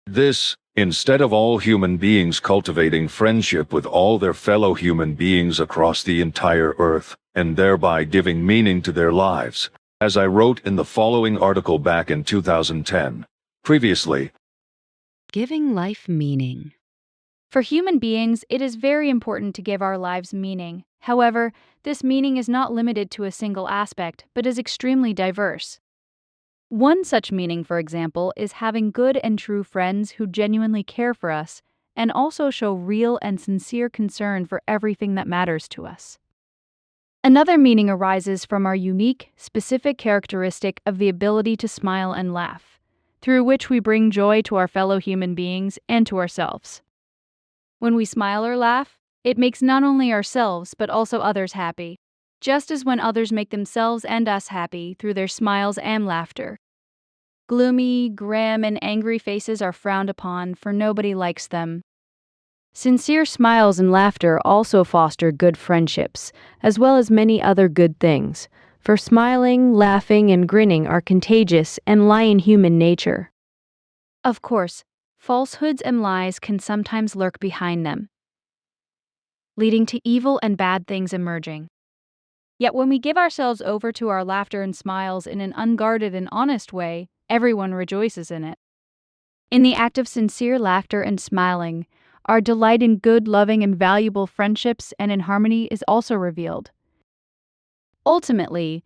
This, instead of all human beings cultivating friendship with all their fellow human beings across the entire earth, and thereby giving meaning to their lives, as I wrote in the following article back in 2010. Previously, Giving life meaning. For human beings, it is very important to give our lives meaning. However, this meaning is not limited to a single aspect, but is extremely diverse. One such meaning, for example, is having good and true friends who genuinely care for us and also show real and sincere concern for everything that matters to us. Another meaning arises from our unique, specific characteristic of the ability to smile and laugh, through which we bring joy to our fellow human beings and to ourselves. When we smile or laugh, it makes not only ourselves but also others happy, just as when others make themselves and us happy through their smiles and laughter. Gloomy, grim, and angry faces are frowned upon, for nobody likes them. Sincere smiles and laughter also foster good friendships, as well as many other good things, for smiling, laughing, and grinning are contagious and lie in human nature. Of course, falsehoods and lies can sometimes lurk behind them, leading to evil and bad things emerging. Yet when we give ourselves over to our laughter and smiles in an unguarded and honest way, everyone rejoices in it. In the act of sincere laughter and smiling, our delight in good, loving, and valuable friendships and in harmony is also revealed. Ultimately,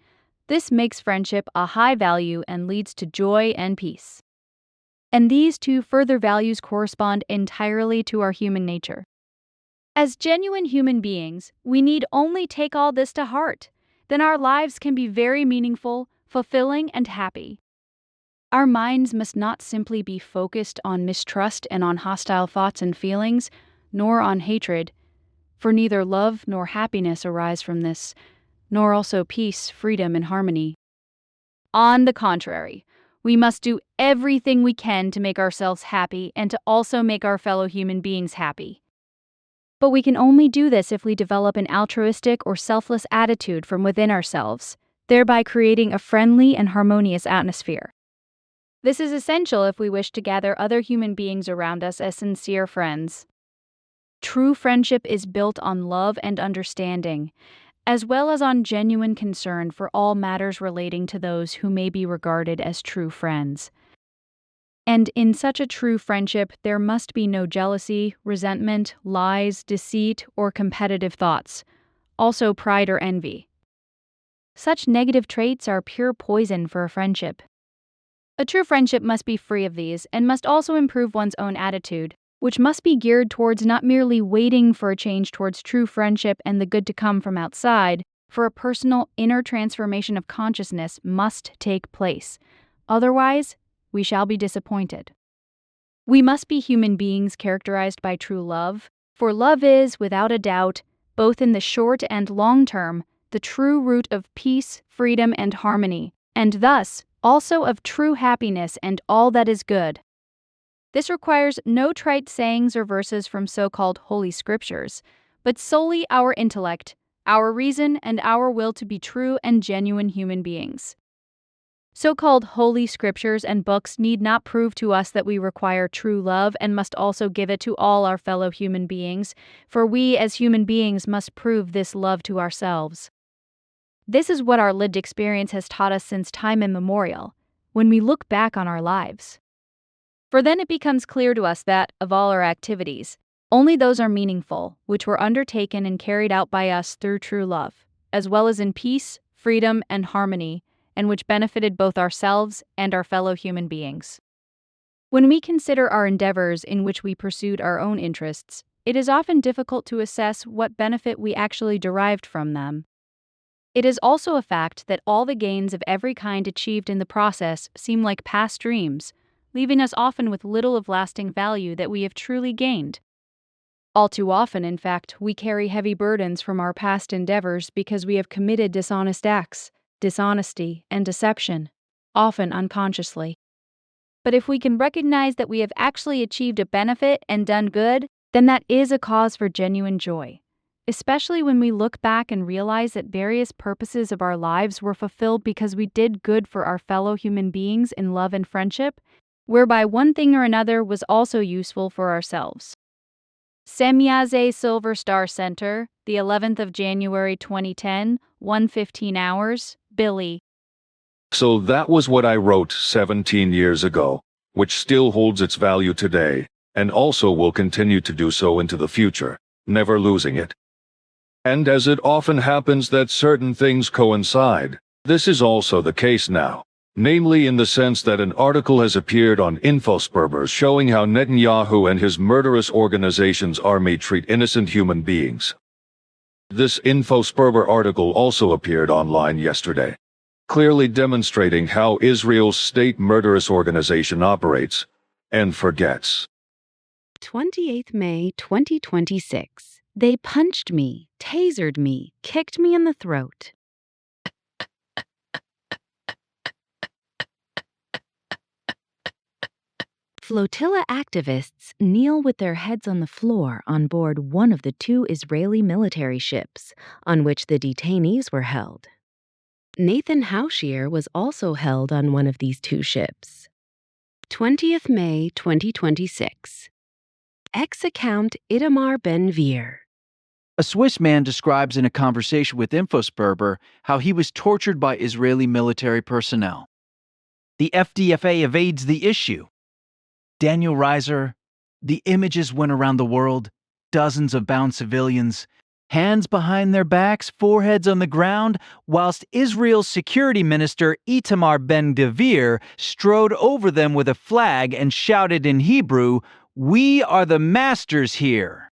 this makes friendship a high value and leads to joy and peace. And these two further values correspond entirely to our human nature. As genuine human beings, we need only take all this to heart. Then our lives can be very meaningful, fulfilling, and happy. Our minds must not simply be focused on mistrust and on hostile thoughts and feelings, nor on hatred, for neither love nor happiness arise from this, nor also peace, freedom, and harmony. On the contrary, we must do everything we can to make ourselves happy and to also make our fellow human beings happy. But we can only do this if we develop an altruistic or selfless attitude from within ourselves, thereby creating a friendly and harmonious atmosphere. This is essential if we wish to gather other human beings around us as sincere friends. True friendship is built on love and understanding, as well as on genuine concern for all matters relating to those who may be regarded as true friends. And in such a true friendship, there must be no jealousy, resentment, lies, deceit, or competitive thoughts, also pride or envy. Such negative traits are pure poison for a friendship. A true friendship must be free of these and must also improve one's own attitude, which must be geared towards not merely waiting for a change towards true friendship and the good to come from outside, for a personal inner transformation of consciousness must take place. Otherwise, we shall be disappointed. We must be human beings characterized by true love, for love is, without a doubt, both in the short and long term, the true root of peace, freedom, and harmony, and thus also of true happiness and all that is good. This requires no trite sayings or verses from so-called holy scriptures, but solely our intellect, our reason, and our will to be true and genuine human beings. So-called holy scriptures and books need not prove to us that we require true love and must also give it to all our fellow human beings, for we as human beings must prove this love to ourselves. This is what our lived experience has taught us since time immemorial, when we look back on our lives. For then it becomes clear to us that, of all our activities, only those are meaningful which were undertaken and carried out by us through true love, as well as in peace, freedom, and harmony, and which benefited both ourselves and our fellow human beings. When we consider our endeavors in which we pursued our own interests, it is often difficult to assess what benefit we actually derived from them. It is also a fact that all the gains of every kind achieved in the process seem like past dreams, leaving us often with little of lasting value that we have truly gained. All too often, in fact, we carry heavy burdens from our past endeavors because we have committed dishonest acts, dishonesty, and deception, often unconsciously. But if we can recognize that we have actually achieved a benefit and done good, then that is a cause for genuine joy, especially when we look back and realize that various purposes of our lives were fulfilled because we did good for our fellow human beings in love and friendship, whereby one thing or another was also useful for ourselves. Semyaze Silver Star Center, the 11th of January 2010, 1:15 hours, Billy. So that was what I wrote 17 years ago, which still holds its value today, and also will continue to do so into the future, never losing it. And as it often happens that certain things coincide, this is also the case now. Namely in the sense that an article has appeared on Infosperber showing how Netanyahu and his murderous organization's army treat innocent human beings. This Infosperber article also appeared online yesterday, clearly demonstrating how Israel's state murderous organization operates and forgets. 28th May 2026. They punched me, tasered me, kicked me in the throat. Flotilla activists kneel with their heads on the floor on board one of the two Israeli military ships on which the detainees were held. Nathan Hauschier was also held on one of these two ships. 20th May 2026. Ex-account Itamar Ben-Gvir. A Swiss man describes in a conversation with Infosperber how he was tortured by Israeli military personnel. The FDFA evades the issue. Daniel Reiser, the images went around the world, dozens of bound civilians, hands behind their backs, foreheads on the ground, whilst Israel's security minister Itamar Ben-Gvir strode over them with a flag and shouted in Hebrew, "We are the masters here."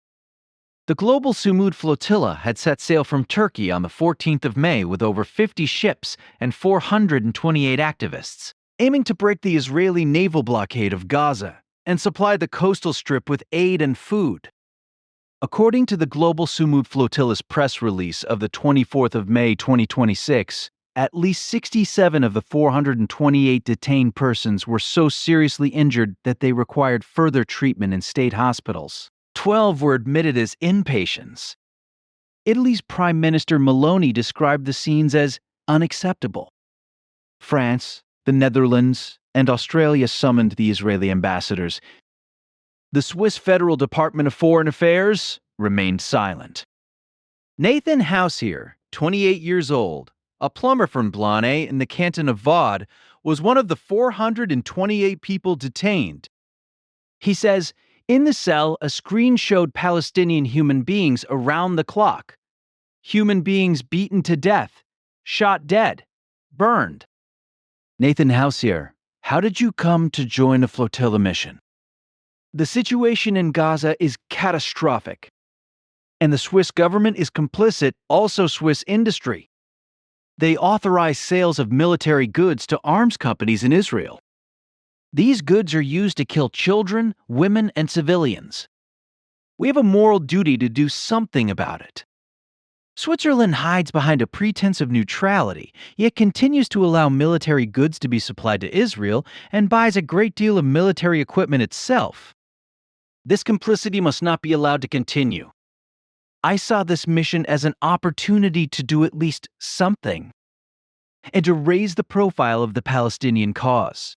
The global Sumud flotilla had set sail from Turkey on the 14th of May with over 50 ships and 428 activists, aiming to break the Israeli naval blockade of Gaza and supply the coastal strip with aid and food. According to the Global Sumud Flotilla's press release of the 24th of May 2026, at least 67 of the 428 detained persons were so seriously injured that they required further treatment in state hospitals. 12 were admitted as inpatients. Italy's Prime Minister Meloni described the scenes as unacceptable. France, the Netherlands, and Australia summoned the Israeli ambassadors. The Swiss Federal Department of Foreign Affairs remained silent. Nathan Hauschier, 28 years old, a plumber from Blanay in the canton of Vaud, was one of the 428 people detained. He says, in the cell, a screen showed Palestinian human beings around the clock. Human beings beaten to death, shot dead, burned. Nathan Hauschier, how did you come to join a flotilla mission? The situation in Gaza is catastrophic, and the Swiss government is complicit, also Swiss industry. They authorize sales of military goods to arms companies in Israel. These goods are used to kill children, women, and civilians. We have a moral duty to do something about it. Switzerland hides behind a pretense of neutrality, yet continues to allow military goods to be supplied to Israel and buys a great deal of military equipment itself. This complicity must not be allowed to continue. I saw this mission as an opportunity to do at least something, and to raise the profile of the Palestinian cause.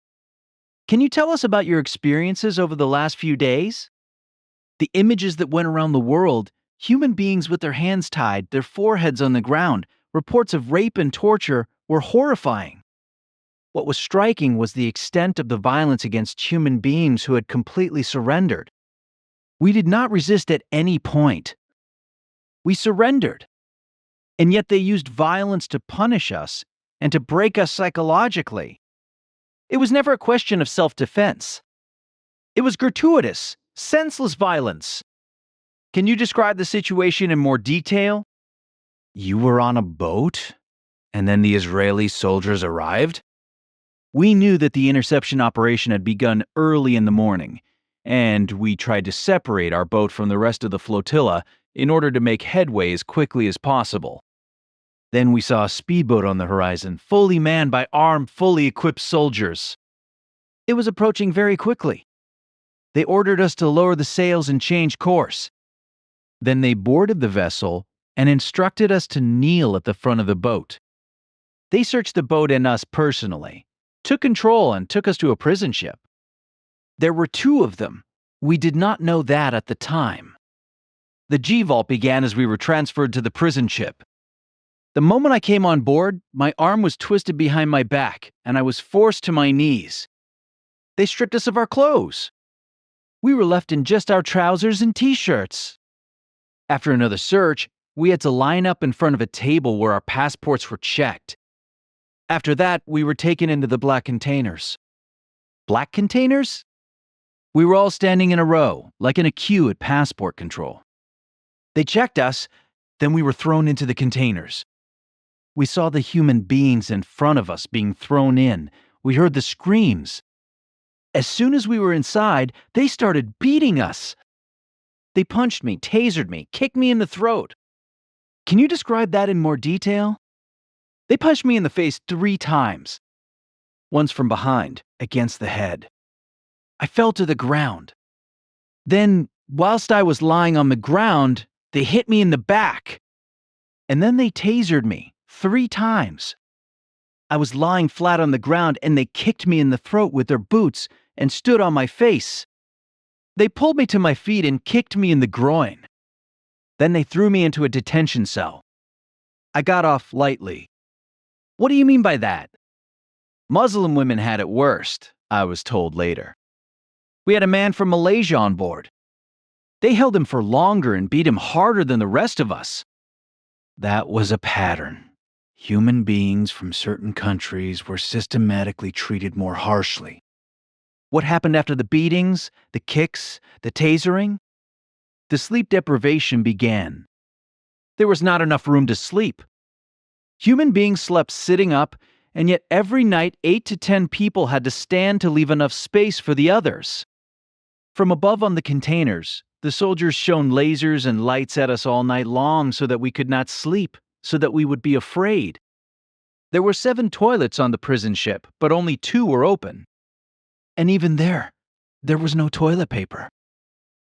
Can you tell us about your experiences over the last few days? The images that went around the world, human beings with their hands tied, their foreheads on the ground, reports of rape and torture, were horrifying. What was striking was the extent of the violence against human beings who had completely surrendered. We did not resist at any point. We surrendered. And yet they used violence to punish us and to break us psychologically. It was never a question of self-defense. It was gratuitous, senseless violence. Can you describe the situation in more detail? You were on a boat, and then the Israeli soldiers arrived? We knew that the interception operation had begun early in the morning, and we tried to separate our boat from the rest of the flotilla in order to make headway as quickly as possible. Then we saw a speedboat on the horizon, fully manned by armed, fully equipped soldiers. It was approaching very quickly. They ordered us to lower the sails and change course. Then they boarded the vessel and instructed us to kneel at the front of the boat. They searched the boat and us personally, took control and took us to a prison ship. There were 2 of them. We did not know that at the time. The G-vault began as we were transferred to the prison ship. The moment I came on board, my arm was twisted behind my back, and I was forced to my knees. They stripped us of our clothes. We were left in just our trousers and t-shirts. After another search, we had to line up in front of a table where our passports were checked. After that, we were taken into the black containers. Black containers? We were all standing in a row, like in a queue at passport control. They checked us, then we were thrown into the containers. We saw the human beings in front of us being thrown in. We heard the screams. As soon as we were inside, they started beating us. They punched me, tasered me, kicked me in the throat. Can you describe that in more detail? They punched me in the face 3 times. Once from behind, against the head. I fell to the ground. Then, whilst I was lying on the ground, they hit me in the back. And then they tasered me 3 times. I was lying flat on the ground and they kicked me in the throat with their boots and stood on my face. They pulled me to my feet and kicked me in the groin. Then they threw me into a detention cell. I got off lightly. What do you mean by that? Muslim women had it worst, I was told later. We had a man from Malaysia on board. They held him for longer and beat him harder than the rest of us. That was a pattern. Human beings from certain countries were systematically treated more harshly. What happened after the beatings, the kicks, the tasering? The sleep deprivation began. There was not enough room to sleep. Human beings slept sitting up, and yet every night 8 to 10 people had to stand to leave enough space for the others. From above on the containers, the soldiers shone lasers and lights at us all night long so that we could not sleep, so that we would be afraid. There were 7 toilets on the prison ship, but only 2 were open. And even there was no toilet paper.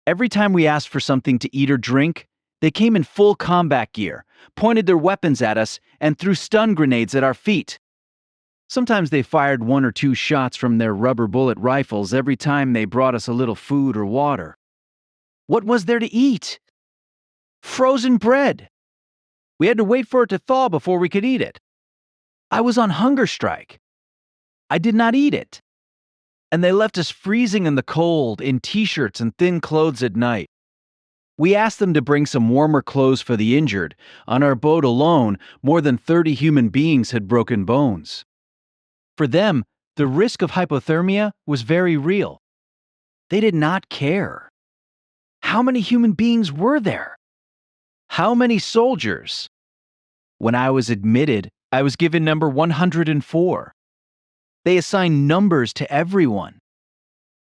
Every time we asked for something to eat or drink, they came in full combat gear, pointed their weapons at us, and threw stun grenades at our feet. Sometimes they fired 1 or 2 shots from their rubber bullet rifles every time they brought us a little food or water. What was there to eat? Frozen bread. We had to wait for it to thaw before we could eat it. I was on hunger strike. I did not eat it. And they left us freezing in the cold, in t-shirts and thin clothes at night. We asked them to bring some warmer clothes for the injured. On our boat alone, more than 30 human beings had broken bones. For them, the risk of hypothermia was very real. They did not care. How many human beings were there? How many soldiers? When I was admitted, I was given number 104. They assigned numbers to everyone.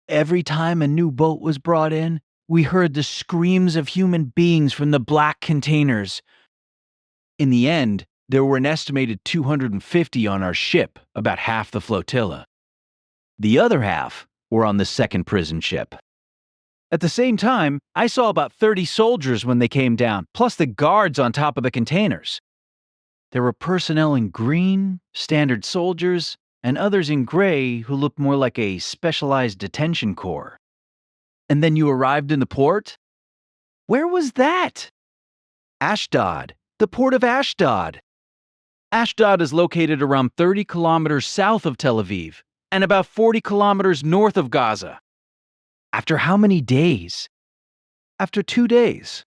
Every time a new boat was brought in, we heard the screams of human beings from the black containers. In the end, there were an estimated 250 on our ship, about half the flotilla. The other half were on the second prison ship. At the same time, I saw about 30 soldiers when they came down, plus the guards on top of the containers. There were personnel in green, standard soldiers, and others in gray who looked more like a specialized detention corps. And then you arrived in the port? Where was that? Ashdod, the port of Ashdod. Ashdod is located around 30 kilometers south of Tel Aviv and about 40 kilometers north of Gaza. After how many days? After 2 days.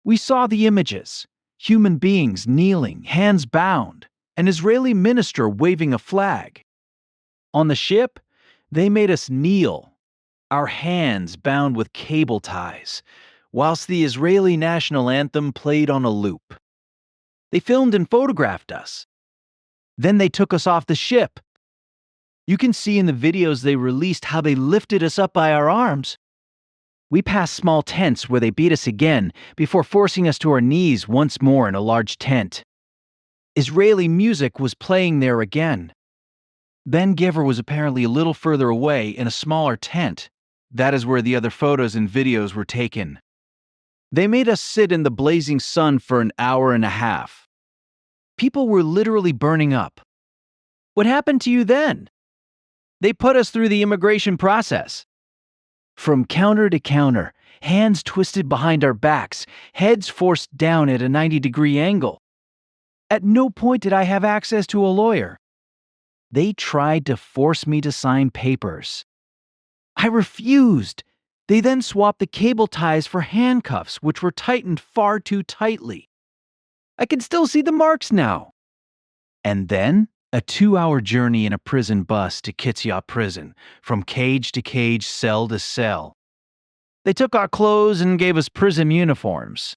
We saw the images. Human beings kneeling, hands bound, an Israeli minister waving a flag. On the ship, they made us kneel, our hands bound with cable ties, whilst the Israeli national anthem played on a loop. They filmed and photographed us. Then they took us off the ship. You can see in the videos they released how they lifted us up by our arms. We passed small tents where they beat us again before forcing us to our knees once more in a large tent. Israeli music was playing there again. Ben Giver was apparently a little further away in a smaller tent. That is where the other photos and videos were taken. They made us sit in the blazing sun for an hour and a half. People were literally burning up. What happened to you then? They put us through the immigration process. From counter to counter, hands twisted behind our backs, heads forced down at a 90-degree angle. At no point did I have access to a lawyer. They tried to force me to sign papers. I refused. They then swapped the cable ties for handcuffs, which were tightened far too tightly. I can still see the marks now. And then, a 2-hour journey in a prison bus to Kitzbühel prison, from cage to cage, cell to cell. They took our clothes and gave us prison uniforms.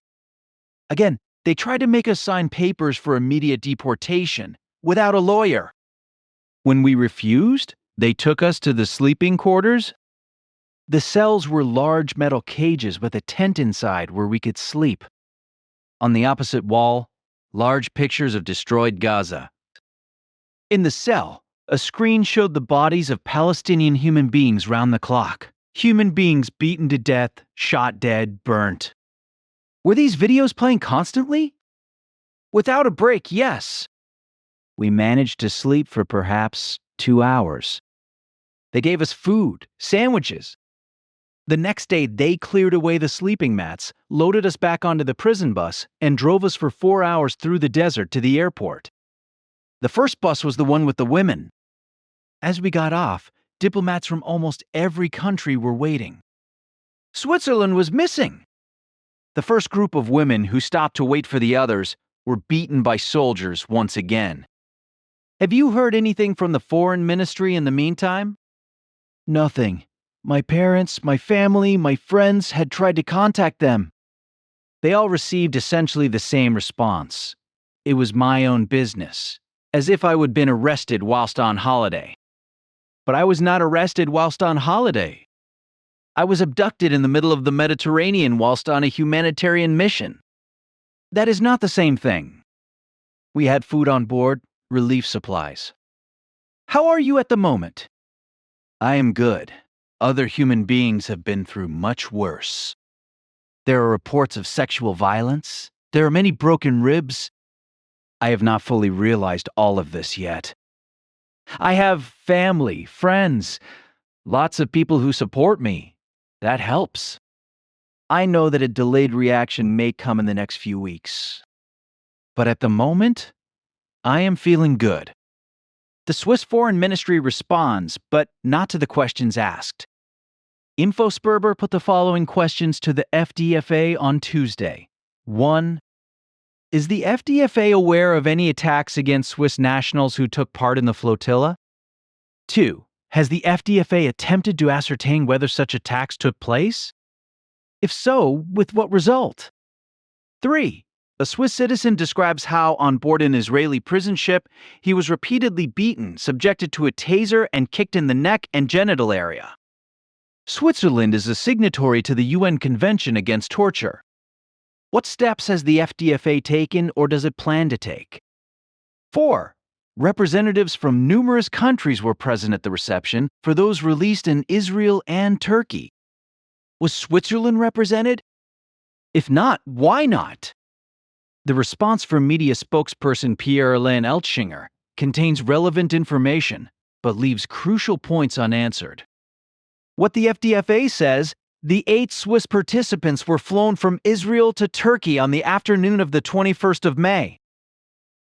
Again, they tried to make us sign papers for immediate deportation, without a lawyer. When we refused, they took us to the sleeping quarters. The cells were large metal cages with a tent inside where we could sleep. On the opposite wall, large pictures of destroyed Gaza. In the cell, a screen showed the bodies of Palestinian human beings round the clock. Human beings beaten to death, shot dead, burnt. Were these videos playing constantly? Without a break, yes. We managed to sleep for perhaps 2 hours. They gave us food, sandwiches. The next day, they cleared away the sleeping mats, loaded us back onto the prison bus, and drove us for 4 hours through the desert to the airport. The first bus was the one with the women. As we got off, diplomats from almost every country were waiting. Switzerland was missing. The first group of women who stopped to wait for the others were beaten by soldiers once again. Have you heard anything from the foreign ministry in the meantime? Nothing. My parents, my family, my friends had tried to contact them. They all received essentially the same response. It was my own business, as if I would have been arrested whilst on holiday. But I was not arrested whilst on holiday. I was abducted in the middle of the Mediterranean whilst on a humanitarian mission. That is not the same thing. We had food on board, relief supplies. How are you at the moment? I am good. Other human beings have been through much worse. There are reports of sexual violence. There are many broken ribs. I have not fully realized all of this yet. I have family, friends, lots of people who support me. That helps. I know that a delayed reaction may come in the next few weeks. But at the moment, I am feeling good. The Swiss Foreign Ministry responds, but not to the questions asked. InfoSperber put the following questions to the FDFA on Tuesday. 1. Is the FDFA aware of any attacks against Swiss nationals who took part in the flotilla? 2. Has the FDFA attempted to ascertain whether such attacks took place? If so, with what result? 3. A Swiss citizen describes how, on board an Israeli prison ship, he was repeatedly beaten, subjected to a taser, and kicked in the neck and genital area. Switzerland is a signatory to the UN Convention Against Torture. What steps has the FDFA taken or does it plan to take? 4. Representatives from numerous countries were present at the reception for those released in Israel and Turkey. Was Switzerland represented? If not, why not? The response from media spokesperson Pierre-Alain Eltschinger contains relevant information, but leaves crucial points unanswered. What the FDFA says, the 8 Swiss participants were flown from Israel to Turkey on the afternoon of the 21st of May.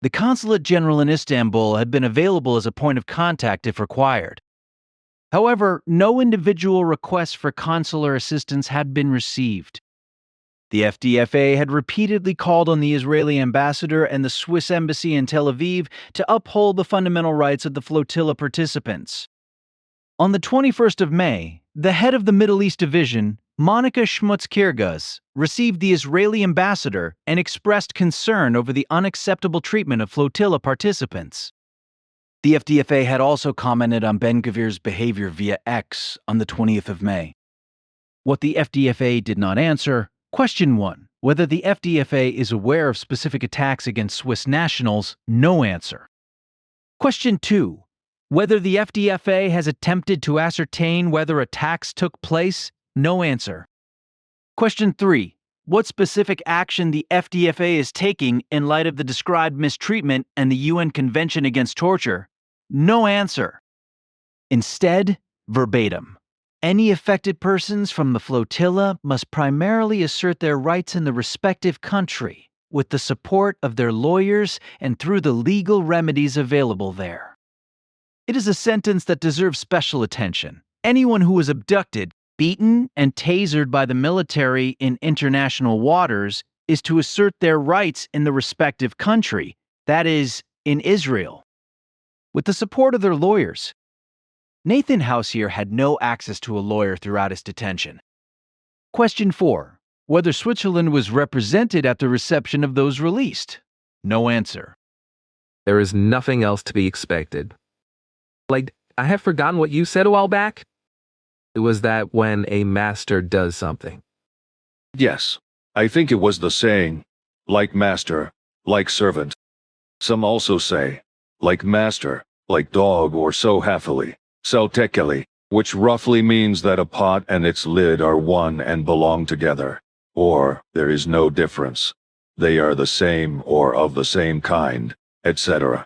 The Consulate General in Istanbul had been available as a point of contact if required. However, no individual requests for consular assistance had been received. The FDFA had repeatedly called on the Israeli ambassador and the Swiss embassy in Tel Aviv to uphold the fundamental rights of the flotilla participants. On the 21st of May, the head of the Middle East Division, Monica Schmutz-Kirguz, received the Israeli ambassador and expressed concern over the unacceptable treatment of flotilla participants. The FDFA had also commented on Ben-Gvir's behavior via X on the 20th of May. What the FDFA did not answer: Question 1. Whether the FDFA is aware of specific attacks against Swiss nationals, no answer. Question 2. Whether the FDFA has attempted to ascertain whether attacks took place, no answer. Question 3. What specific action the FDFA is taking in light of the described mistreatment and the UN Convention Against Torture, no answer. Instead, verbatim. Any affected persons from the flotilla must primarily assert their rights in the respective country, with the support of their lawyers and through the legal remedies available there. It is a sentence that deserves special attention. Anyone who was abducted, beaten, and tasered by the military in international waters is to assert their rights in the respective country, that is, in Israel, with the support of their lawyers. Nathan House here had no access to a lawyer throughout his detention. Question 4. Whether Switzerland was represented at the reception of those released? No answer. There is nothing else to be expected. I have forgotten what you said a while back. It was that when a master does something. Yes, I think it was the saying, like master, like servant. Some also say, like master, like dog, or so happily. Tekeli, which roughly means that a pot and its lid are one and belong together, or there is no difference. They are the same or of the same kind, etc.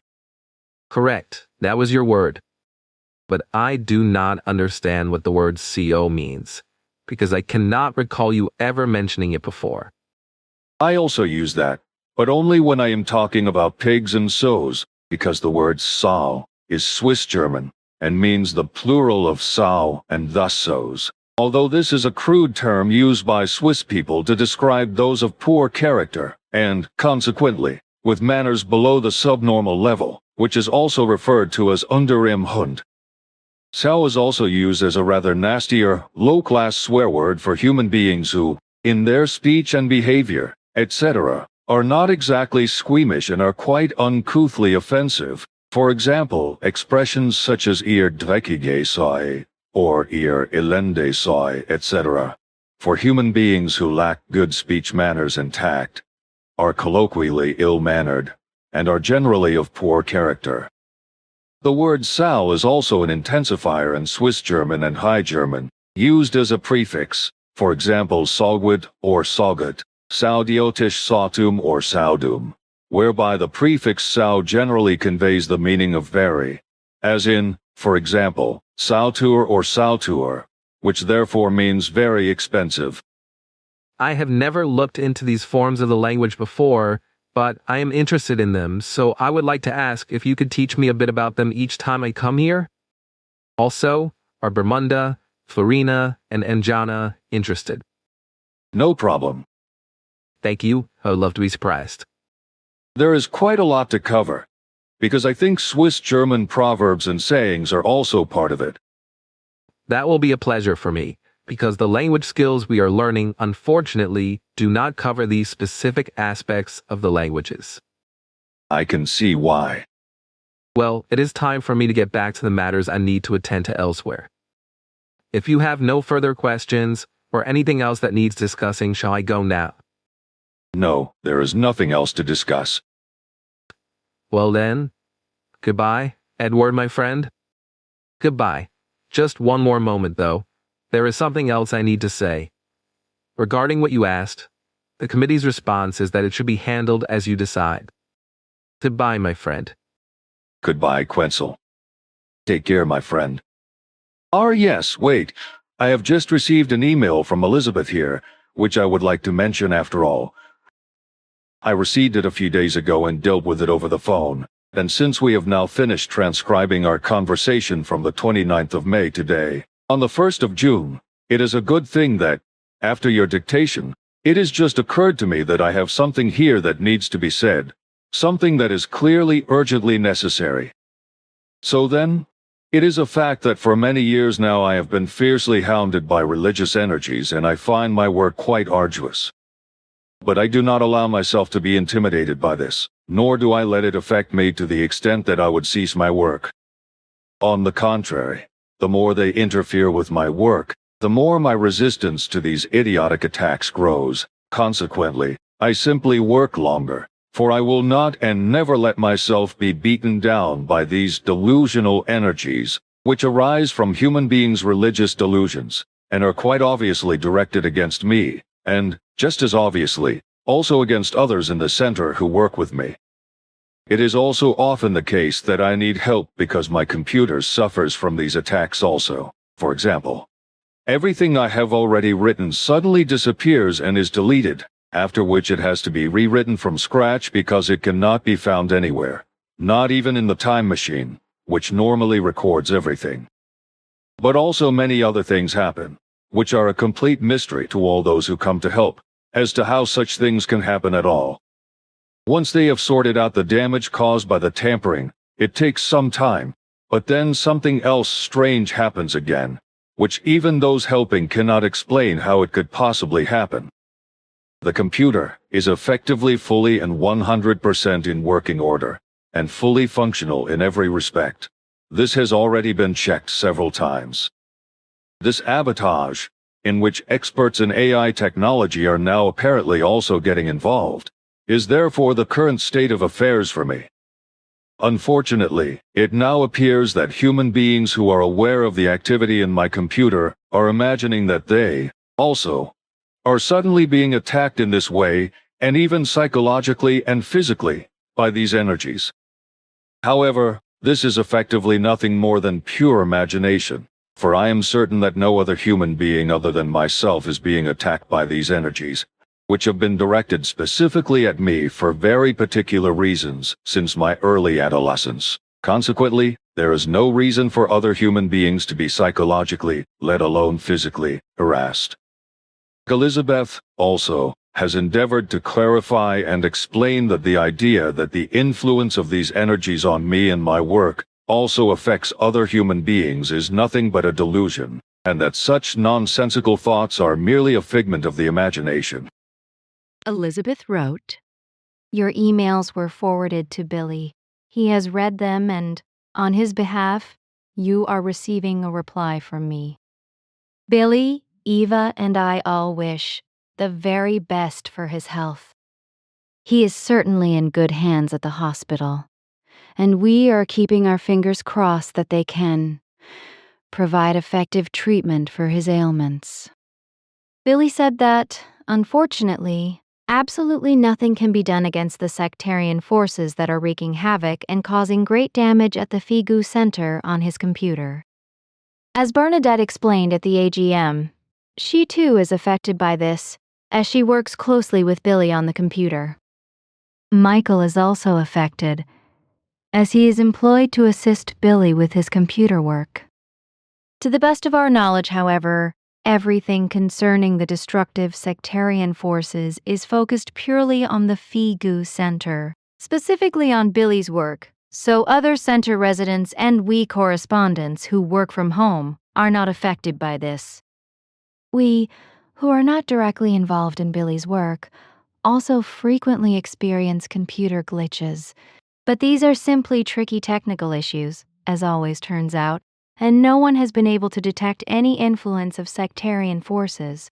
Correct, that was your word. But I do not understand what the word CO means, because I cannot recall you ever mentioning it before. I also use that, but only when I am talking about pigs and sows, because the word Sau is Swiss German and means the plural of Sau and thus sows. Although this is a crude term used by Swiss people to describe those of poor character and, consequently, with manners below the subnormal level, which is also referred to as unter im Hund. Sau is also used as a rather nastier, low-class swear word for human beings who, in their speech and behavior, etc., are not exactly squeamish and are quite uncouthly offensive. For example, expressions such as ihr dreckige sei, or ihr elende sei, etc., for human beings who lack good speech manners and tact, are colloquially ill-mannered, and are generally of poor character. The word Sau is also an intensifier in Swiss German and High German, used as a prefix, for example Saugwit or Saugut, Saudiotisch Sautum or Saudum, whereby the prefix Sau generally conveys the meaning of very, as in, for example, Sautur or Sautur, which therefore means very expensive. I have never looked into these forms of the language before, but I am interested in them, so I would like to ask if you could teach me a bit about them each time I come here. Also, are Bermunda, Florina, and Anjana interested? No problem. Thank you. I would love to be surprised. There is quite a lot to cover, because I think Swiss German proverbs and sayings are also part of it. That will be a pleasure for me, because the language skills we are learning, unfortunately, do not cover these specific aspects of the languages. I can see why. Well, it is time for me to get back to the matters I need to attend to elsewhere. If you have no further questions, or anything else that needs discussing, shall I go now? No, there is nothing else to discuss. Well then, goodbye, Edward, my friend. Goodbye. Just one more moment, though. There is something else I need to say. Regarding what you asked, the committee's response is that it should be handled as you decide. Goodbye, my friend. Goodbye, Quetzal. Take care, my friend. Yes, wait. I have just received an email from Elizabeth here, which I would like to mention after all. I received it a few days ago and dealt with it over the phone, and since we have now finished transcribing our conversation from the 29th of May today, on the 1st of June, it is a good thing that, after your dictation, it has just occurred to me that I have something here that needs to be said, something that is clearly urgently necessary. So then, it is a fact that for many years now I have been fiercely hounded by religious energies and I find my work quite arduous. But I do not allow myself to be intimidated by this, nor do I let it affect me to the extent that I would cease my work. On the contrary, the more they interfere with my work, the more my resistance to these idiotic attacks grows. Consequently, I simply work longer, for I will not and never let myself be beaten down by these delusional energies, which arise from human beings' religious delusions, and are quite obviously directed against me, and, just as obviously, also against others in the center who work with me. It is also often the case that I need help because my computer suffers from these attacks also. For example, everything I have already written suddenly disappears and is deleted, after which it has to be rewritten from scratch because it cannot be found anywhere, not even in the time machine, which normally records everything. But also many other things happen, which are a complete mystery to all those who come to help, as to how such things can happen at all. Once they have sorted out the damage caused by the tampering, it takes some time, but then something else strange happens again, which even those helping cannot explain how it could possibly happen. The computer is effectively fully and 100% in working order, and fully functional in every respect. This has already been checked several times. This sabotage, in which experts in AI technology are now apparently also getting involved, is therefore the current state of affairs for me. Unfortunately, it now appears that human beings who are aware of the activity in my computer are imagining that they, also, are suddenly being attacked in this way, and even psychologically and physically, by these energies. However, this is effectively nothing more than pure imagination, for I am certain that no other human being other than myself is being attacked by these energies, which have been directed specifically at me for very particular reasons since my early adolescence. Consequently, there is no reason for other human beings to be psychologically, let alone physically, harassed. Elizabeth, also, has endeavored to clarify and explain that the idea that the influence of these energies on me and my work also affects other human beings is nothing but a delusion, and that such nonsensical thoughts are merely a figment of the imagination. Elizabeth wrote, Your emails were forwarded to Billy. He has read them and, on his behalf, you are receiving a reply from me. Billy, Eva, and I all wish the very best for his health. He is certainly in good hands at the hospital, and we are keeping our fingers crossed that they can provide effective treatment for his ailments. Billy said that, unfortunately, absolutely nothing can be done against the sectarian forces that are wreaking havoc and causing great damage at the Figu Center on his computer. As Bernadette explained at the AGM, she too is affected by this, as she works closely with Billy on the computer. Michael is also affected, as he is employed to assist Billy with his computer work. To the best of our knowledge, however, everything concerning the destructive sectarian forces is focused purely on the Figu Center, specifically on Billy's work, so other center residents and we correspondents who work from home are not affected by this. We, who are not directly involved in Billy's work, also frequently experience computer glitches, but these are simply tricky technical issues, as always turns out, and no one has been able to detect any influence of sectarian forces.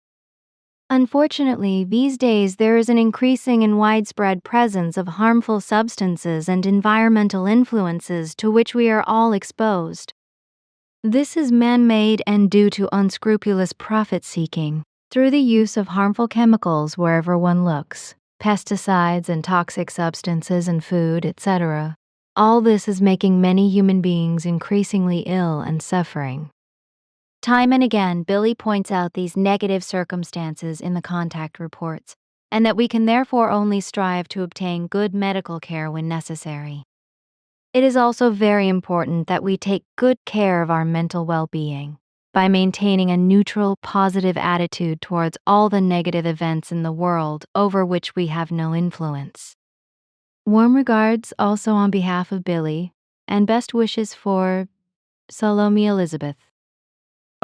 Unfortunately, these days there is an increasing and widespread presence of harmful substances and environmental influences to which we are all exposed. This is man-made and due to unscrupulous profit-seeking through the use of harmful chemicals wherever one looks, pesticides and toxic substances in food, etc. All this is making many human beings increasingly ill and suffering. Time and again, Billy points out these negative circumstances in the contact reports, and that we can therefore only strive to obtain good medical care when necessary. It is also very important that we take good care of our mental well-being by maintaining a neutral, positive attitude towards all the negative events in the world over which we have no influence. Warm regards also on behalf of Billy, and best wishes for Salome Elizabeth.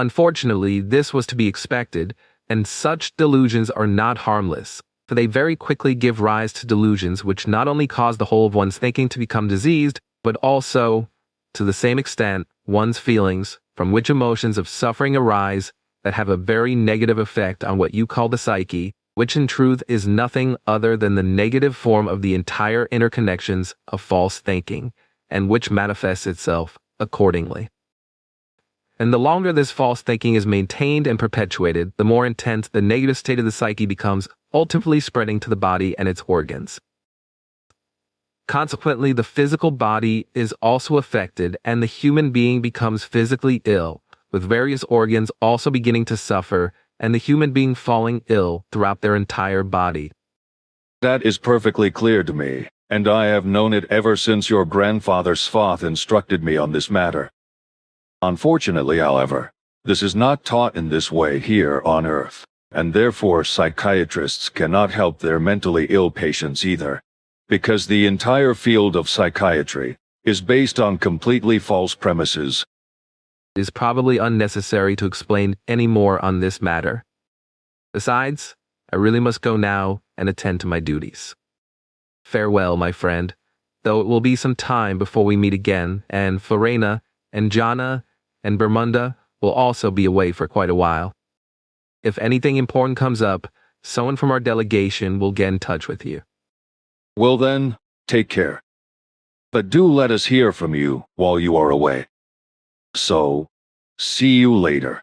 Unfortunately, this was to be expected, and such delusions are not harmless, for they very quickly give rise to delusions which not only cause the whole of one's thinking to become diseased, but also, to the same extent, one's feelings, from which emotions of suffering arise that have a very negative effect on what you call the psyche, which in truth is nothing other than the negative form of the entire interconnections of false thinking, and which manifests itself accordingly. And the longer this false thinking is maintained and perpetuated, the more intense the negative state of the psyche becomes, ultimately spreading to the body and its organs. Consequently, the physical body is also affected, and the human being becomes physically ill, with various organs also beginning to suffer, and the human being falling ill throughout their entire body. That is perfectly clear to me, and I have known it ever since your grandfather Svath instructed me on this matter. Unfortunately, however, this is not taught in this way here on Earth, and therefore psychiatrists cannot help their mentally ill patients either, because the entire field of psychiatry is based on completely false premises. It is probably unnecessary to explain any more on this matter. Besides, I really must go now and attend to my duties. Farewell, my friend, though it will be some time before we meet again, and Florena and Jana and Bermunda will also be away for quite a while. If anything important comes up, someone from our delegation will get in touch with you. Well then, take care. But do let us hear from you while you are away. So, see you later.